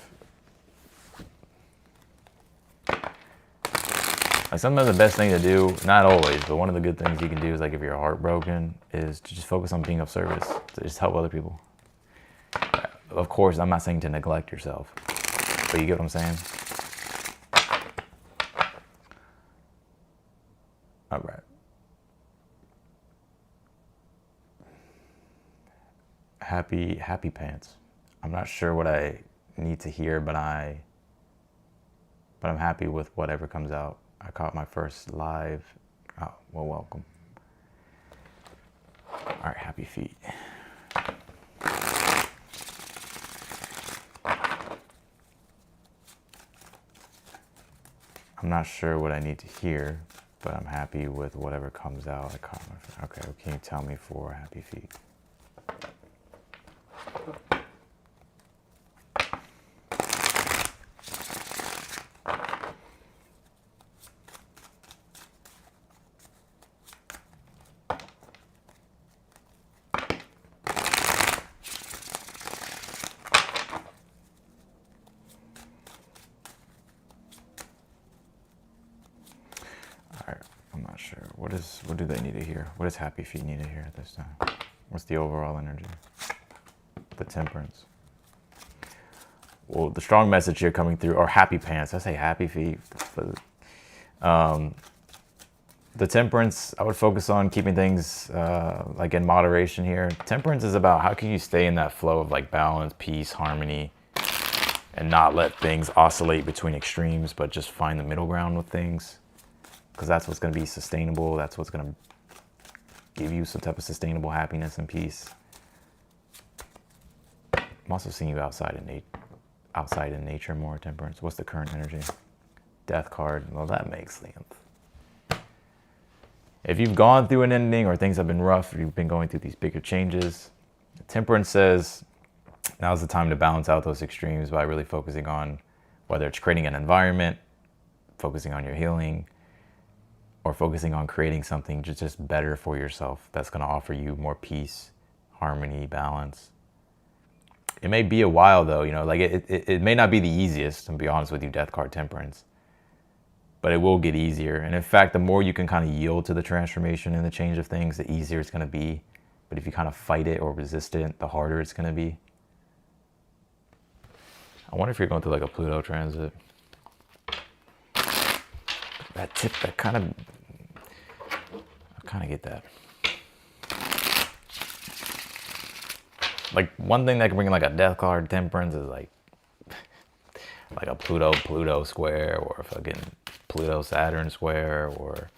Like sometimes the best thing to do, not always, but one of the good things you can do is like if you're heartbroken, is to just focus on being of service, to just help other people. Of course, I'm not saying to neglect yourself, but you get what I'm saying? All right. Happy pants. I'm not sure what I need to hear, but I'm happy with whatever comes out. I caught my first live. Oh, well, welcome. All right, happy feet. I'm not sure what I need to hear, but I'm happy with whatever comes out. I caught my first. Okay, can you tell me for happy feet? What do they need to hear? What does happy feet need to hear at this time? What's the overall energy? The Temperance. Well, the strong message here coming through, or happy pants. I say happy feet. The Temperance, I would focus on keeping things like in moderation here. Temperance is about how can you stay in that flow of like balance, peace, harmony, and not let things oscillate between extremes, but just find the middle ground with things. Because that's what's going to be sustainable. That's what's going to give you some type of sustainable happiness and peace. I'm also seeing you outside in nature more, Temperance. What's the current energy? Death card. Well, that makes sense. If you've gone through an ending or things have been rough, or you've been going through these bigger changes, Temperance says now's the time to balance out those extremes by really focusing on whether it's creating an environment, focusing on your healing, or focusing on creating something just better for yourself that's going to offer you more peace, harmony, balance. It may be a while though, you know, like it may not be the easiest, to be honest with you, Death card, Temperance, but it will get easier. And in fact, the more you can kind of yield to the transformation and the change of things, the easier it's going to be. But if you kind of fight it or resist it, the harder it's going to be. I wonder if you're going through like a Pluto transit. That tip, I kind of get that. Like one thing that can bring like a death card, temperance, is like a Pluto square, or a fucking Pluto Saturn square, or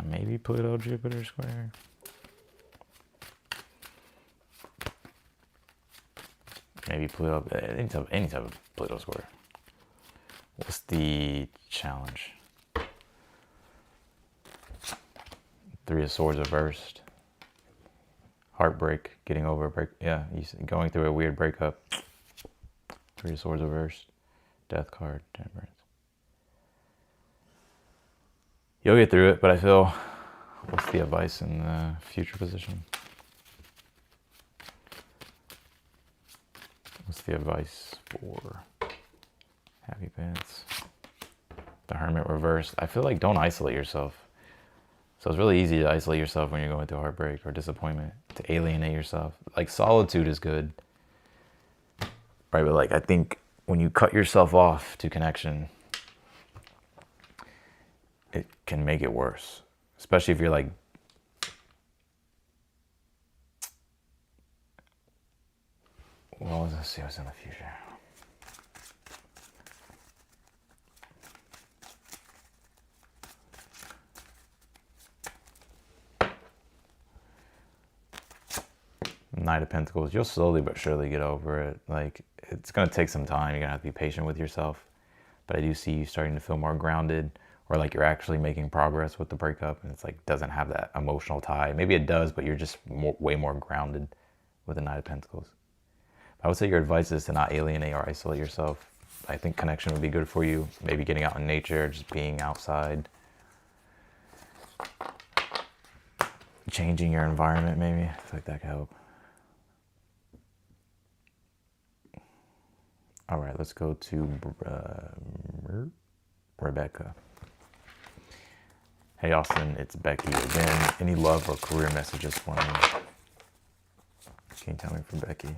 maybe Pluto Jupiter square. Maybe Pluto, any type of Pluto square. What's the challenge? Three of Swords reversed. Heartbreak, getting over a break. Yeah, he's going through a weird breakup. Three of Swords reversed. Death card, temperance. You'll get through it, but I feel, what's the advice in the future position? What's the advice for Happy Pants? The Hermit reversed. I feel like don't isolate yourself. So it's really easy to isolate yourself when you're going through heartbreak or disappointment, to alienate yourself. Like solitude is good, right? But like I think when you cut yourself off to connection, it can make it worse. Especially if you're like, well, let's see what's in the future. Knight of Pentacles, you'll slowly but surely get over it. Like, it's going to take some time. You're going to have to be patient with yourself. But I do see you starting to feel more grounded, or like you're actually making progress with the breakup, and it's like doesn't have that emotional tie. Maybe it does, but you're just way more grounded with the Knight of Pentacles. I would say your advice is to not alienate or isolate yourself. I think connection would be good for you. Maybe getting out in nature, just being outside. Changing your environment, maybe. I feel like that could help. All right, let's go to Rebecca. Hey, Austin, it's Becky again. Any love or career messages for me? Can you tell me from Becky?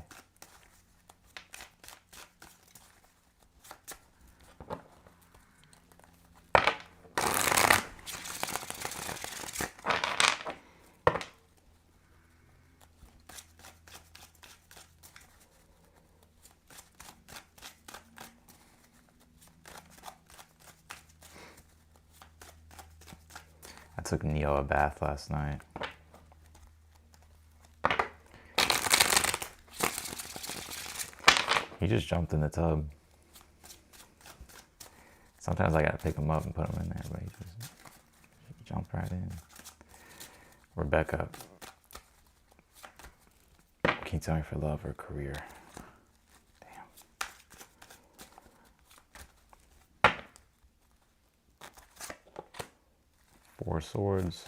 I took Neo a bath last night. He just jumped in the tub. Sometimes I gotta pick him up and put him in there, but he jumped right in. Rebecca, can you tell me for love or career? Damn. Four of Swords.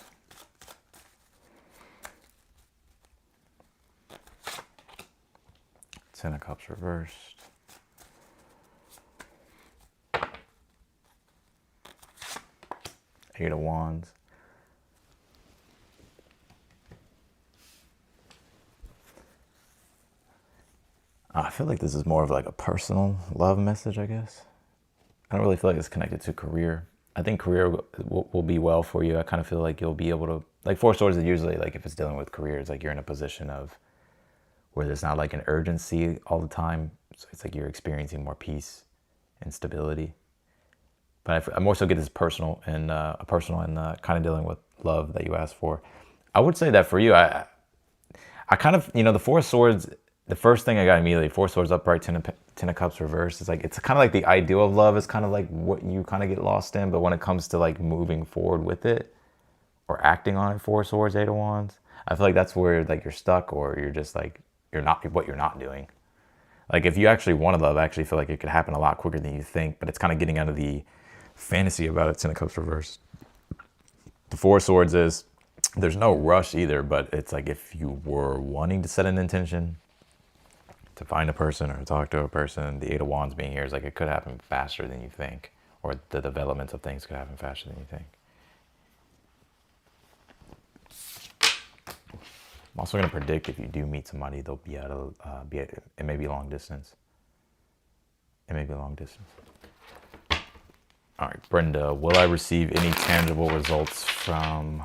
Ten of Cups reversed. Eight of Wands. I feel like this is more of like a personal love message, I guess. I don't really feel like it's connected to career. I think career will be well for you. I kind of feel like you'll be able to, like Four of Swords is usually like if it's dealing with career, it's like you're in a position of where there's not like an urgency all the time. So it's like you're experiencing more peace and stability. But I more so get this personal and kind of dealing with love that you asked for. I would say that for you, I kind of, the Four of Swords, the first thing I got immediately, Four of Swords upright, Ten of Cups reversed. It's like, it's kind of like the ideal of love is kind of like what you kind of get lost in. But when it comes to like moving forward with it or acting on it, Four of Swords, Eight of Wands, I feel like that's where like you're stuck, or you're just like, you're not doing. Like if you actually want to love, I actually feel like it could happen a lot quicker than you think, but it's kind of getting out of the fantasy about it. Ten of Cups reversed. The Four of Swords is, there's no rush either, but it's like if you were wanting to set an intention to find a person or talk to a person, the Eight of Wands being here is like it could happen faster than you think, or the development of things could happen faster than you think. I'm also going to predict if you do meet somebody, they'll be it may be long distance. It may be long distance. All right, Brenda, will I receive any tangible results from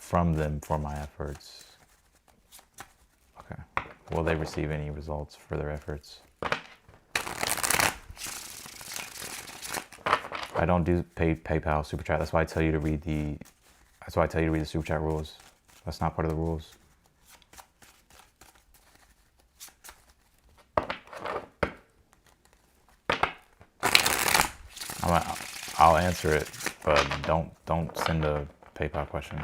them for my efforts? Okay. Will they receive any results for their efforts? I don't do PayPal super chat. That's why I tell you to read the super chat rules. That's not part of the rules. I'll answer it, but don't send a PayPal question.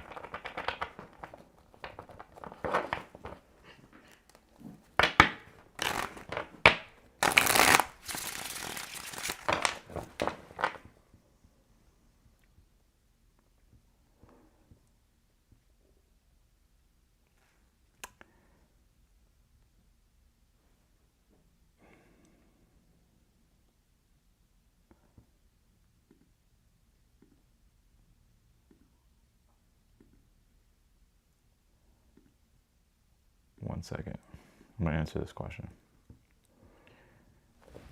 One second. I'm going to answer this question.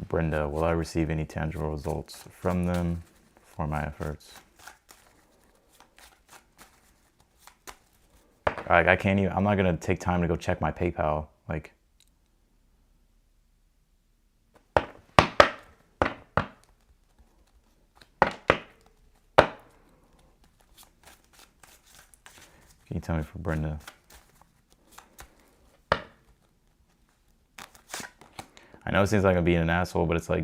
Brenda, will I receive any tangible results from them for my efforts? I can't even, I'm not going to take time to go check my PayPal. Like, can you tell me for Brenda? I know it seems like I'm being an asshole, but it's like,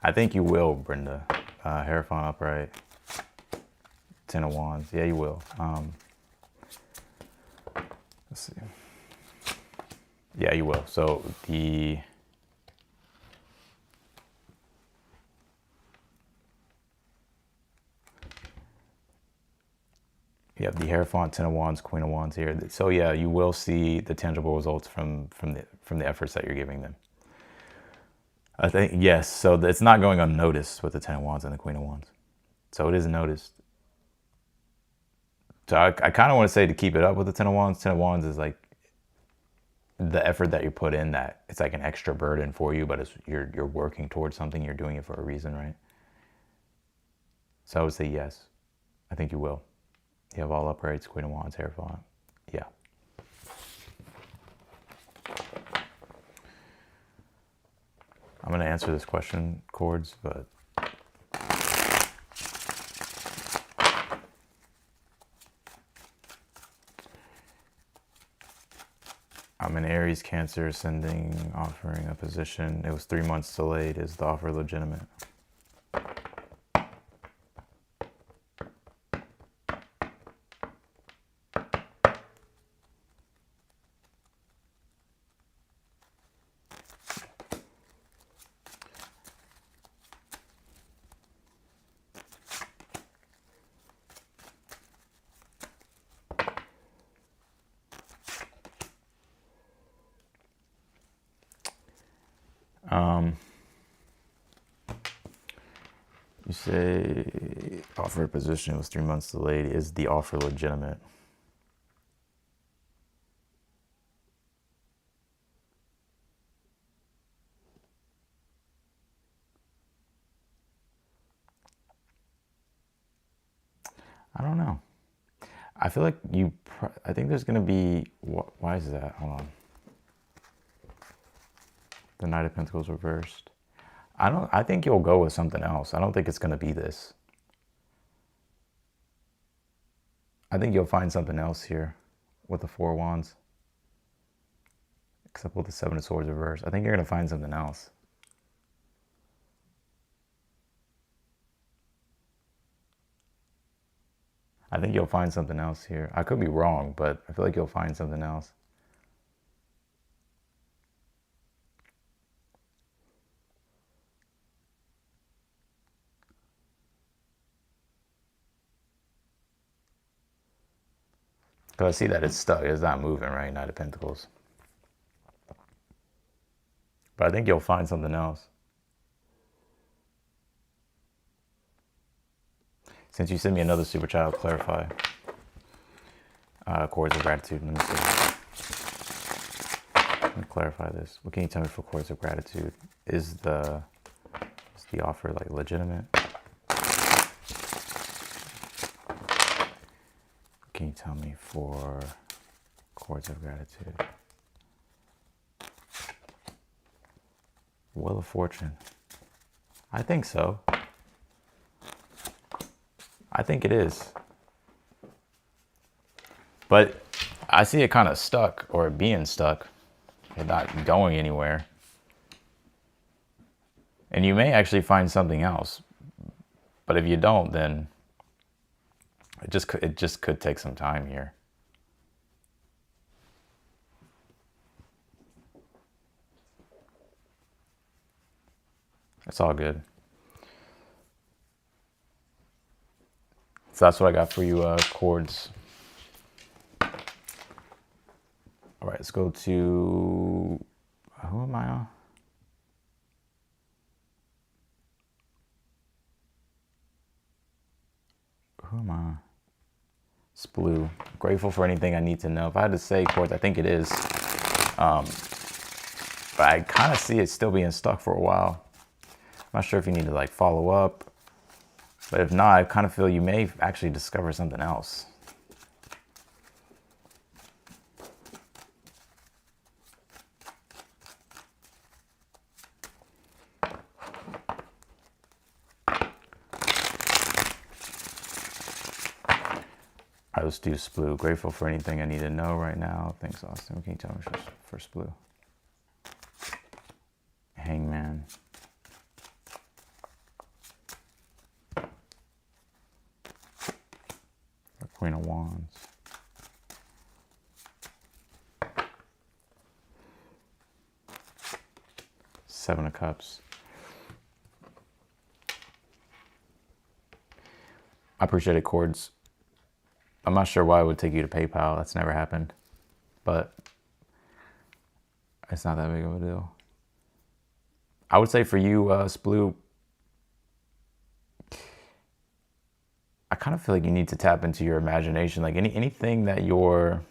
I think you will, Brenda. Hierophant upright, 10 of Wands. Yeah, you will. Let's see. Yeah, you will. So you have the Hierophant, 10 of Wands, Queen of Wands here. So yeah, you will see the tangible results from the efforts that you're giving them. I think, yes. So it's not going unnoticed with the 10 of Wands and the Queen of Wands. So it is noticed. So I kind of want to say to keep it up with the 10 of Wands. 10 of Wands is like the effort that you put in, that it's like an extra burden for you, but you're working towards something. You're doing it for a reason, right? So I would say yes. I think you will. You have all uprights, Queen of Wands, Hierophant. Yeah. I'm going to answer this question, Chords, but I'm an Aries, Cancer, ascending, offering a position. It was 3 months delayed. Is the offer legitimate? You say offer a position was 3 months delayed. Is the offer legitimate? I don't know. I feel like I think there's going to be, why is that? Hold on. The Knight of Pentacles reversed. I think you'll go with something else. I don't think it's going to be this. I think you'll find something else here with the 4 of Wands. Except with the 7 of Swords reversed. I think you're going to find something else. I think you'll find something else here. I could be wrong, but I feel like you'll find something else. Because I see that it's stuck. It's not moving, right? Knight of Pentacles. But I think you'll find something else. Since you sent me another super chat, I'll clarify. Chords of gratitude. Let me see. Let me clarify this. What can you tell me for chords of gratitude? Is the offer like legitimate? What can you tell me for chords of gratitude? Wheel of Fortune. I think so. I think it is. But I see it kind of stuck, or being stuck, and not going anywhere. And you may actually find something else. But if you don't, then it just could take some time here. It's all good. So that's what I got for you, chords. All right, let's go to, who am I on? Who am I on? It's blue. Grateful for anything I need to know. If I had to say chords, I think it is. But I kind of see it still being stuck for a while. I'm not sure if you need to like follow up. But if not, I kind of feel you may actually discover something else. All right, let's do Splue. Grateful for anything I need to know right now. Thanks, Austin. What can you tell me for Splue? Hangman. Queen of Wands. Seven of Cups. I appreciate it, chords. I'm not sure why it would take you to PayPal. That's never happened. But it's not that big of a deal. I would say for you, Splue, I kind of feel like you need to tap into your imagination. Like anything that you're...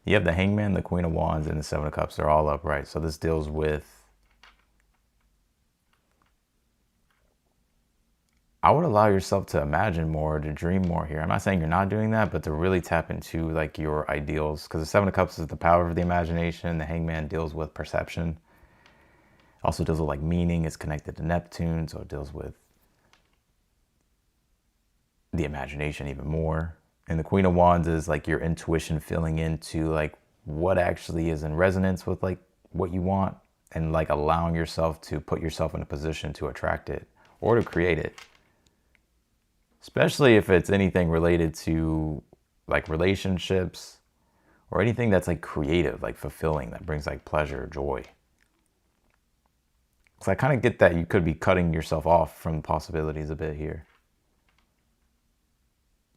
You have the Hangman, the Queen of Wands, and the Seven of Cups. They're all upright. So this deals with... I would allow yourself to imagine more, to dream more here. I'm not saying you're not doing that, but to really tap into like your ideals. Because the Seven of Cups is the power of the imagination. The Hangman deals with perception. Also deals with like meaning. It's connected to Neptune. So it deals with the imagination even more. And the Queen of Wands is like your intuition filling into like what actually is in resonance with like what you want. And like allowing yourself to put yourself in a position to attract it or to create it. Especially if it's anything related to like relationships or anything that's like creative, like fulfilling, that brings like pleasure, joy. So I kind of get that you could be cutting yourself off from possibilities a bit here.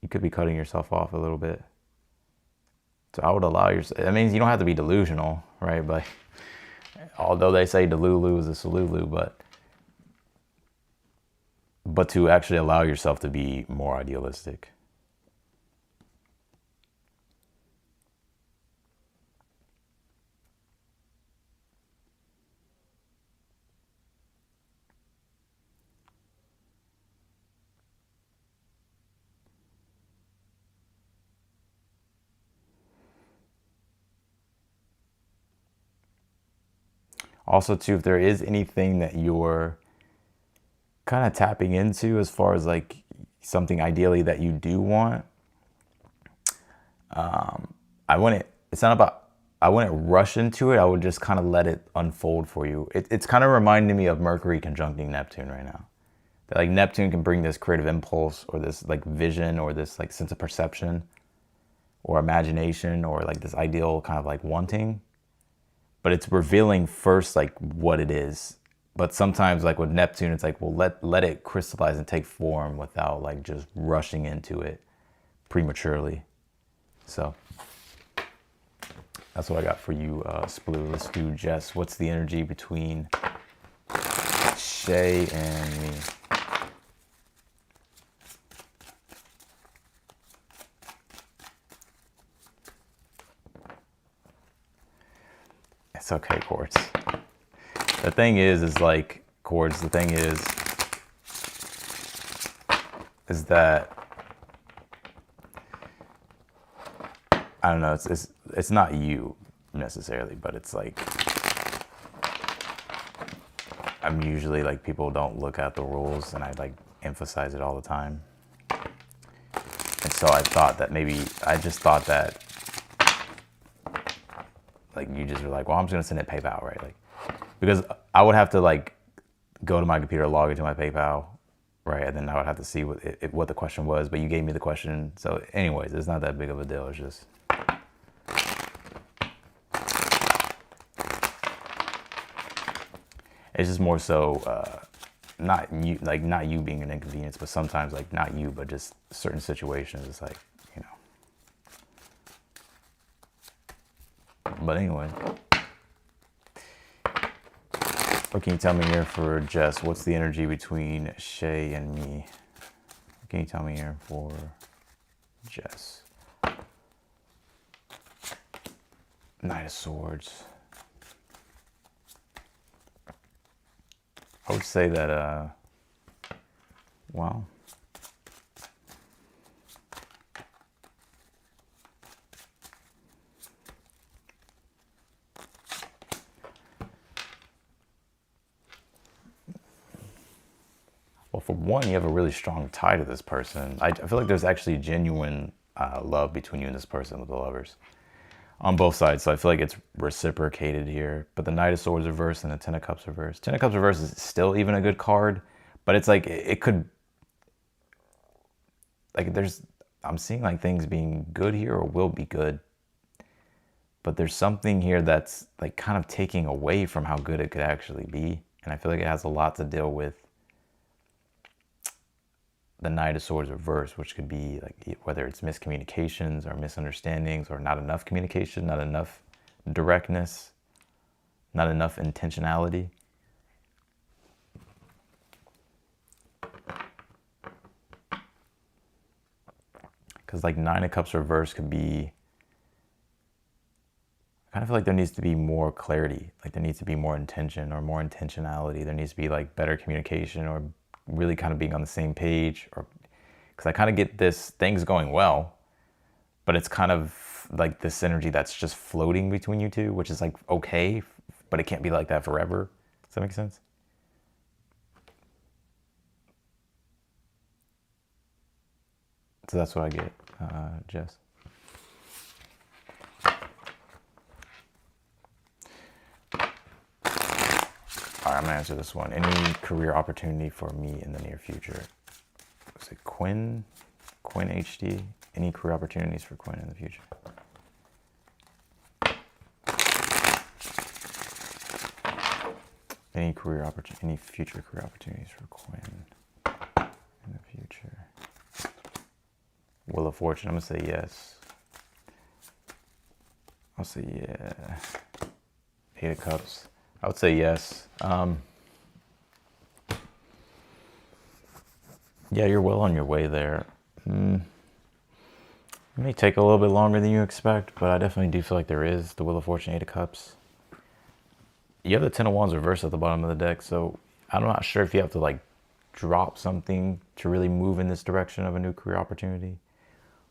You could be cutting yourself off a little bit. So I would allow yourself, I mean, you don't have to be delusional, right? But although they say Delulu is a Salulu, but to actually allow yourself to be more idealistic. Also, too, if there is anything that you're kind of tapping into as far as like something ideally that you do want, I wouldn't rush into it. I would just kind of let it unfold for you. It's kind of reminding me of Mercury conjuncting Neptune right now. That like Neptune can bring this creative impulse or this like vision or this like sense of perception or imagination or like this ideal kind of like wanting. But it's revealing first like what it is. But sometimes like with Neptune, it's like, well, let it crystallize and take form without like just rushing into it prematurely. So that's what I got for you, Sploo. Let's do Jess. What's the energy between Shay and me? It's okay, Quartz. The thing is like, Quartz, the thing is that, I don't know, it's not you necessarily, but it's like, I'm usually like, people don't look at the rules, and I like emphasize it all the time. And so I thought that I just thought that, like, you just were like, well, I'm just gonna send it PayPal, right? Like, because I would have to like go to my computer, log into my PayPal, right? And then I would have to see what the question was, but you gave me the question. So anyways, it's not that big of a deal. It's just more so, not you being an inconvenience, but sometimes like not you, but just certain situations. It's like, you know. But anyway, what can you tell me here for Jess? What's the energy between Shay and me? What can you tell me here for Jess? Knight of Swords. I would say that, well, for one, you have a really strong tie to this person. I feel like there's actually genuine love between you and this person with the Lovers on both sides. So I feel like it's reciprocated here. But the Knight of Swords reverse and the Ten of Cups reverse. Ten of Cups reverse is still even a good card, but it's like, it could, like, I'm seeing like things being good here or will be good. But there's something here that's like kind of taking away from how good it could actually be. And I feel like it has a lot to deal with the Knight of Swords reverse, which could be like, whether it's miscommunications or misunderstandings or not enough communication, not enough directness, not enough intentionality. Because like Nine of Cups reverse could be, I kind of feel like there needs to be more clarity. Like there needs to be more intention or more intentionality. There needs to be like better communication or really kind of being on the same page. Or because I kind of get this, things going well, but it's kind of like this energy that's just floating between you two, which is like okay, but it can't be like that forever. Does that make sense? So that's what I get, Jess. All right, I'm gonna answer this one. Any career opportunity for me in the near future? Was it Quinn HD? Any career opportunities for Quinn in the future? Any future career opportunities for Quinn in the future? Wheel of Fortune, I'm gonna say yes. I'll say yeah. Eight of Cups, I would say yes. Yeah, you're well on your way there. It may take a little bit longer than you expect, but I definitely do feel like there is. The Wheel of Fortune, Eight of Cups. You have the Ten of Wands reversed at the bottom of the deck, so I'm not sure if you have to like drop something to really move in this direction of a new career opportunity.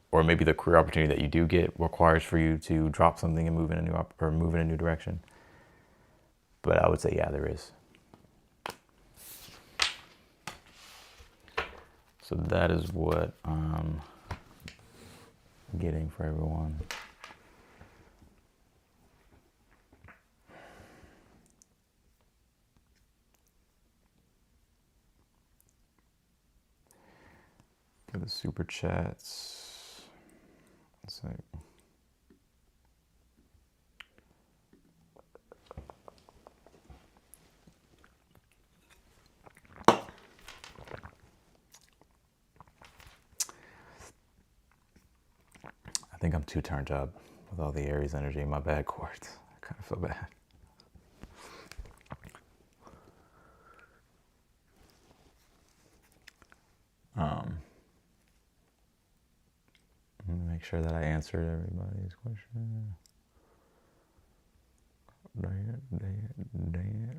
Or maybe the career opportunity that you do get requires for you to drop something and move in a new direction. But I would say, yeah, there is. So that is what I'm getting for everyone. For the super chats. Let's see. I think I'm too turned up with all the Aries energy in my bad quartz. I kind of feel bad. Let me make sure that I answered everybody's question. Dang it.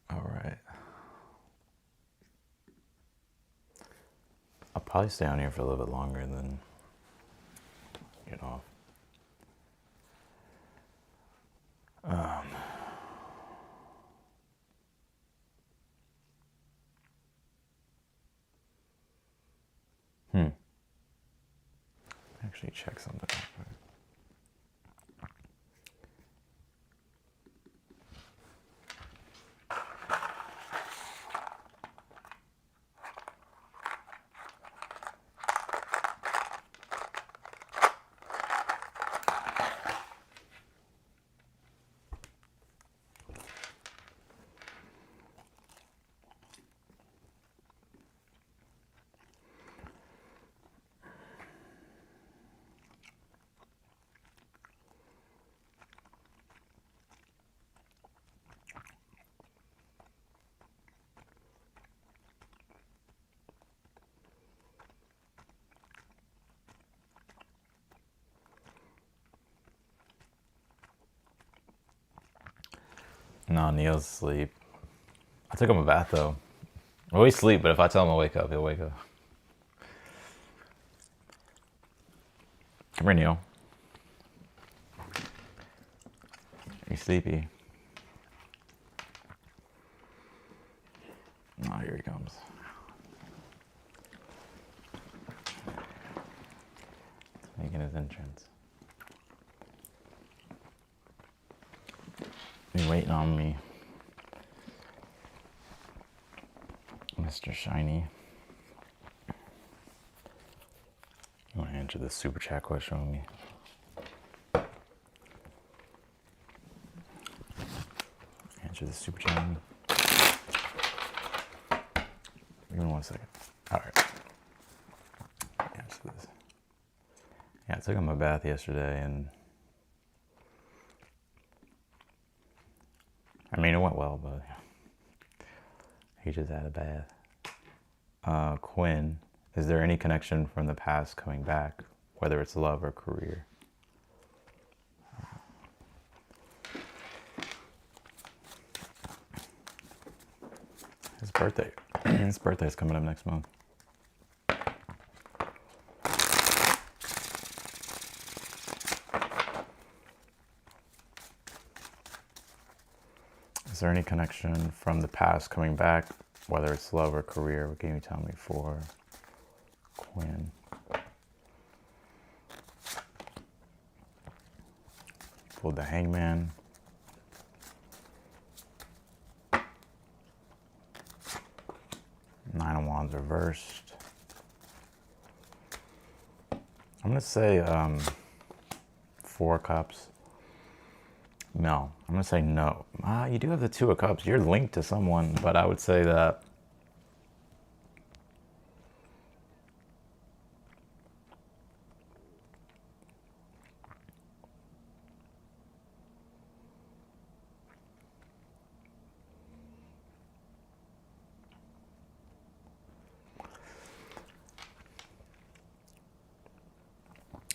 All right. I'll probably stay on here for a little bit longer and then get off. Actually check something out. No, Neil's asleep. I took him a bath though. Well, he's asleep, but if I tell him to wake up, he'll wake up. Come here, Neil. You sleepy? Oh, here he comes. Making his entrance. Been waiting on me, Mr. Shiny. You want to answer this super chat question with me? Answer this super chat with me. Give me 1 second. All right. Answer this. Yeah, I took him a bath yesterday, and I mean, it went well, but he just had a bath. Quinn, is there any connection from the past coming back, whether it's love or career? His birthday. His birthday's coming up next month. Is there any connection from the past coming back, whether it's love or career? What can you tell me for Quinn? Pulled the Hangman. Nine of Wands reversed. I'm going to say 4 Cups. No, I'm going to say no. You do have the 2 of Cups. You're linked to someone, but I would say that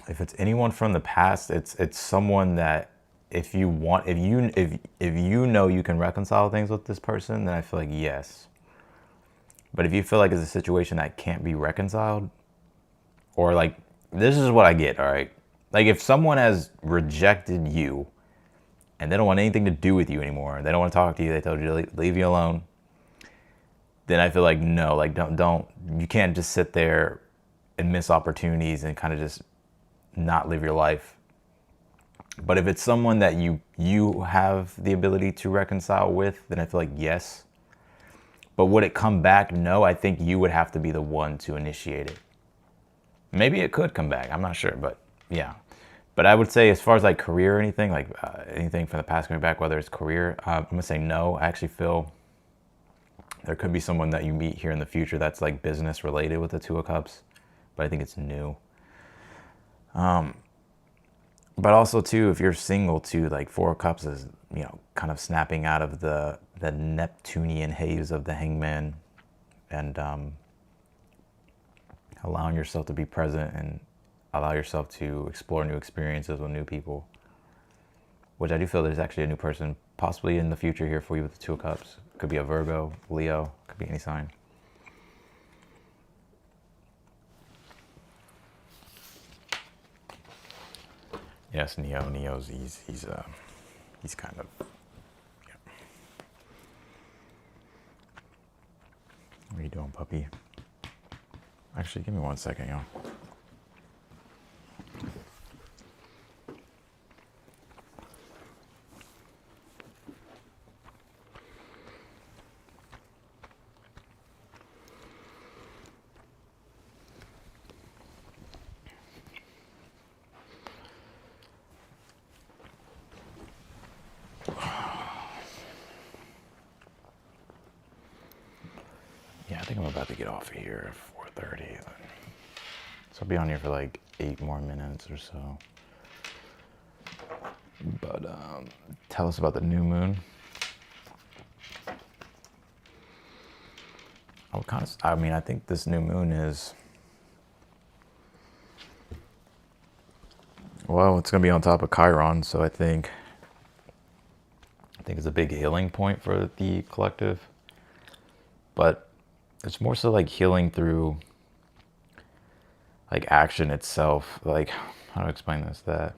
if it's anyone from the past, it's someone that if you know you can reconcile things with this person, then I feel like yes. But if you feel like it's a situation that can't be reconciled, or like, this is what I get, all right? Like if someone has rejected you and they don't want anything to do with you anymore, they don't want to talk to you, they told you to leave you alone, then I feel like no, like don't, you can't just sit there and miss opportunities and kind of just not live your life. But if it's someone that you have the ability to reconcile with, then I feel like yes. But would it come back? No, I think you would have to be the one to initiate it. Maybe it could come back, I'm not sure, but yeah. But I would say as far as like career or anything, like anything from the past coming back, whether it's career, I'm going to say no. I actually feel there could be someone that you meet here in the future that's like business related with the Two of Cups, but I think it's new. But also too, if you're single too, like Four of Cups is, you know, kind of snapping out of the Neptunian haze of the Hangman, and allowing yourself to be present and allow yourself to explore new experiences with new people, which I do feel there's actually a new person possibly in the future here for you with the Two of Cups. Could be a Virgo, Leo, could be any sign. Yes, Neo's he's kind of, yeah. What are you doing, puppy? Actually, give me 1 second, y'all. Yeah, I think I'm about to get off of here at 4:30. So I'll be on here for like 8 more minutes or so. But tell us about the new moon. I mean, I think this new moon is, well, it's going to be on top of Chiron, so I think it's a big healing point for the collective. But it's more so like healing through like action itself. Like, how do I explain this? That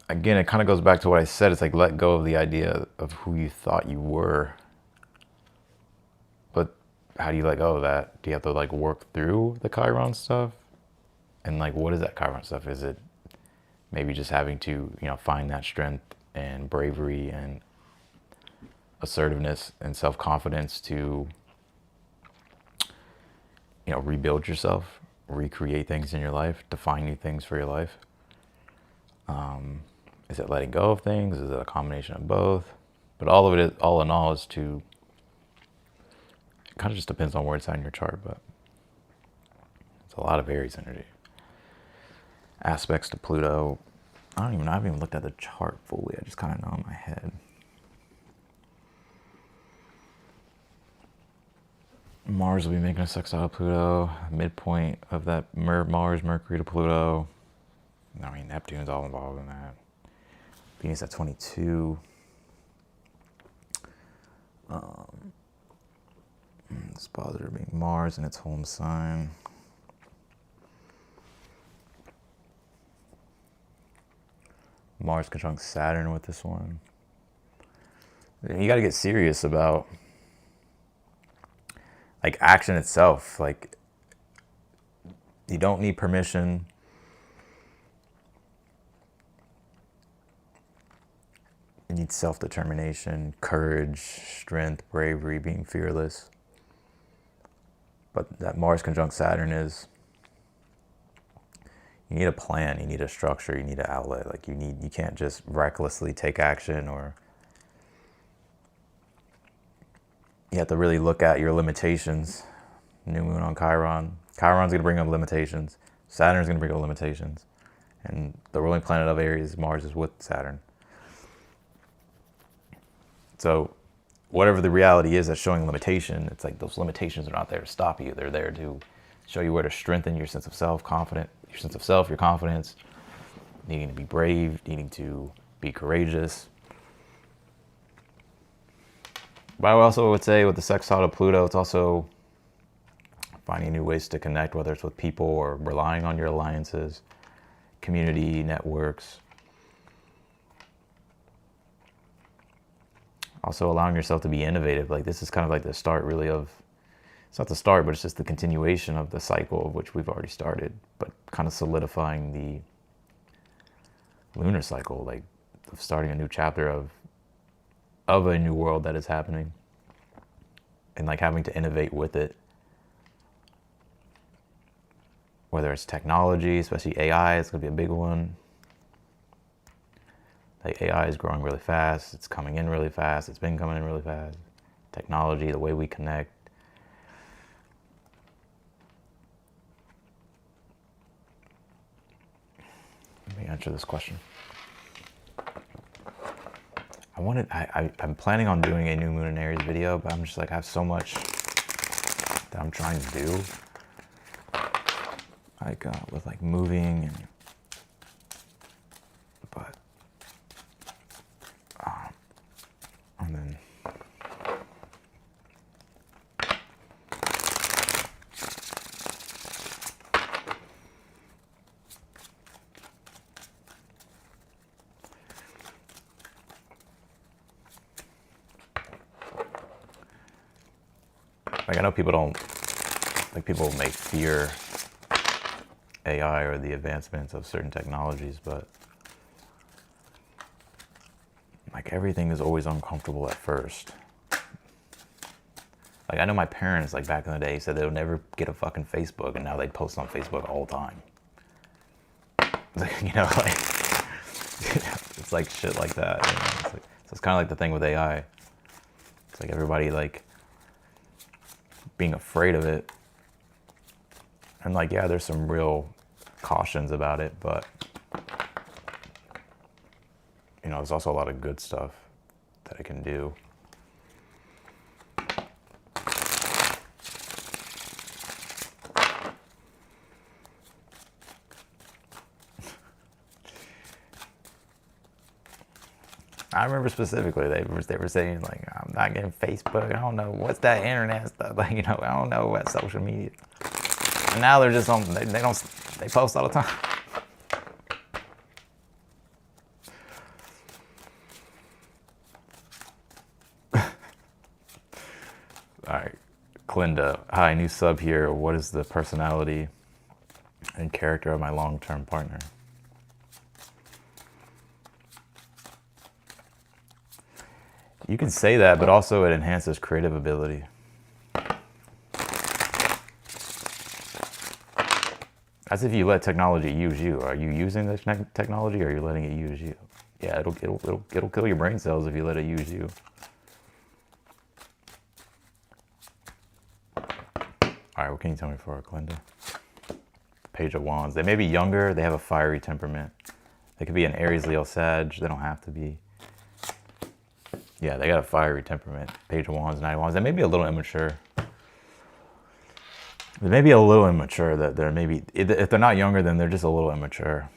again, it kind of goes back to what I said. It's like let go of the idea of who you thought you were. But how do you let go of that? Do you have to like work through the Chiron stuff? And like, what is that Chiron stuff? Is it maybe just having to, you know, find that strength and bravery and assertiveness and self-confidence to, you know, rebuild yourself, recreate things in your life, define new things for your life? Is it letting go of things? Is it a combination of both? But all of it, all in all, is to, it kind of just depends on where it's at in your chart, but it's a lot of Aries energy. Aspects to Pluto. I haven't even looked at the chart fully. I just kind of know in my head. Mars will be making a sextile to Pluto. Midpoint of that Mars, Mercury to Pluto. I mean, Neptune's all involved in that. Venus at 22. It's positive being Mars in its home sign. Mars conjunct Saturn with this one. You got to get serious about like action itself. Like, you don't need permission. You need self-determination, courage, strength, bravery, being fearless. But that Mars conjunct Saturn is, you need a plan, you need a structure, you need an outlet. Like you can't just recklessly take action, or you have to really look at your limitations. New moon on Chiron. Chiron's gonna bring up limitations. Saturn's gonna bring up limitations. And the ruling planet of Aries, Mars, is with Saturn. So whatever the reality is that's showing limitation, it's like those limitations are not there to stop you. They're there to show you where to strengthen your sense of self, your sense of self, your confidence, needing to be brave, needing to be courageous. But I also would say with the sextile to Pluto, it's also finding new ways to connect, whether it's with people or relying on your alliances, community, networks. Also allowing yourself to be innovative. Like this is kind of like the start really of, it's not the start, but it's just the continuation of the cycle of which we've already started, but kind of solidifying the lunar cycle, like of starting a new chapter of a new world that is happening. and like having to innovate with it. Whether it's technology, especially AI, it's gonna be a big one. Like AI is growing really fast. It's coming in really fast. It's been coming in really fast. Technology, the way we connect. Let me answer this question. I'm planning on doing a new Moon in Aries video, but I'm just like, I have so much that I'm trying to do. Like, with like moving and then like, I know people don't, like, people may fear AI or the advancements of certain technologies, but like everything is always uncomfortable at first. Like I know my parents, like back in the day, said they would never get a fucking Facebook, and now they post on Facebook all the time. You know, like it's like shit like that. You know? So it's kind of like the thing with AI. It's like everybody like being afraid of it, and like yeah, there's some real cautions about it, but you know, there's also a lot of good stuff that it can do. I remember specifically they were saying like, I'm not getting Facebook. I don't know what's that internet stuff. Like, you know, I don't know what social media. And now they're just on. They post all the time. All right, Clinda. Hi, new sub here. What is the personality and character of my long-term partner? You can say that, but also it enhances creative ability. As if you let technology use you. Are you using the technology, or are you letting it use you? Yeah, it'll kill your brain cells if you let it use you. All right, what can you tell me for Clinda? Page of Wands. They may be younger. They have a fiery temperament. They could be an Aries, Leo, Sag. They don't have to be. Yeah, they got a fiery temperament. Page of Wands, Knight of Wands. They may be a little immature. They may be a little immature. That they're maybe, if they're not younger, then they're just a little immature.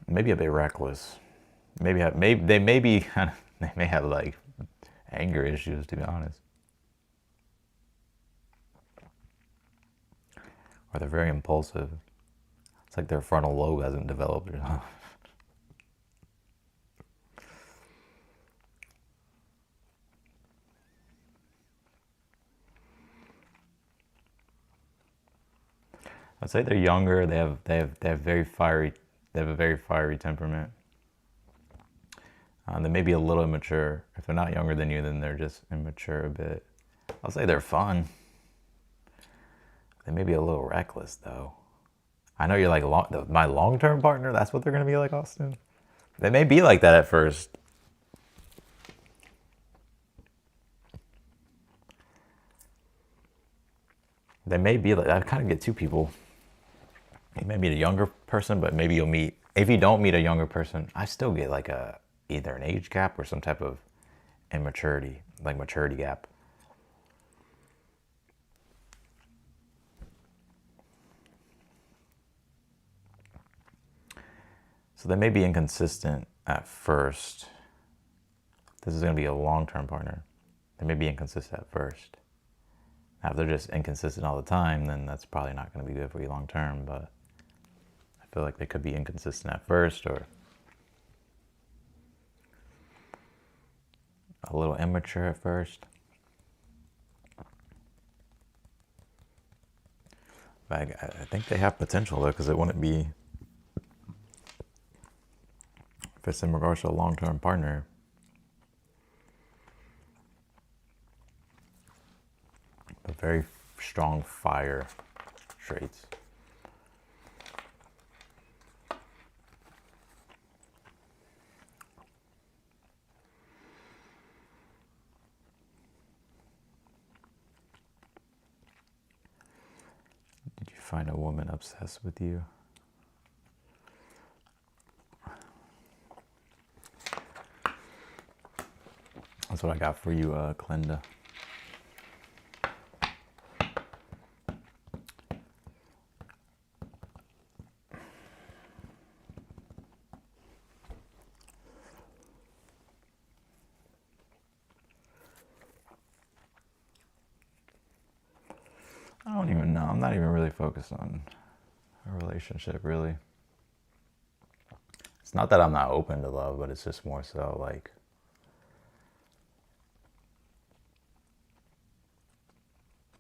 Maybe a bit reckless. They may have like anger issues, to be honest. Or they're very impulsive. It's like their frontal lobe hasn't developed or something. I'd say they're younger. They have a very fiery temperament. They may be a little immature. If they're not younger than you, then they're just immature a bit. I'll say they're fun. They may be a little reckless though. I know you're like my long-term partner. That's what they're gonna be like, Austin. They may be like that at first. They may be like, I kind of get two people. You may meet a younger person, but maybe you'll meet, if you don't meet a younger person, I still get like either an age gap or some type of immaturity, like maturity gap. So they may be inconsistent at first. This is going to be a long-term partner. They may be inconsistent at first. Now, if they're just inconsistent all the time, then that's probably not going to be good for you long-term, but I feel like they could be inconsistent at first, or a little immature at first. But I think they have potential though, because it wouldn't be, if it's in regards to a long-term partner, very strong fire traits. Did you find a woman obsessed with you? That's what I got for you, Glenda. I don't even know. I'm not even really focused on a relationship, really. It's not that I'm not open to love, but it's just more so like,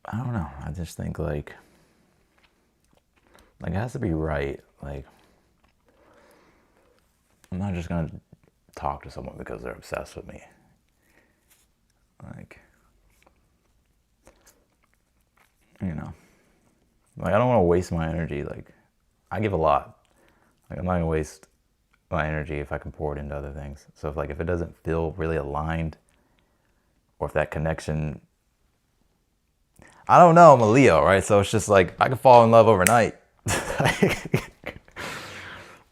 I don't know. I just think like it has to be right. Like, I'm not just gonna talk to someone because they're obsessed with me. Like, you know, like I don't want to waste my energy. Like, I give a lot. Like, I'm not gonna waste my energy if I can pour it into other things. So if it doesn't feel really aligned, or if that connection, I don't know, I'm a Leo, right? So it's just like I could fall in love overnight.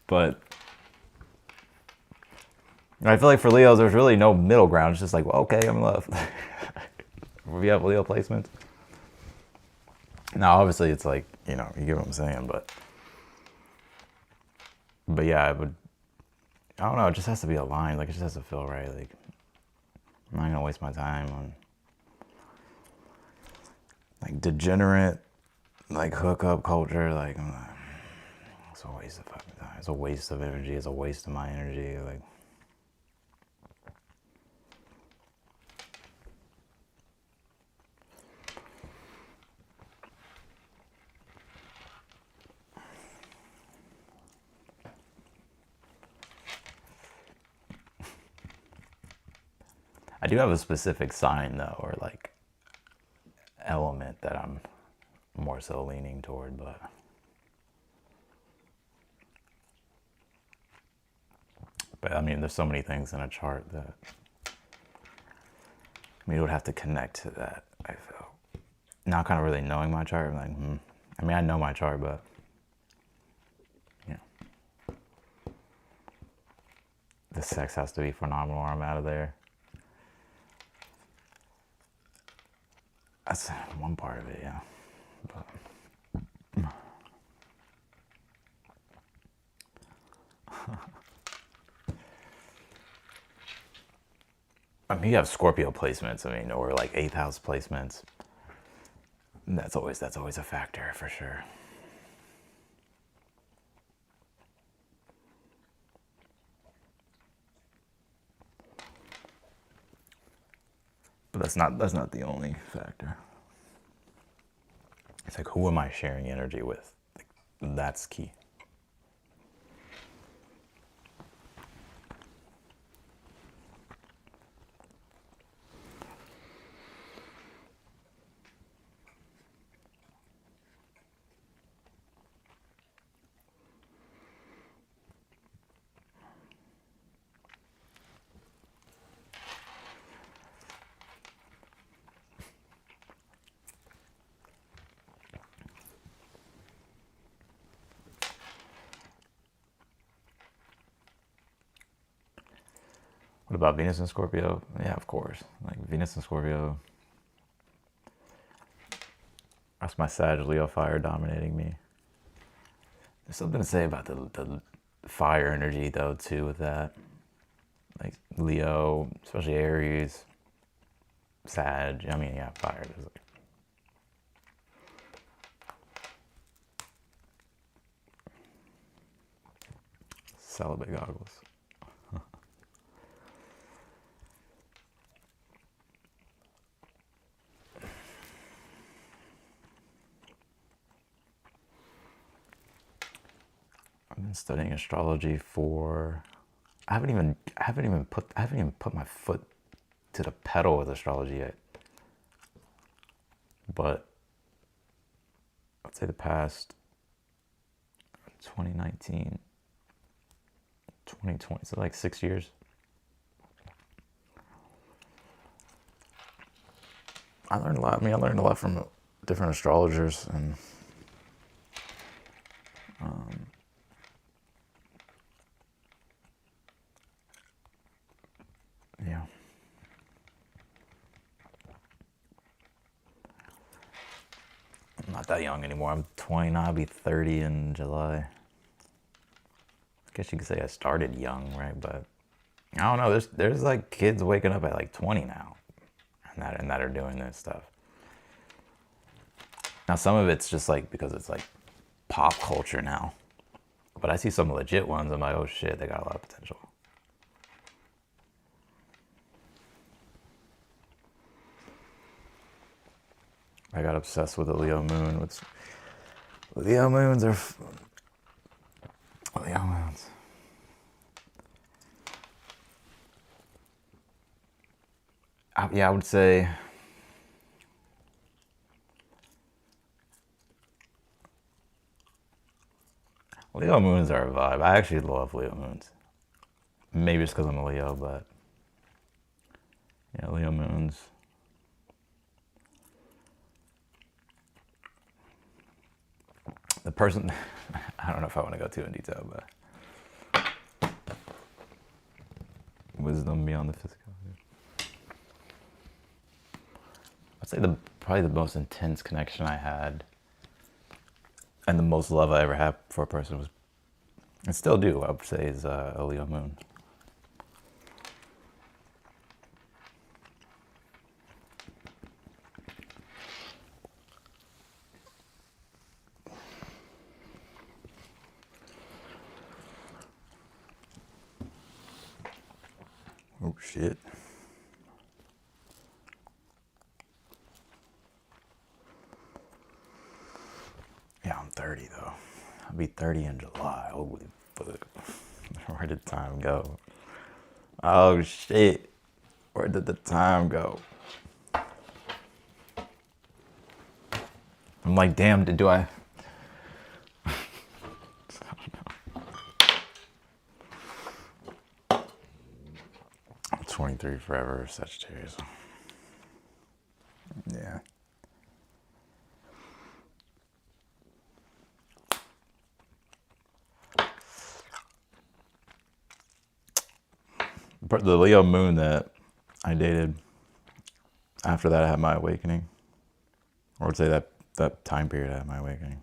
But I feel like for Leos, there's really no middle ground. It's just like, well, okay, I'm in love. We have Leo placements. Now, obviously, it's like, you know, you get what I'm saying, but yeah, I don't know, it just has to be aligned. Like, it just has to feel right. Like, I'm not gonna waste my time on like degenerate, like hookup culture. Like, it's a waste of fucking time. It's a waste of energy. It's a waste of my energy. Like, I do have a specific sign though, or like element that I'm more so leaning toward, but I mean, there's so many things in a chart that, I mean, it would have to connect to that, I feel. Now kind of really knowing my chart, I'm like, I mean, I know my chart, but, you know, the sex has to be phenomenal or I'm out of there. That's one part of it, yeah. But I mean, you have Scorpio placements, I mean, or like 8th house placements. That's always a factor for sure. But that's not the only factor. It's like, who am I sharing energy with? Like, that's key. What about Venus and Scorpio? Yeah, of course. Like, Venus and Scorpio. That's my Sag Leo fire dominating me. There's something to say about the fire energy though too with that. Like Leo, especially Aries, Sag. I mean, yeah, fire. Is like, celibate goggles. I've been studying astrology for. I haven't even put my foot to the pedal with astrology yet. but I'd say the past 2019, 2020, so like 6 years. I learned a lot. I mean, I learned a lot from different astrologers, and yeah. I'm not that young anymore. I'm 29. I'll be 30 in July. I guess you could say I started young, right? But I don't know. There's like kids waking up at like 20 now, and that are doing this stuff. Now some of it's just like because it's like pop culture now, but I see some legit ones. I'm like, oh shit, they got a lot of potential. I got obsessed with the Leo moon. Leo moons are Leo moons. Yeah, I would say Leo moons are a vibe. I actually love Leo moons. Maybe it's because I'm a Leo, but yeah, Leo moons. The person, I don't know if I want to go too in detail, but wisdom beyond the physical. I'd say probably the most intense connection I had and the most love I ever had for a person was, and still do, I would say, is a Leo moon. Oh shit. Yeah, I'm 30 though. I'll be 30 in July. Holy fuck. Where did time go? Oh shit. Where did the time go? I'm like, damn, do I? I don't know. I'm 23 forever, Sagittarius. Yeah. But the Leo moon that I dated, after that I had my awakening. Or I'd say that time period I had my awakening.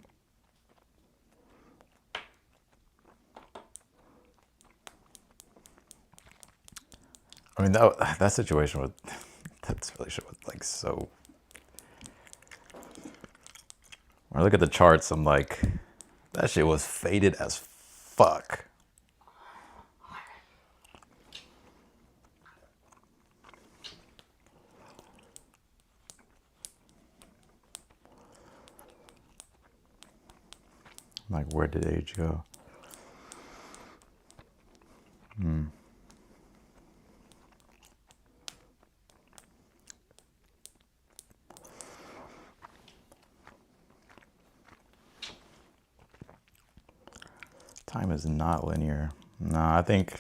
I mean, that situation with, that relationship was like so. When I look at the charts, I'm like, that shit was fated as fuck. Like, where did age go? Time is not linear. No, I think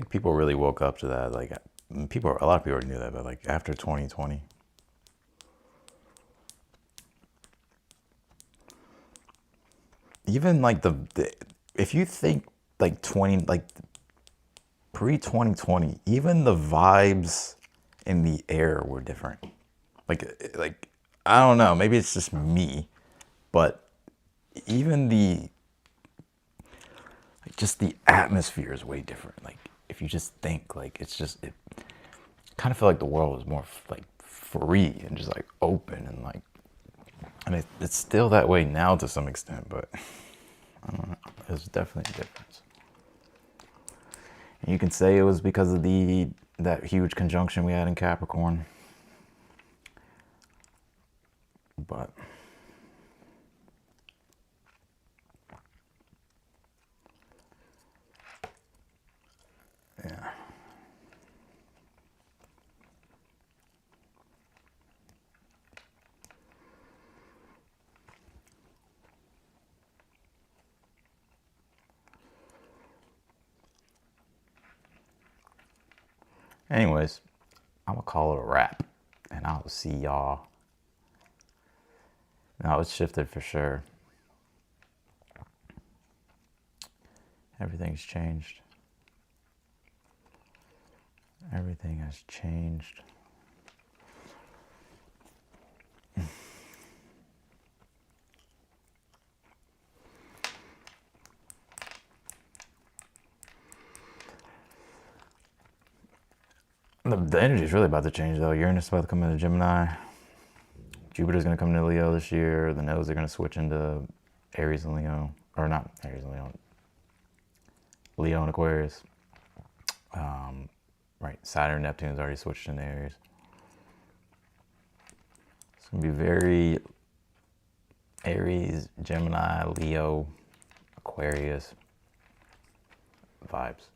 people really woke up to that. Like, a lot of people already knew that, but like after 2020. Even like if you think like pre-2020, even the vibes in the air were different. Like I don't know, maybe it's just me, but even just the atmosphere is way different. Like if you just think, like it kind of felt like the world was more like free and just like open and like, and it's still that way now to some extent, but I don't know. There's definitely a difference. And you can say it was because of that huge conjunction we had in Capricorn, but yeah. Anyways, I'm going to call it a wrap. And I'll see y'all. Now, it's shifted for sure. Everything's changed. Everything has changed. The energy is really about to change, though. Uranus is about to come into Gemini. Jupiter's going to come into Leo this year. The nodes are going to switch into Aries and Leo. Or not Aries and Leo. Leo and Aquarius. Right, Saturn, Neptune's already switched into Aries. It's going to be very Aries, Gemini, Leo, Aquarius vibes.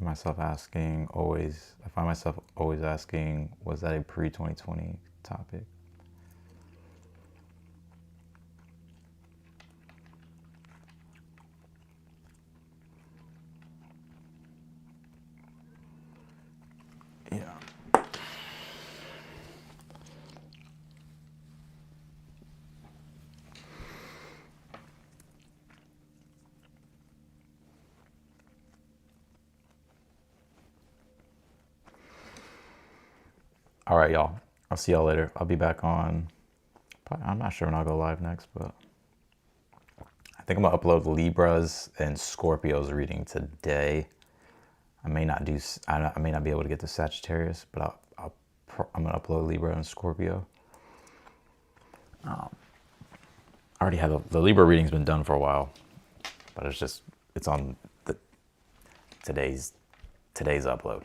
I find myself always asking, was that a pre-2020 topic? Yeah. All right, y'all. I'll see y'all later. I'll be back on. I'm not sure when I'll go live next, but I think I'm gonna upload Libra's and Scorpio's reading today. I may not be able to get to Sagittarius, but I'm gonna upload Libra and Scorpio. I already have the Libra reading's been done for a while, but it's on today's upload.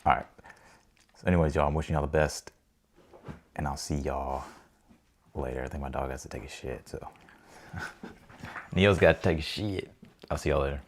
All right. So anyways, y'all, I'm wishing y'all the best, and I'll see y'all later. I think my dog has to take a shit, so Neo's got to take a shit. I'll see y'all later.